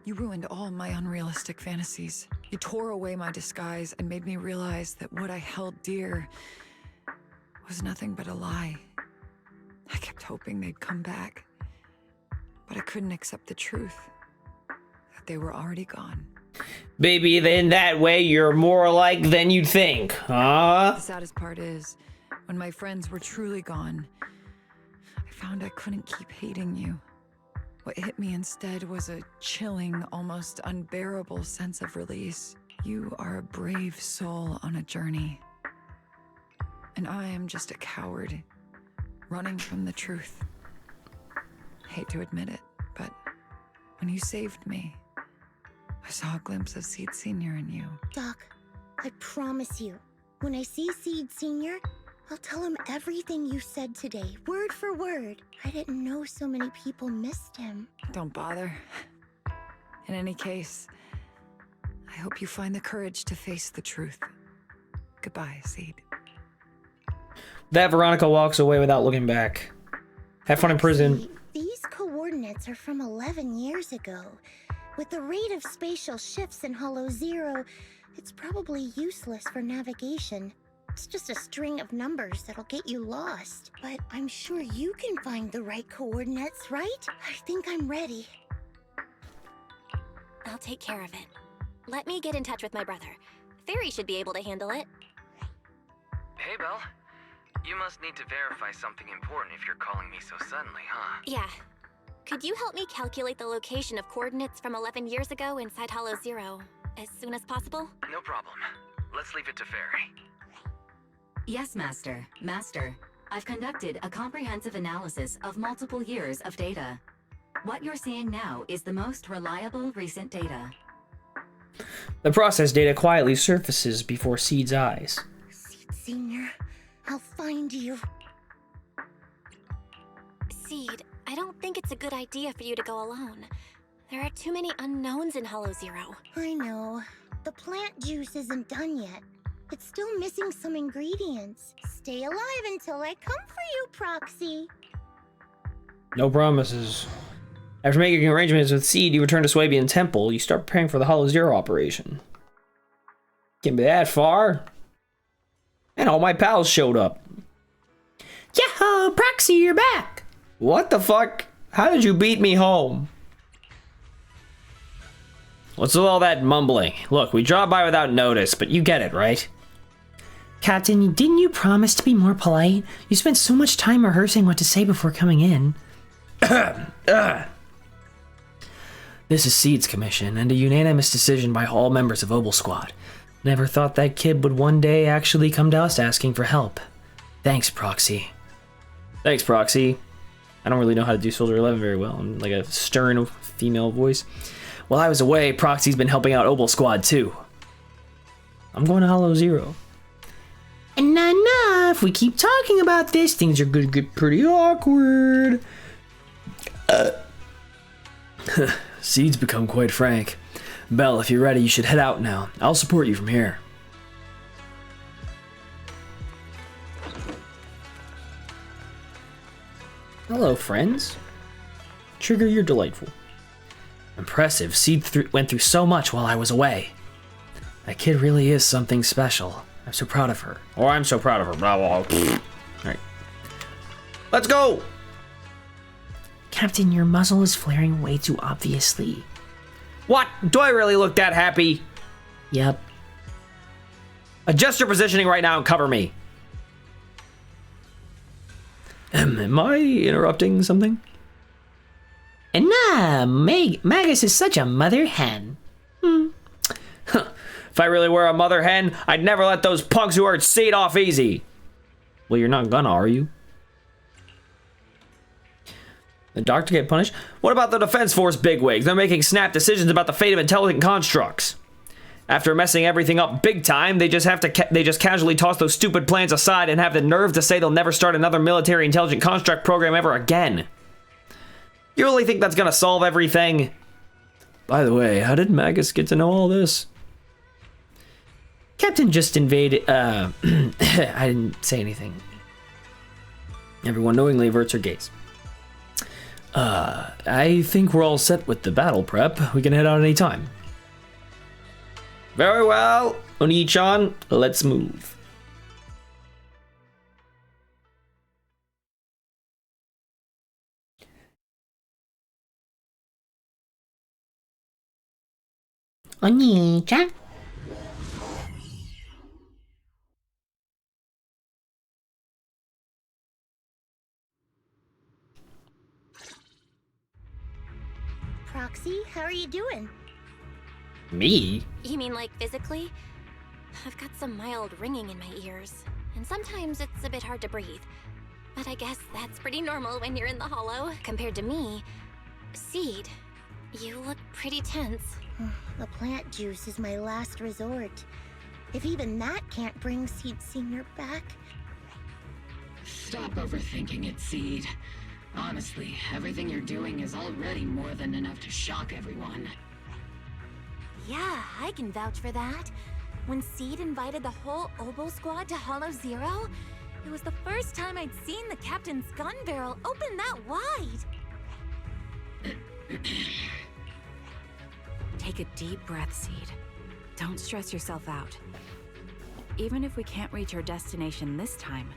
You ruined all my unrealistic fantasies. You tore away my disguise and made me realize that what I held dear was nothing but a lie. I kept hoping they'd come back, but I couldn't accept the truth that they were already gone. Baby, in that way, you're more alike than you'd think, huh? The saddest part is, when my friends were truly gone, I found I couldn't keep hating you. What hit me instead was a chilling, almost unbearable sense of release. You are a brave soul on a journey. And I am just a coward, running from the truth. I hate to admit it, but when you saved me, I saw a glimpse of Seed Senior in you. Doc, I promise you, when I see Seed Senior, I'll tell him everything you said today, word for word. I didn't know so many people missed him. Don't bother. In any case, I hope you find the courage to face the truth. Goodbye, Seed. That Veronica walks away without looking back. Have fun in prison. See, these coordinates are from 11 years ago. With the rate of spatial shifts in Hollow Zero, it's probably useless for navigation. It's just a string of numbers that'll get you lost. But I'm sure you can find the right coordinates, right? I think I'm ready. I'll take care of it. Let me get in touch with my brother. Fairy should be able to handle it. Hey, Belle. You must need to verify something important if you're calling me so suddenly, huh? Yeah. Could you help me calculate the location of coordinates from 11 years ago inside Hollow Zero as soon as possible? No problem. Let's leave it to Fairy. Yes, Master. Master, I've conducted a comprehensive analysis of multiple years of data. What you're seeing now is the most reliable recent data. The processed data quietly surfaces before Seed's eyes. Seed Senior, I'll find you. Seed, I don't think it's a good idea for you to go alone. There are too many unknowns in Hollow Zero. I know. The plant juice isn't done yet. It's still missing some ingredients. Stay alive until I come for you, Proxy. No promises. After making arrangements with Seed, you return to Swabian Temple. You start preparing for the Hollow Zero operation. Can't be that far. And all my pals showed up. Yahoo! Proxy, you're back! What the fuck? How did you beat me home? What's with all that mumbling? Look, we dropped by without notice, but you get it, right? Captain, didn't you promise to be more polite? You spent so much time rehearsing what to say before coming in. This is Seed's commission, and a unanimous decision by all members of Obel Squad. Never thought that kid would one day actually come to us asking for help. Thanks, Proxy. Thanks, Proxy. I don't really know how to do Soldier 11 very well. I'm like a stern female voice. While I was away, Proxy's been helping out Obel Squad too. I'm going to Hollow Zero. And if we keep talking about this, things are gonna get pretty awkward. Seed's become quite frank. Belle, if you're ready, you should head out now. I'll support you from here. Hello, friends. Trigger, you're delightful. Impressive. Seed went through so much while I was away. That kid really is something special. I'm so proud of her. Or I'm so proud of her. Blah, blah, blah. Alright. Let's go! Captain, your muzzle is flaring way too obviously. What? Do I really look that happy? Yep. Adjust your positioning right now and cover me. Am I interrupting something? And Magus is such a mother hen. If I really were a mother hen, I'd never let those punks who hurt Seed off easy. Well, you're not gonna, are you? The doctor get punished? What about the Defense Force bigwigs? They're making snap decisions about the fate of intelligent constructs. After messing everything up big time, they just casually toss those stupid plans aside and have the nerve to say they'll never start another military intelligent construct program ever again. You really think that's gonna solve everything? By the way, how did Magus get to know all this? Captain just invaded, I didn't say anything. Everyone knowingly averts her gaze. I think we're all set with the battle prep. We can head out anytime. Very well, Oni-chan, let's move. Oni-chan? Proxy, how are you doing? Me? You mean like physically? I've got some mild ringing in my ears, and sometimes it's a bit hard to breathe. But I guess that's pretty normal when you're in the hollow. Compared to me, Seed, you look pretty tense. The plant juice is my last resort. If even that can't bring Seed Senior back. Stop overthinking it, Seed. Honestly, everything you're doing is already more than enough to shock everyone. Yeah, I can vouch for that. When Seed invited the whole Obel Squad to Hollow Zero, it was the first time I'd seen the captain's gun barrel open that wide. Take a deep breath, Seed. Don't stress yourself out. Even if we can't reach our destination this time,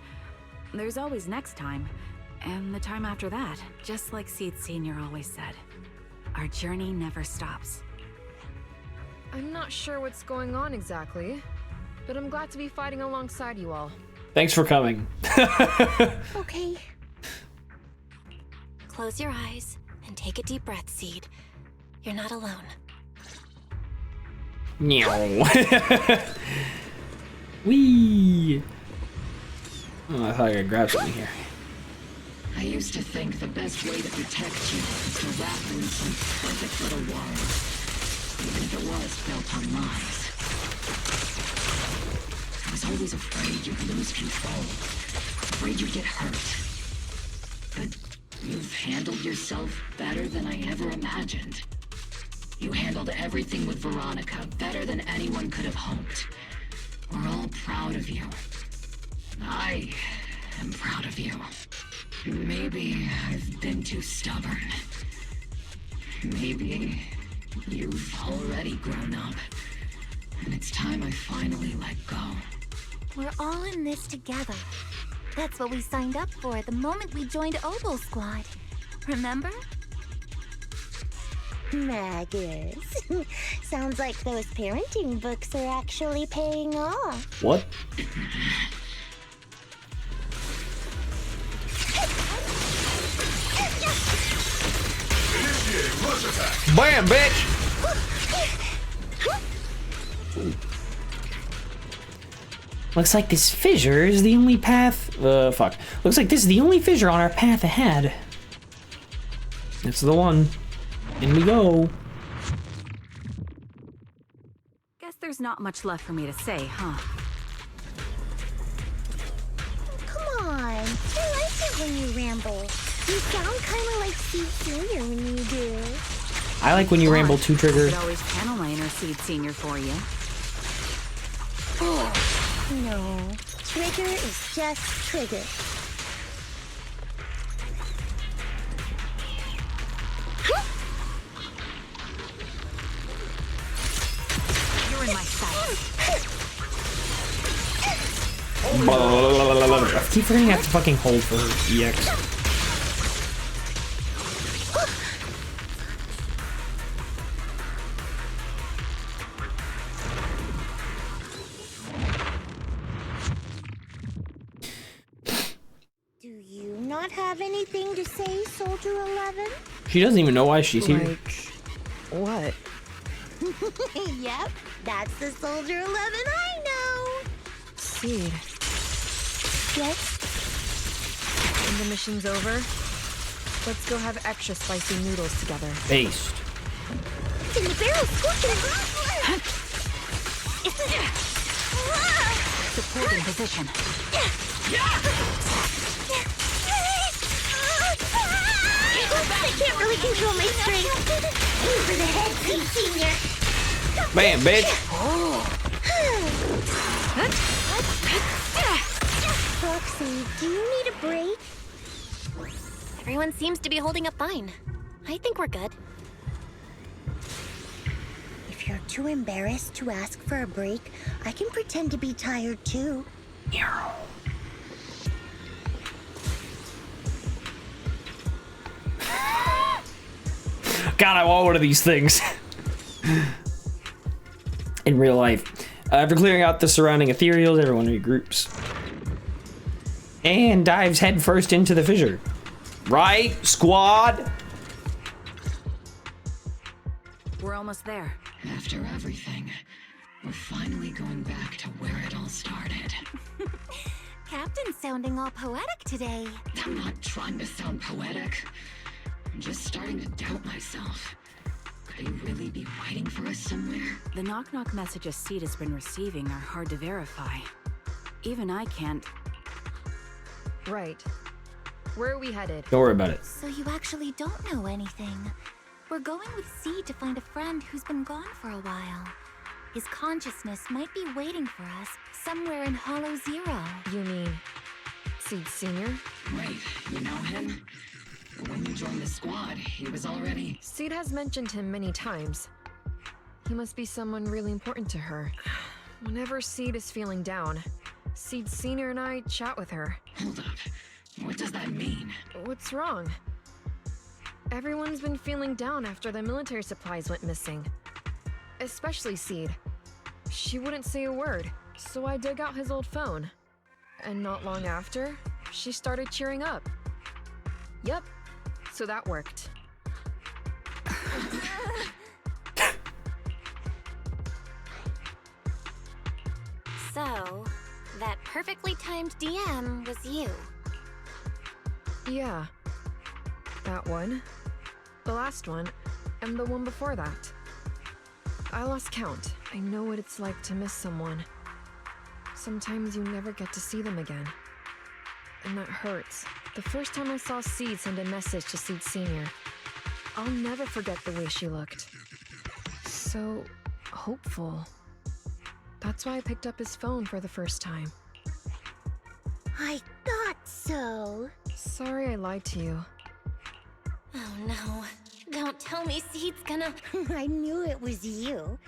there's always next time, and the time after that, just like Seed Senior always said. Our journey never stops. I'm not sure what's going on exactly, but I'm glad to be fighting alongside you all. Thanks for coming. Okay. Close your eyes and take a deep breath, Seed. You're not alone. Whee! Oh, I thought I could grab something here. I used to think the best way to protect you was to wrap you in some perfect little wall, even if it was built on lies. I was always afraid you'd lose control, afraid you'd get hurt. But you've handled yourself better than I ever imagined. You handled everything with Veronica better than anyone could have hoped. We're all proud of you. I am proud of you. Maybe I've been too stubborn. Maybe you've already grown up, and it's time I finally let go. We're all in this together. That's what we signed up for the moment we joined Oboe Squad. Remember? Magus. Sounds like those parenting books are actually paying off. What? Initiating rush attack. Bam, bitch! Looks like this fissure is the only path. Fuck. Looks like this is the only fissure on our path ahead. It's the one. In we go. Guess there's not much left for me to say, huh? Come on. I like it when you ramble. You sound kind of like Seed Senior when you do. I like when you ramble too, Trigger. I could always channel my inner Seed Senior for you. No. Trigger is just Trigger. You're in my sight. I keep forgetting I have to fucking hold for EX. Do you not have anything to say, Soldier 11? She doesn't even know why she's here. What? Yep, that's the Soldier 11 I know. Seed. Yes? When the mission's over, let's go have extra spicy noodles together. Based. In the barrel squishing. Supporting position. I can't really control my strength. Over the head, Seed Senior. Bam, bitch. Roxy, do you need a break? Everyone seems to be holding up fine. I think we're good. If you're too embarrassed to ask for a break, I can pretend to be tired too. God, I want one of these things. In real life. After clearing out the surrounding ethereals, everyone regroups. And dives headfirst into the fissure. Right, squad? We're almost there. After everything, we're finally going back to where it all started. Captain's sounding all poetic today. I'm not trying to sound poetic. I'm just starting to doubt myself. Could he really be waiting for us somewhere? The knock-knock messages Seed has been receiving are hard to verify. Even I can't. Right. Where are we headed? Don't worry about it. So you actually don't know anything. We're going with Seed to find a friend who's been gone for a while. His consciousness might be waiting for us somewhere in Hollow Zero. You mean Seed Senior? Wait, you know him? When you joined the squad, he was already... Seed has mentioned him many times. He must be someone really important to her. Whenever Seed is feeling down, Seed Senior and I chat with her. Hold up. What does that mean? What's wrong? Everyone's been feeling down after the military supplies went missing. Especially Seed. She wouldn't say a word, so I dug out his old phone. And not long after, she started cheering up. Yep, so that worked. So, that perfectly timed DM was you. Yeah. That one, the last one, and the one before that. I lost count. I know what it's like to miss someone. Sometimes you never get to see them again. And that hurts. The first time I saw Seed send a message to Seed Senior, I'll never forget the way she looked. So hopeful. That's why I picked up his phone for the first time. I thought so. Sorry I lied to you. Oh no. Don't tell me Seed's gonna... I knew it was you.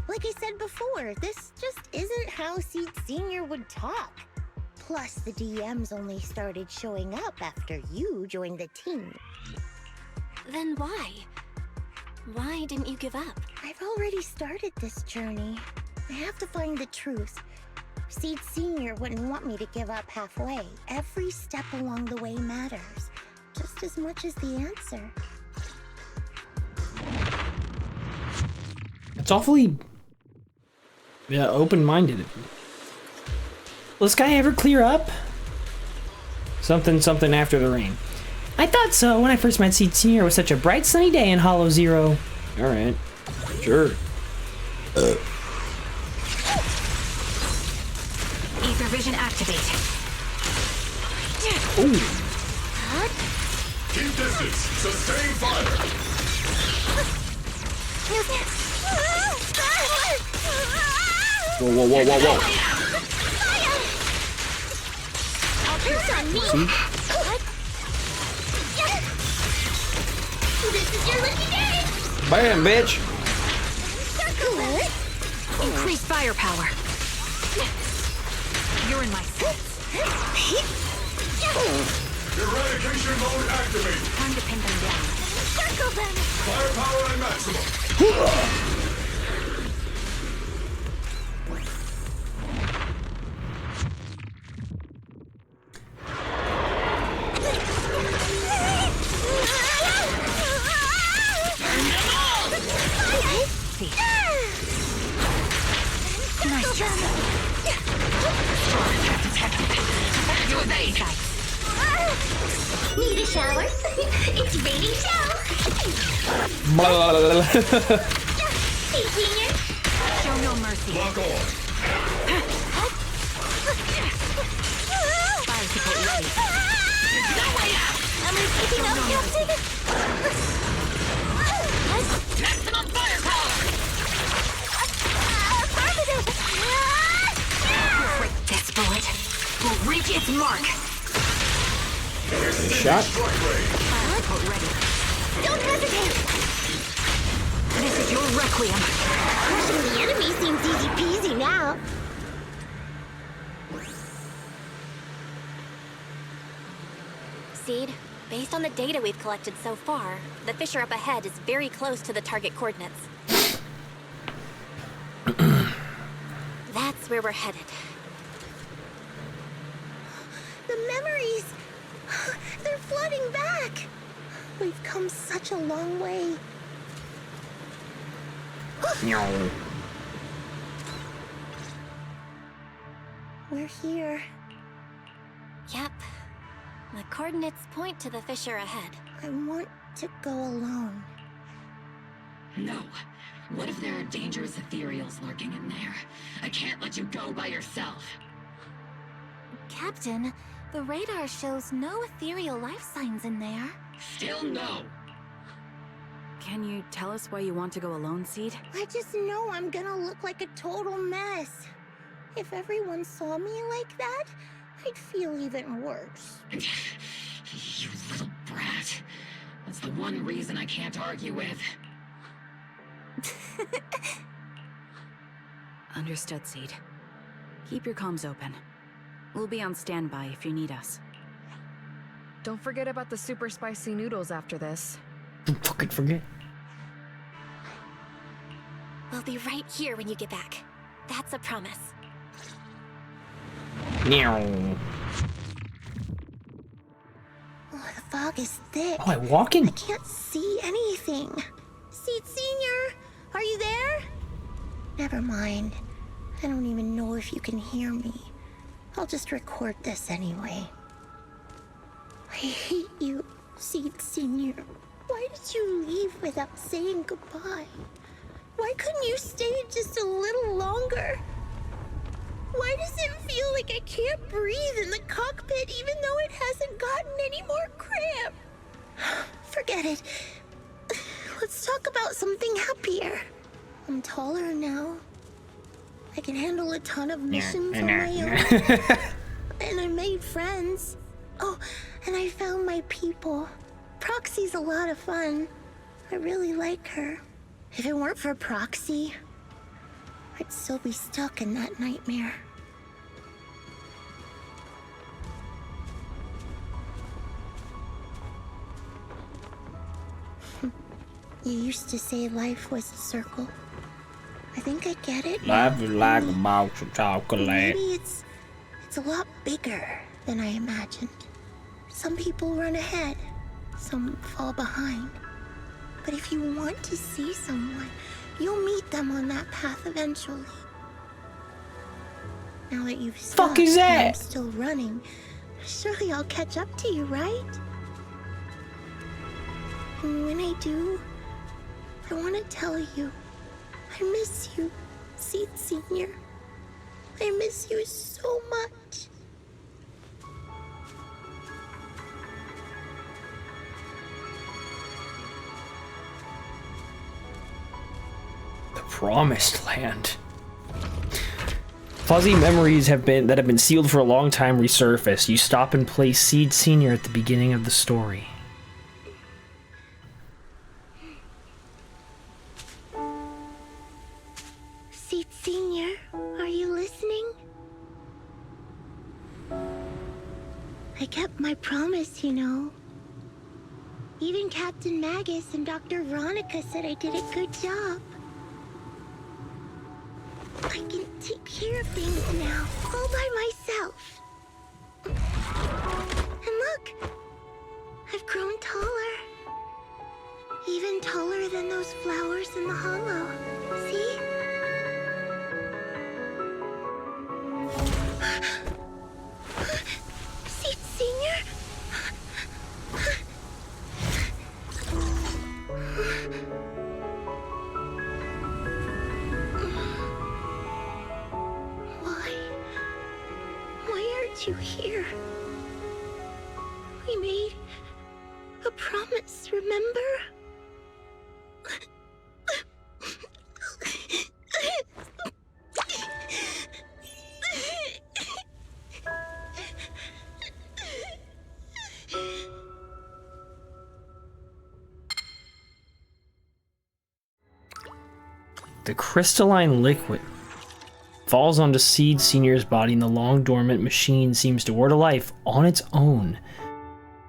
Like I said before, this just isn't how Seed Senior would talk. Plus, the DMs only started showing up after you joined the team. Then why? Why didn't you give up? I've already started this journey. I have to find the truth. Seed Senior wouldn't want me to give up halfway. Every step along the way matters, just as much as the answer. It's awfully... yeah, open-minded. Will the sky ever clear up? Something after the rain. I thought so when I first met Seed Senior. It was such a bright sunny day in Hollow Zero. Alright. Sure. Ether vision activate. Ooh. Keep distance. Sustain fire. Whoa. Fire on me. See? This is your lucky day. Bam, bitch. Circle it. Increase firepower. You're in my sights. Eradication mode activated. Time to pin them down. Circle them. Firepower at maximum. Nice job. You evade. Need a shower? It's raining shower. Hey, Senior. Show no mercy. Lock on. Fire support ready. No way out. Am I keeping up, Captain? Maximum firepower. This bullet will reach its mark. Shot. Fire support ready. Don't hesitate. This is your requiem. Crushing the enemy seems easy peasy now. Seed, based on the data we've collected so far, the fissure up ahead is very close to the target coordinates. That's where we're headed. The memories, they're flooding back. We've come such a long way. No. We're here. Yep. The coordinates point to the fissure ahead. I want to go alone. No. What if there are dangerous ethereals lurking in there? I can't let you go by yourself. Captain, the radar shows no ethereal life signs in there. Still no. Can you tell us why you want to go alone, Seed? I just know I'm gonna look like a total mess. If everyone saw me like that, I'd feel even worse. You little brat. That's the one reason I can't argue with. Understood, Seed. Keep your comms open. We'll be on standby if you need us. Don't forget about the super spicy noodles after this. Don't fucking forget. We'll be right here when you get back. That's a promise. Meow. Oh, the fog is thick. Oh, I'm walking. I can't see anything. Seed Senior, are you there? Never mind. I don't even know if you can hear me. I'll just record this anyway. I hate you, Seed Senior. Why did you leave without saying goodbye? Why couldn't you stay just a little longer? Why does it feel like I can't breathe in the cockpit even though it hasn't gotten any more cramp? Forget it. Let's talk about something happier. I'm taller now. I can handle a ton of missions on my own. And I made friends. Oh, and I found my people. Proxy's a lot of fun. I really like her. If it weren't for Proxy, I'd still be stuck in that nightmare. You used to say life was a circle. I think I get it. Life is like a box of chocolate. Maybe it's a lot bigger than I imagined. Some people run ahead, some fall behind. But if you want to see someone, you'll meet them on that path eventually. Now that you've stopped Fuck is that? and I'm still running, surely I'll catch up to you, right? And when I do, I want to tell you, I miss you, Seed Senior. I miss you so much. The Promised Land. Fuzzy memories that have been sealed for a long time resurface. You stop and place Seed Senior at the beginning of the story. Seed Senior, are you listening? I kept my promise, you know. Even Captain Magus and Dr. Veronica said I did a good job. I can take care of things now, all by myself. And look, I've grown taller. Even taller than those flowers in the hollow. See? Seed Senior? Why aren't you here? We made a promise, remember? The crystalline liquid falls onto Seed Senior's body, and the long dormant machine seems to ward a life on its own.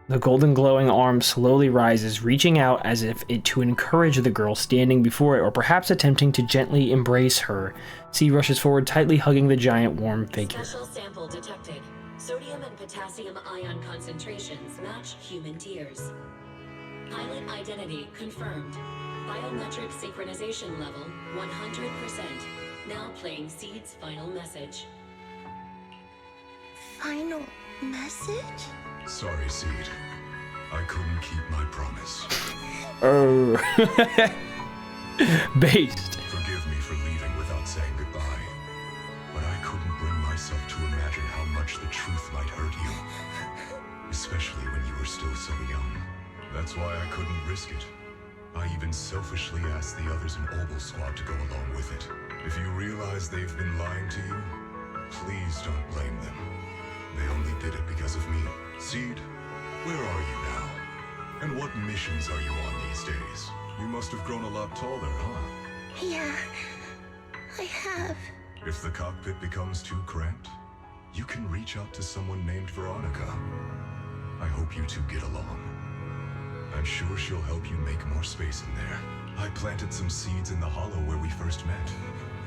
The golden glowing arm slowly rises, reaching out as if to encourage the girl standing before it, or perhaps attempting to gently embrace her. Seed rushes forward, tightly hugging the giant warm figure. Special sample detected. Sodium and potassium ion concentrations match human tears. Pilot identity confirmed. Biometric synchronization level 100%. Now playing Seed's final message. Final message? Sorry, Seed. I couldn't keep my promise. Oh. Based. Forgive me for leaving without saying goodbye. But I couldn't bring myself to imagine how much the truth might hurt you. Especially when you were still so young. That's why I couldn't risk it. I even selfishly asked the others in Obel Squad to go along with it. If you realize they've been lying to you, please don't blame them. They only did it because of me. Seed, where are you now? And what missions are you on these days? You must have grown a lot taller, huh? Yeah, I have. If the cockpit becomes too cramped, you can reach out to someone named Veronica. I hope you two get along. I'm sure she'll help you make more space in there. I planted some seeds in the hollow where we first met,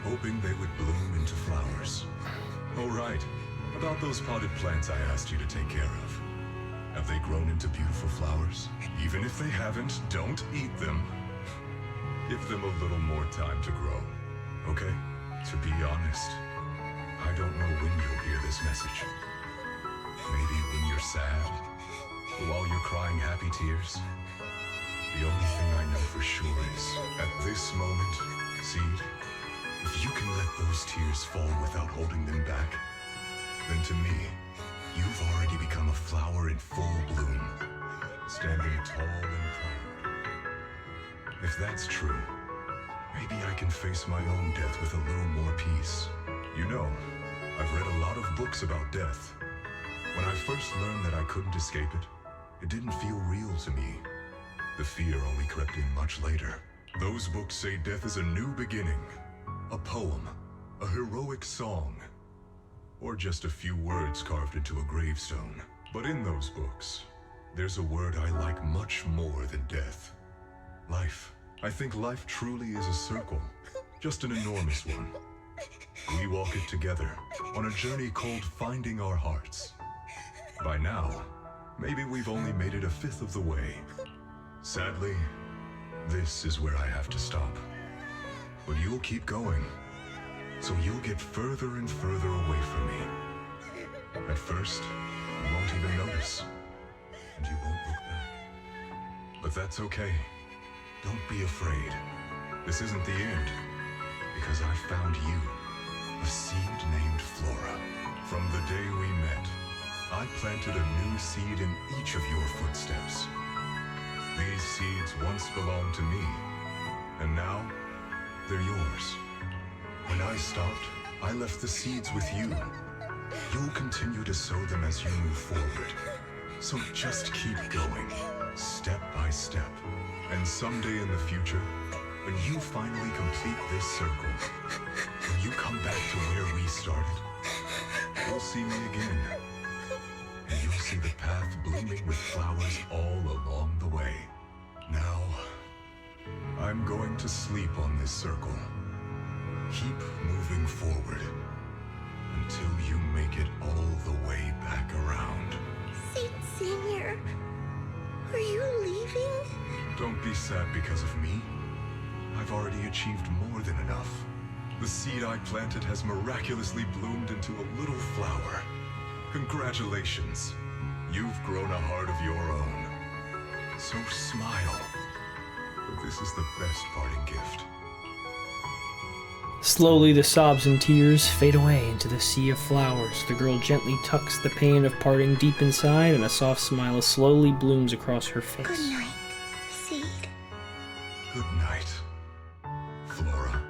hoping they would bloom into flowers. Oh right, about those potted plants I asked you to take care of. Have they grown into beautiful flowers? Even if they haven't, don't eat them. Give them a little more time to grow, okay? To be honest, I don't know when you'll hear this message. Maybe when you're sad, while you're crying happy tears. The only thing I know for sure is, at this moment, Seed, if you can let those tears fall without holding them back, then to me, you've already become a flower in full bloom, standing tall and proud. If that's true, maybe I can face my own death with a little more peace. You know, I've read a lot of books about death. When I first learned that I couldn't escape it, it didn't feel real to me. The fear only crept in much later. Those books say death is a new beginning, a poem, a heroic song, or just a few words carved into a gravestone. But in those books, there's a word I like much more than death. Life. I think life truly is a circle, just an enormous one. We walk it together, on a journey called finding our hearts. By now, maybe we've only made it a fifth of the way. Sadly, this is where I have to stop. But you'll keep going, so you'll get further and further away from me. At first, you won't even notice, and you won't look back. But that's okay. Don't be afraid. This isn't the end, because I found you, a seed named Flora. From the day we met, I planted a new seed in each of your footsteps. These seeds once belonged to me, and now they're yours. When I stopped, I left the seeds with you. You'll continue to sow them as you move forward. So just keep going, step by step. And someday in the future, when you finally complete this circle, when you come back to where we started, you'll see me again. And you'll see the path blooming with flowers all along the way. Now, I'm going to sleep on this circle. Keep moving forward until you make it all the way back around. Seed Senior, are you leaving? Don't be sad because of me. I've already achieved more than enough. The seed I planted has miraculously bloomed into a little flower. Congratulations. You've grown a heart of your own. So smile. For this is the best parting gift. Slowly, the sobs and tears fade away into the sea of flowers. The girl gently tucks the pain of parting deep inside, and a soft smile slowly blooms across her face. Good night, Seed. Good night, Flora.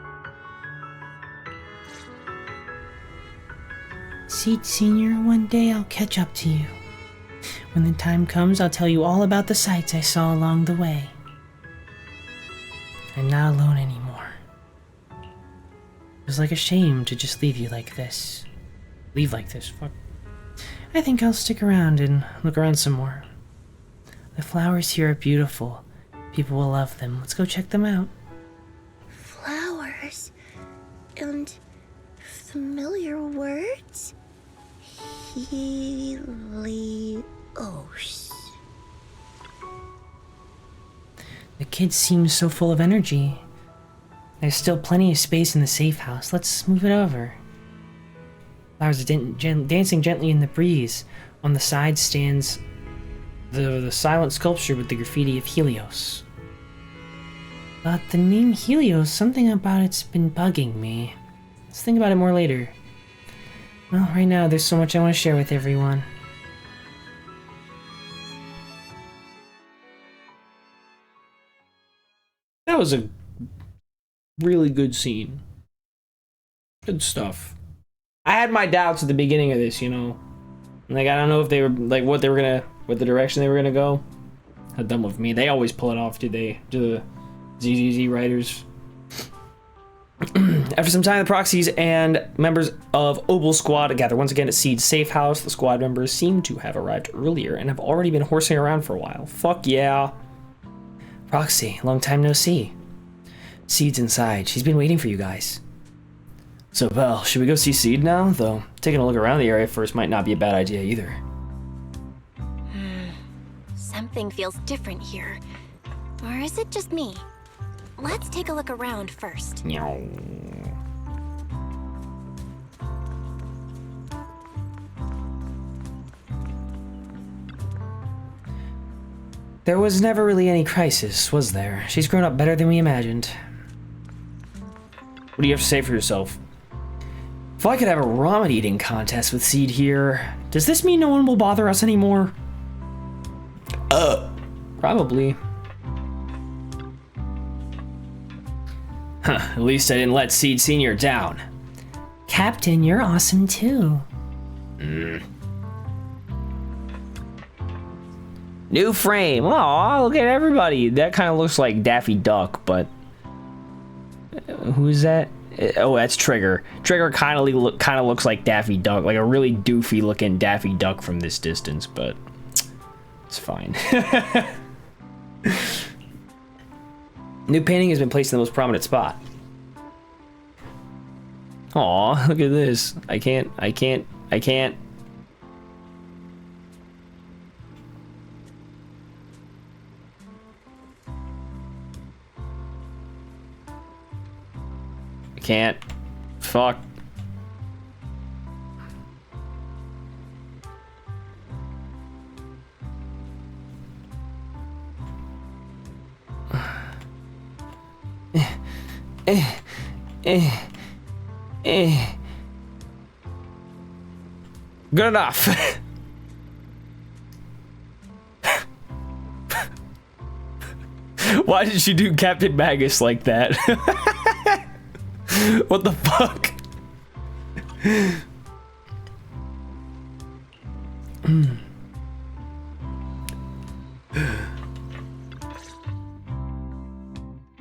Seed Senior, one day I'll catch up to you. When the time comes, I'll tell you all about the sights I saw along the way. I'm not alone anymore. It was like a shame to just leave you like this. Leave like this, fuck. I think I'll stick around and look around some more. The flowers here are beautiful. People will love them. Let's go check them out. Flowers and familiar words? Helios. The kids seem so full of energy. There's still plenty of space in the safe house. Let's move it over. Flowers are dancing gently in the breeze. On the side stands the silent sculpture with the graffiti of Helios. But the name Helios, something about it's been bugging me. Let's think about it more later. Well, right now there's so much I want to share with everyone. That was a really good scene. Good stuff. I had my doubts at the beginning of this, you know. Like, I don't know if they were, like, what the direction they were gonna go. How dumb of me. They always pull it off, do the ZZZ writers. After some time, the proxies and members of Obel Squad gather once again at Seed's safe house. The squad members seem to have arrived earlier and have already been horsing around for a while. Fuck yeah. Proxy, long time no see. Seed's inside. She's been waiting for you guys. So, Belle, should we go see Seed now? Though, taking a look around the area first might not be a bad idea either. Something feels different here. Or is it just me? Let's take a look around first. Meow. There was never really any crisis, was there? She's grown up better than we imagined. What do you have to say for yourself? If I could have a ramen eating contest with Seed here, does this mean no one will bother us anymore? Probably. Huh, at least I didn't let Seed Senior down. Captain, you're awesome too. New frame. Oh, look at everybody. That kind of looks like Daffy Duck, but who is that? Oh, that's Trigger. Trigger kind of looks like Daffy Duck, like a really doofy looking Daffy Duck from this distance, but it's fine. New painting has been placed in the most prominent spot. Aw, look at this. I can't. Can't. Fuck. Good enough. Why did she do Captain Magus like that? What the fuck?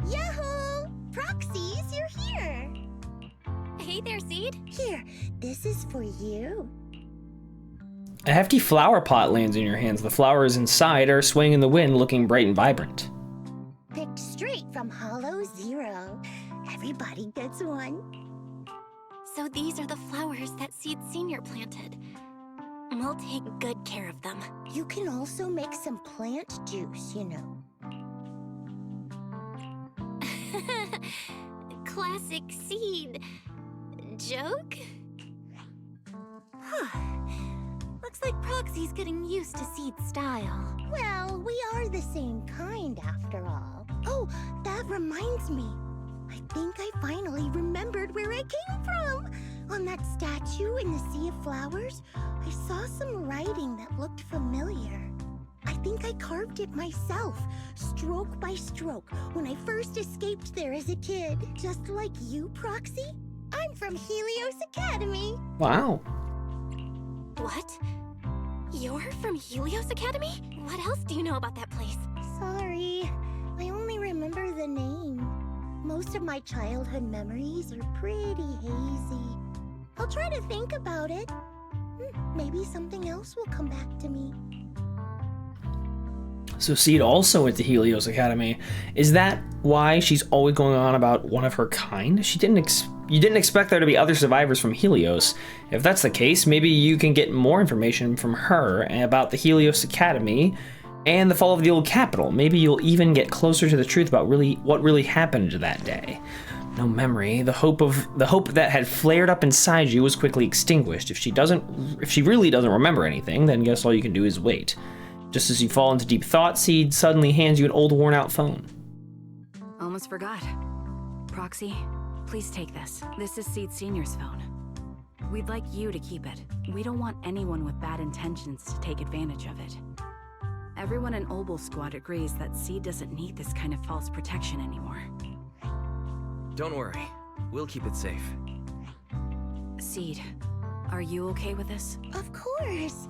Yahoo! Proxies, you're here! Hey there, Seed. Here, this is for you. A hefty flower pot lands in your hands. The flowers inside are swaying in the wind, looking bright and vibrant. Picked straight from Hollow Zero. Everybody gets one. So these are the flowers that Seed Senior planted. We'll take good care of them. You can also make some plant juice, you know. Classic Seed. Joke? Looks like Proxy's getting used to Seed's style. Well, we are the same kind after all. Oh, that reminds me. I think I finally remembered where I came from. On that statue in the Sea of Flowers, I saw some writing that looked familiar. I think I carved it myself, stroke by stroke, when I first escaped there as a kid. Just like you, Proxy. I'm from Helios Academy. Wow. What? You're from Helios Academy? What else do you know about that place? Sorry, I only remember the name. Most of my childhood memories are pretty hazy. I'll try to think about it. Maybe something else will come back to me. So Seed also went to Helios Academy. Is that why she's always going on about one of her kind? You didn't expect there to be other survivors from Helios. If that's the case, maybe you can get more information from her about the Helios Academy and the fall of the old capital. Maybe you'll even get closer to the truth about what really happened that day. No memory. The hope that had flared up inside you was quickly extinguished. If she really doesn't remember anything, then guess all you can do is wait. Just as you fall into deep thought, Seed suddenly hands you an old worn-out phone. Almost forgot. Proxy, please take this. This is Seed Senior's phone. We'd like you to keep it. We don't want anyone with bad intentions to take advantage of it. Everyone in Obel Squad agrees that Seed doesn't need this kind of false protection anymore. Don't worry. We'll keep it safe. Seed, are you okay with this? Of course.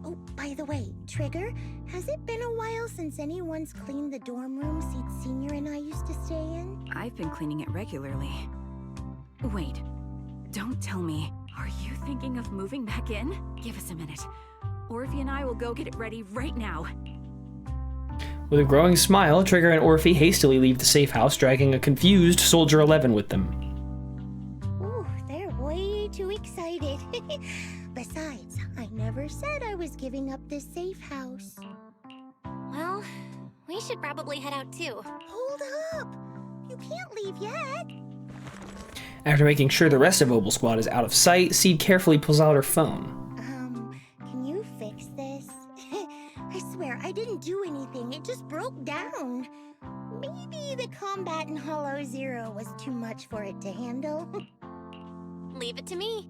Oh, by the way, Trigger, has it been a while since anyone's cleaned the dorm room Seed Senior and I used to stay in? I've been cleaning it regularly. Wait, don't tell me. Are you thinking of moving back in? Give us a minute. Orphe and I will go get it ready right now. With a growing smile, Trigger and Orphe hastily leave the safe house, dragging a confused Soldier 11 with them. Ooh, they're way too excited. Besides, I never said I was giving up this safe house. Well, we should probably head out too. Hold up! You can't leave yet. After making sure the rest of Obel Squad is out of sight, Seed carefully pulls out her phone. Can you fix this? I swear, I didn't do anything. It just broke down. Maybe the combat in Hollow Zero was too much for it to handle. Leave it to me.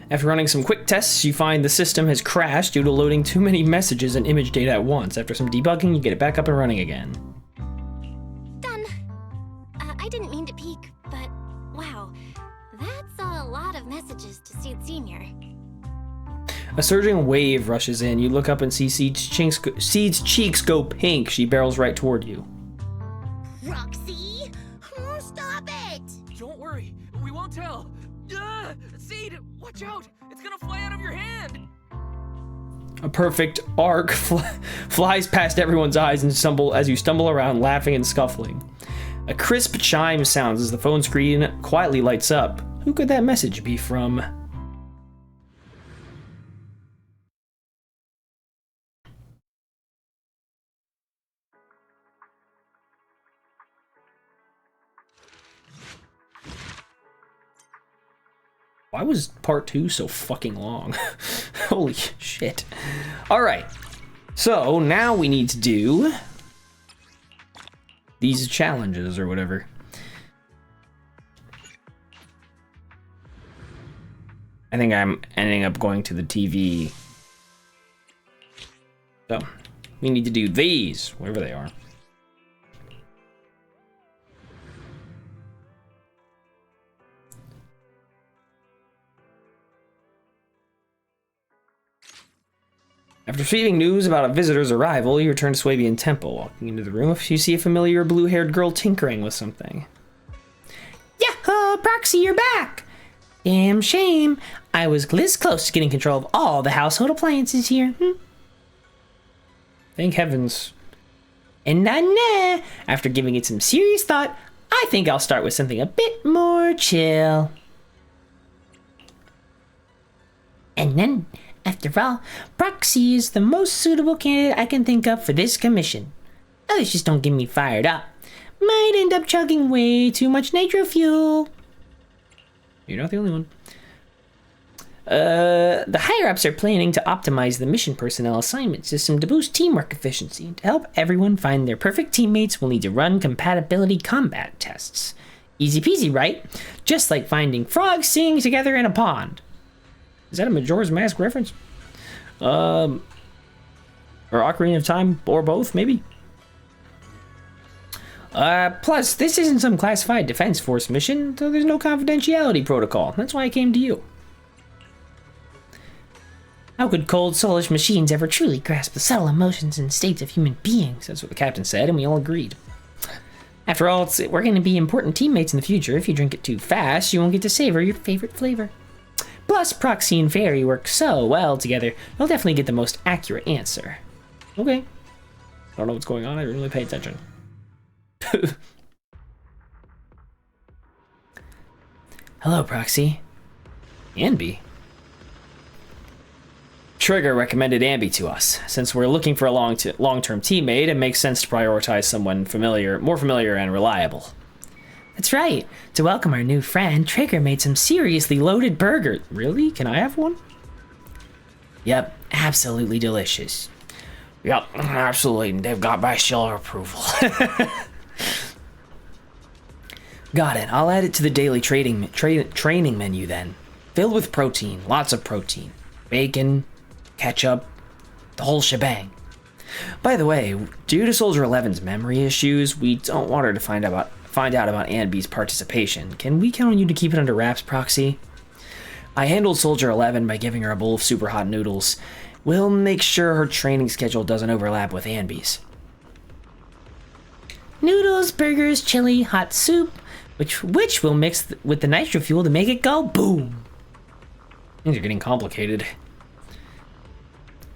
After running some quick tests, you find the system has crashed due to loading too many messages and image data at once. After some debugging, you get it back up and running again. Done. I didn't mean to peek, but wow, that's a lot of messages to Seed Senior. A surging wave rushes in. You look up and see Seed's cheeks go pink. She barrels right toward you. Roxy? Oh, stop it! Don't worry, we won't tell. Seed, watch out! It's gonna fly out of your hand! A perfect arc flies past everyone's eyes and as you stumble around, laughing and scuffling. A crisp chime sounds as the phone screen quietly lights up. Who could that message be from? Why was part 2 so fucking long? Holy shit. Alright. So now we need to do these challenges or whatever. I think I'm ending up going to the TV. So we need to do these, wherever they are. After receiving news about a visitor's arrival, you return to Swabian Temple. Walking into the room, you see a familiar blue-haired girl tinkering with something. Yahoo! Proxy, you're back! Damn shame. I was this close to getting control of all the household appliances here. Thank heavens. And nah, after giving it some serious thought, I think I'll start with something a bit more chill. And then, after all, Proxy is the most suitable candidate I can think of for this commission. Others just don't get me fired up. Might end up chugging way too much nitro fuel. You're not the only one. The higher-ups are planning to optimize the mission personnel assignment system to boost teamwork efficiency. To help everyone find their perfect teammates, we'll need to run compatibility combat tests. Easy peasy, right? Just like finding frogs singing together in a pond. Is that a Majora's Mask reference? Or Ocarina of Time, or both, maybe? Plus, this isn't some classified Defense Force mission, so there's no confidentiality protocol. That's why I came to you. How could cold, soulish machines ever truly grasp the subtle emotions and states of human beings? That's what the captain said, and we all agreed. After all, we're going to be important teammates in the future. If you drink it too fast, you won't get to savor your favorite flavor. Plus, Proxy and Fairy work so well together, they'll definitely get the most accurate answer. Okay. I don't know what's going on, I didn't really pay attention. Hello, Proxy. Ambi? Trigger recommended Ambi to us. Since we're looking for a long-term teammate, it makes sense to prioritize someone more familiar and reliable. That's right. To welcome our new friend, Trigger made some seriously loaded burgers. Really? Can I have one? Yep, absolutely delicious. Yep, absolutely. They've got my seal of approval. Got it. I'll add it to the daily training menu then. Filled with protein, lots of protein. Bacon, ketchup, the whole shebang. By the way, due to Soldier 11's memory issues, we don't want her to find out about Ambi's participation. Can we count on you to keep it under wraps, Proxy? I handled Soldier 11 by giving her a bowl of super hot noodles. We'll make sure her training schedule doesn't overlap with Ambi's. Noodles, burgers, chili, hot soup, which we'll mix with the nitro fuel to make it go boom. Things are getting complicated.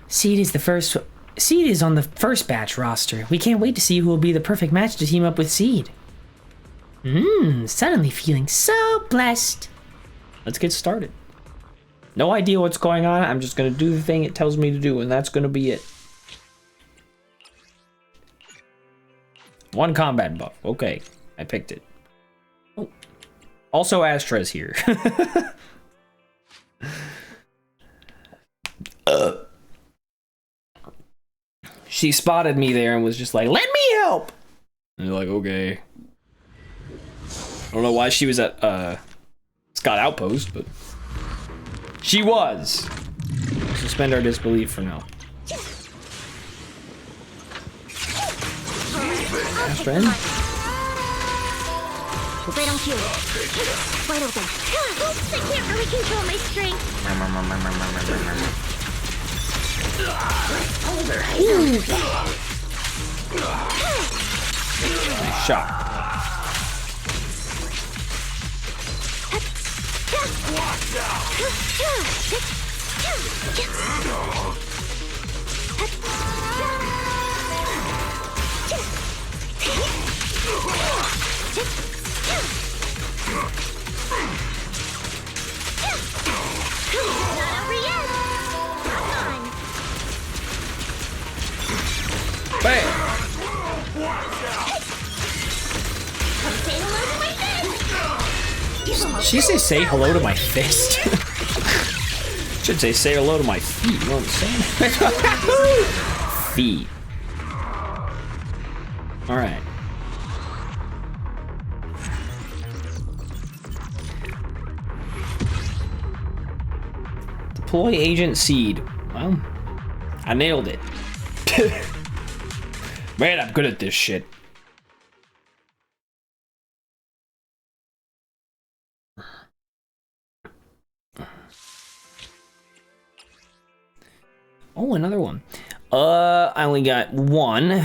Seed is on the first batch roster. We can't wait to see who will be the perfect match to team up with Seed. Suddenly feeling so blessed. Let's get started. No idea what's going on. I'm just gonna do the thing it tells me to do, and that's gonna be it. One combat buff. Okay, I picked it. Oh. Also, Astra's here. She spotted me there and was just like, "Let me help!" And you're like, okay. I don't know why she was at Scott Outpost, but she was. Suspend our disbelief for now. Astra in. Right on cue. Wide open. Oops, I can't really control my strength. Nice shot. Bam! She say hello to my fist. Should say hello to my feet. You know what I'm saying? Feet. All right. Deploy Agent Seed. Well, I nailed it. Man, I'm good at this shit. Oh, another one. I only got one.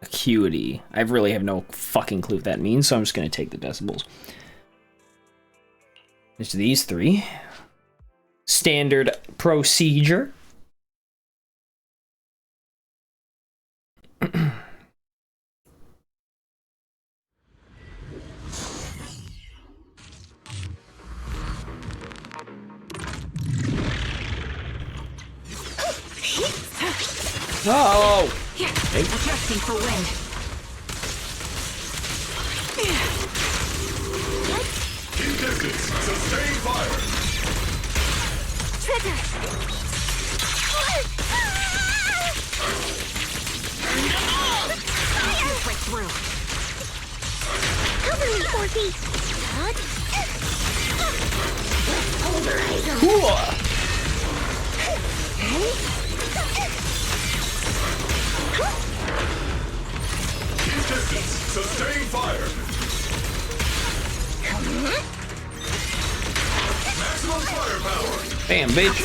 Acuity. I really have no fucking clue what that means, so I'm just gonna take the decibels. There's these three. Standard procedure. Oh! Hey. Adjusting for wind. Keep distance. Sustain fire. Trigger! Break through. Cover me, Orphe! Cool. Keep distance. Sustain fire. Maximum firepower. Bam, bitch.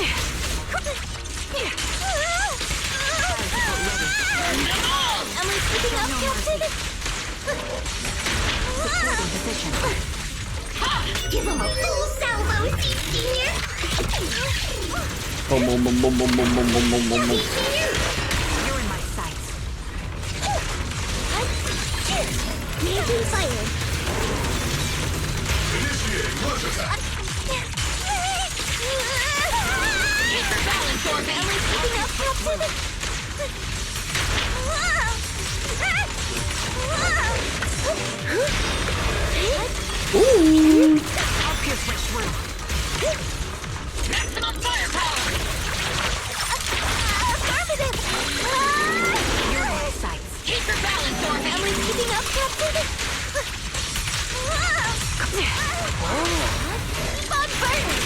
Am I keeping up, Captain? Give him a full salvo, Senior! Boom, boom, boom, boom, boom, boom, boom, boom, boom, boom, boom. You're in my sights. Making fire. Initiating launch attack. Keep your balance, Orphe! Am I keeping up, Captain? Ooh. I'll pierce right through. Maximum firepower! Affirmative! You're in my sights. Keep your balance, Orphe! Am I keeping up, Captain? Keep on burning!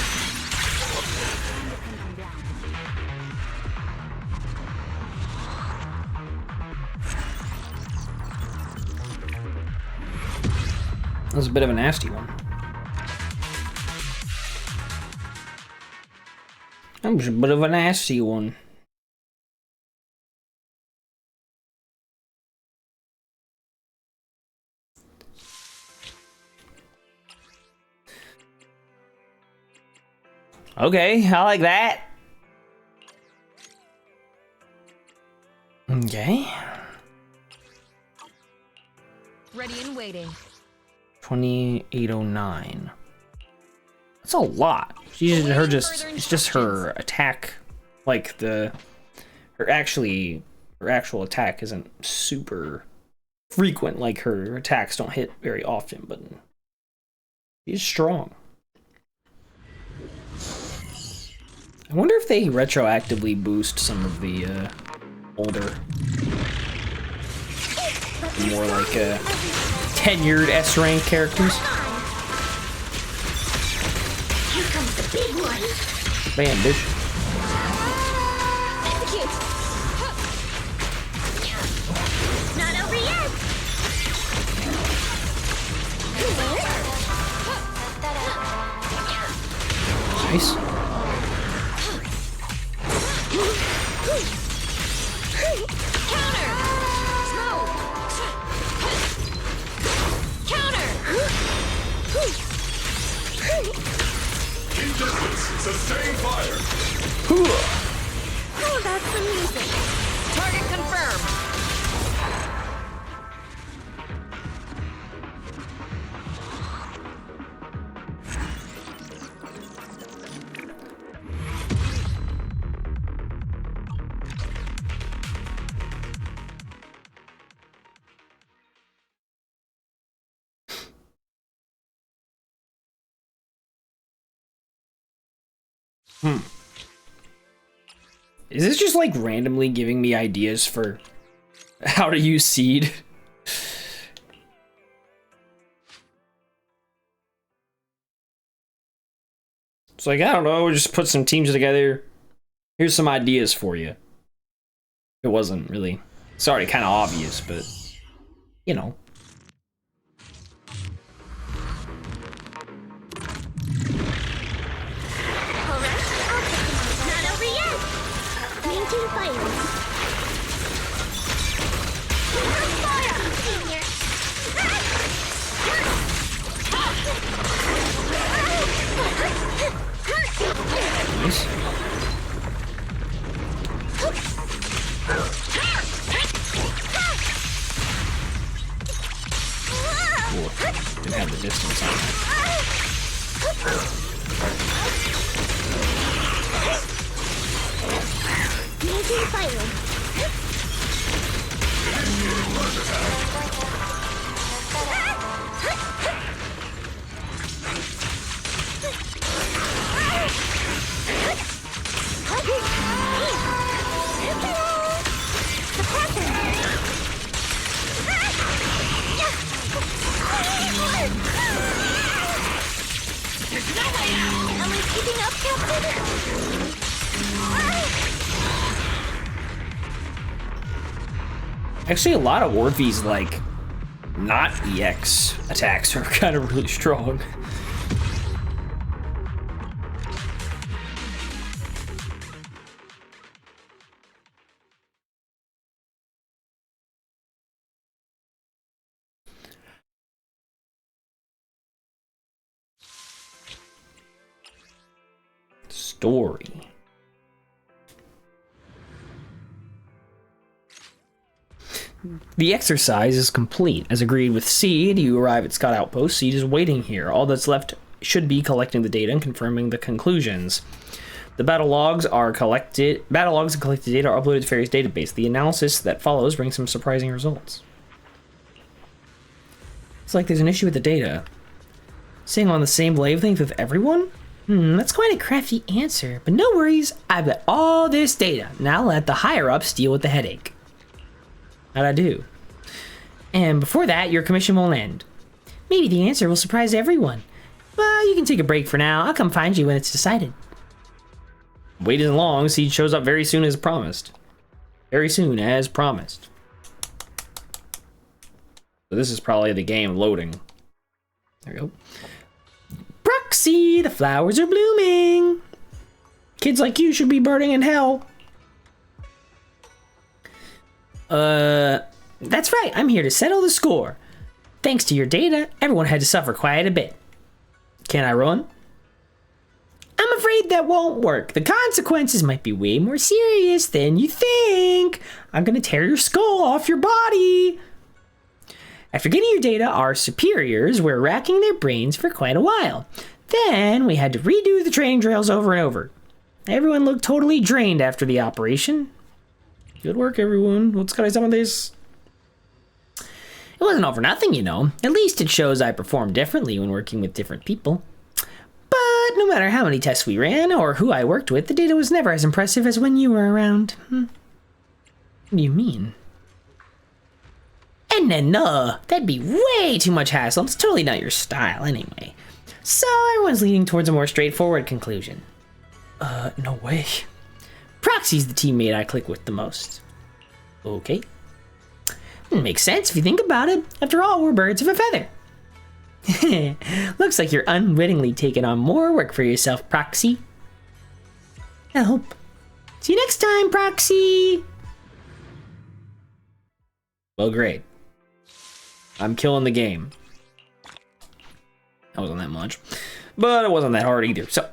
That was a bit of a nasty one. That was a bit of a nasty one. Okay, I like that. Okay. Ready and waiting. 2809. That's a lot. It's just her attack, like her actual attack isn't super frequent, like her attacks don't hit very often, but she's strong. I wonder if they retroactively boost some of the older, more like tenured S-rank characters. Here comes the big one. Bam, bitch. Execute. Not over yet. Nice. Oh, that's amazing. Target confirmed. Is this just like randomly giving me ideas for how to use seed? It's like, I don't know, just put some teams together. Here's some ideas for you. It wasn't really, it's already kind of obvious, but you know. Not over yet. Maintain fire. Nice. Ooh, didn't have the distance on that. Maintain fire. There's no way out! Am I keeping up, Captain? Actually, a lot of Orphe's, like, not EX attacks are kind of really strong. Story. The exercise is complete. As agreed with Seed, you arrive at Scott Outpost. Seed is waiting here. All that's left should be collecting the data and confirming the conclusions. The battle logs and collected data are uploaded to various database. The analysis that follows brings some surprising results. It's like there's an issue with the data. Staying on the same wavelength with everyone? That's quite a crafty answer, but no worries. I've got all this data. Now let the higher-ups deal with the headache. How'd I do? And before that, your commission will end. Maybe the answer will surprise everyone. Well, you can take a break for now. I'll come find you when it's decided. Wait isn't long. Seed shows up very soon as promised. Very soon as promised. So this is probably the game loading. There we go. Proxy, the flowers are blooming. Kids like you should be burning in hell. That's right, I'm here to settle the score. Thanks to your data, everyone had to suffer quite a bit. Can I run? I'm afraid that won't work. The consequences might be way more serious than you think. I'm gonna tear your skull off your body. After getting your data, our superiors were racking their brains for quite a while. Then we had to redo the training drills over and over. Everyone looked totally drained after the operation. Good work, everyone. What's got some of this? It wasn't all for nothing, you know. At least it shows I perform differently when working with different people. But no matter how many tests we ran or who I worked with, the data was never as impressive as when you were around. What do you mean? And no, that'd be way too much hassle. It's totally not your style anyway. So everyone's leaning towards a more straightforward conclusion. No way. Proxy's the teammate I click with the most. Okay. Makes sense if you think about it. After all, we're birds of a feather. Looks like you're unwittingly taking on more work for yourself, Proxy. Help. See you next time, Proxy. Well, great. I'm killing the game. That wasn't that much. But it wasn't that hard either, so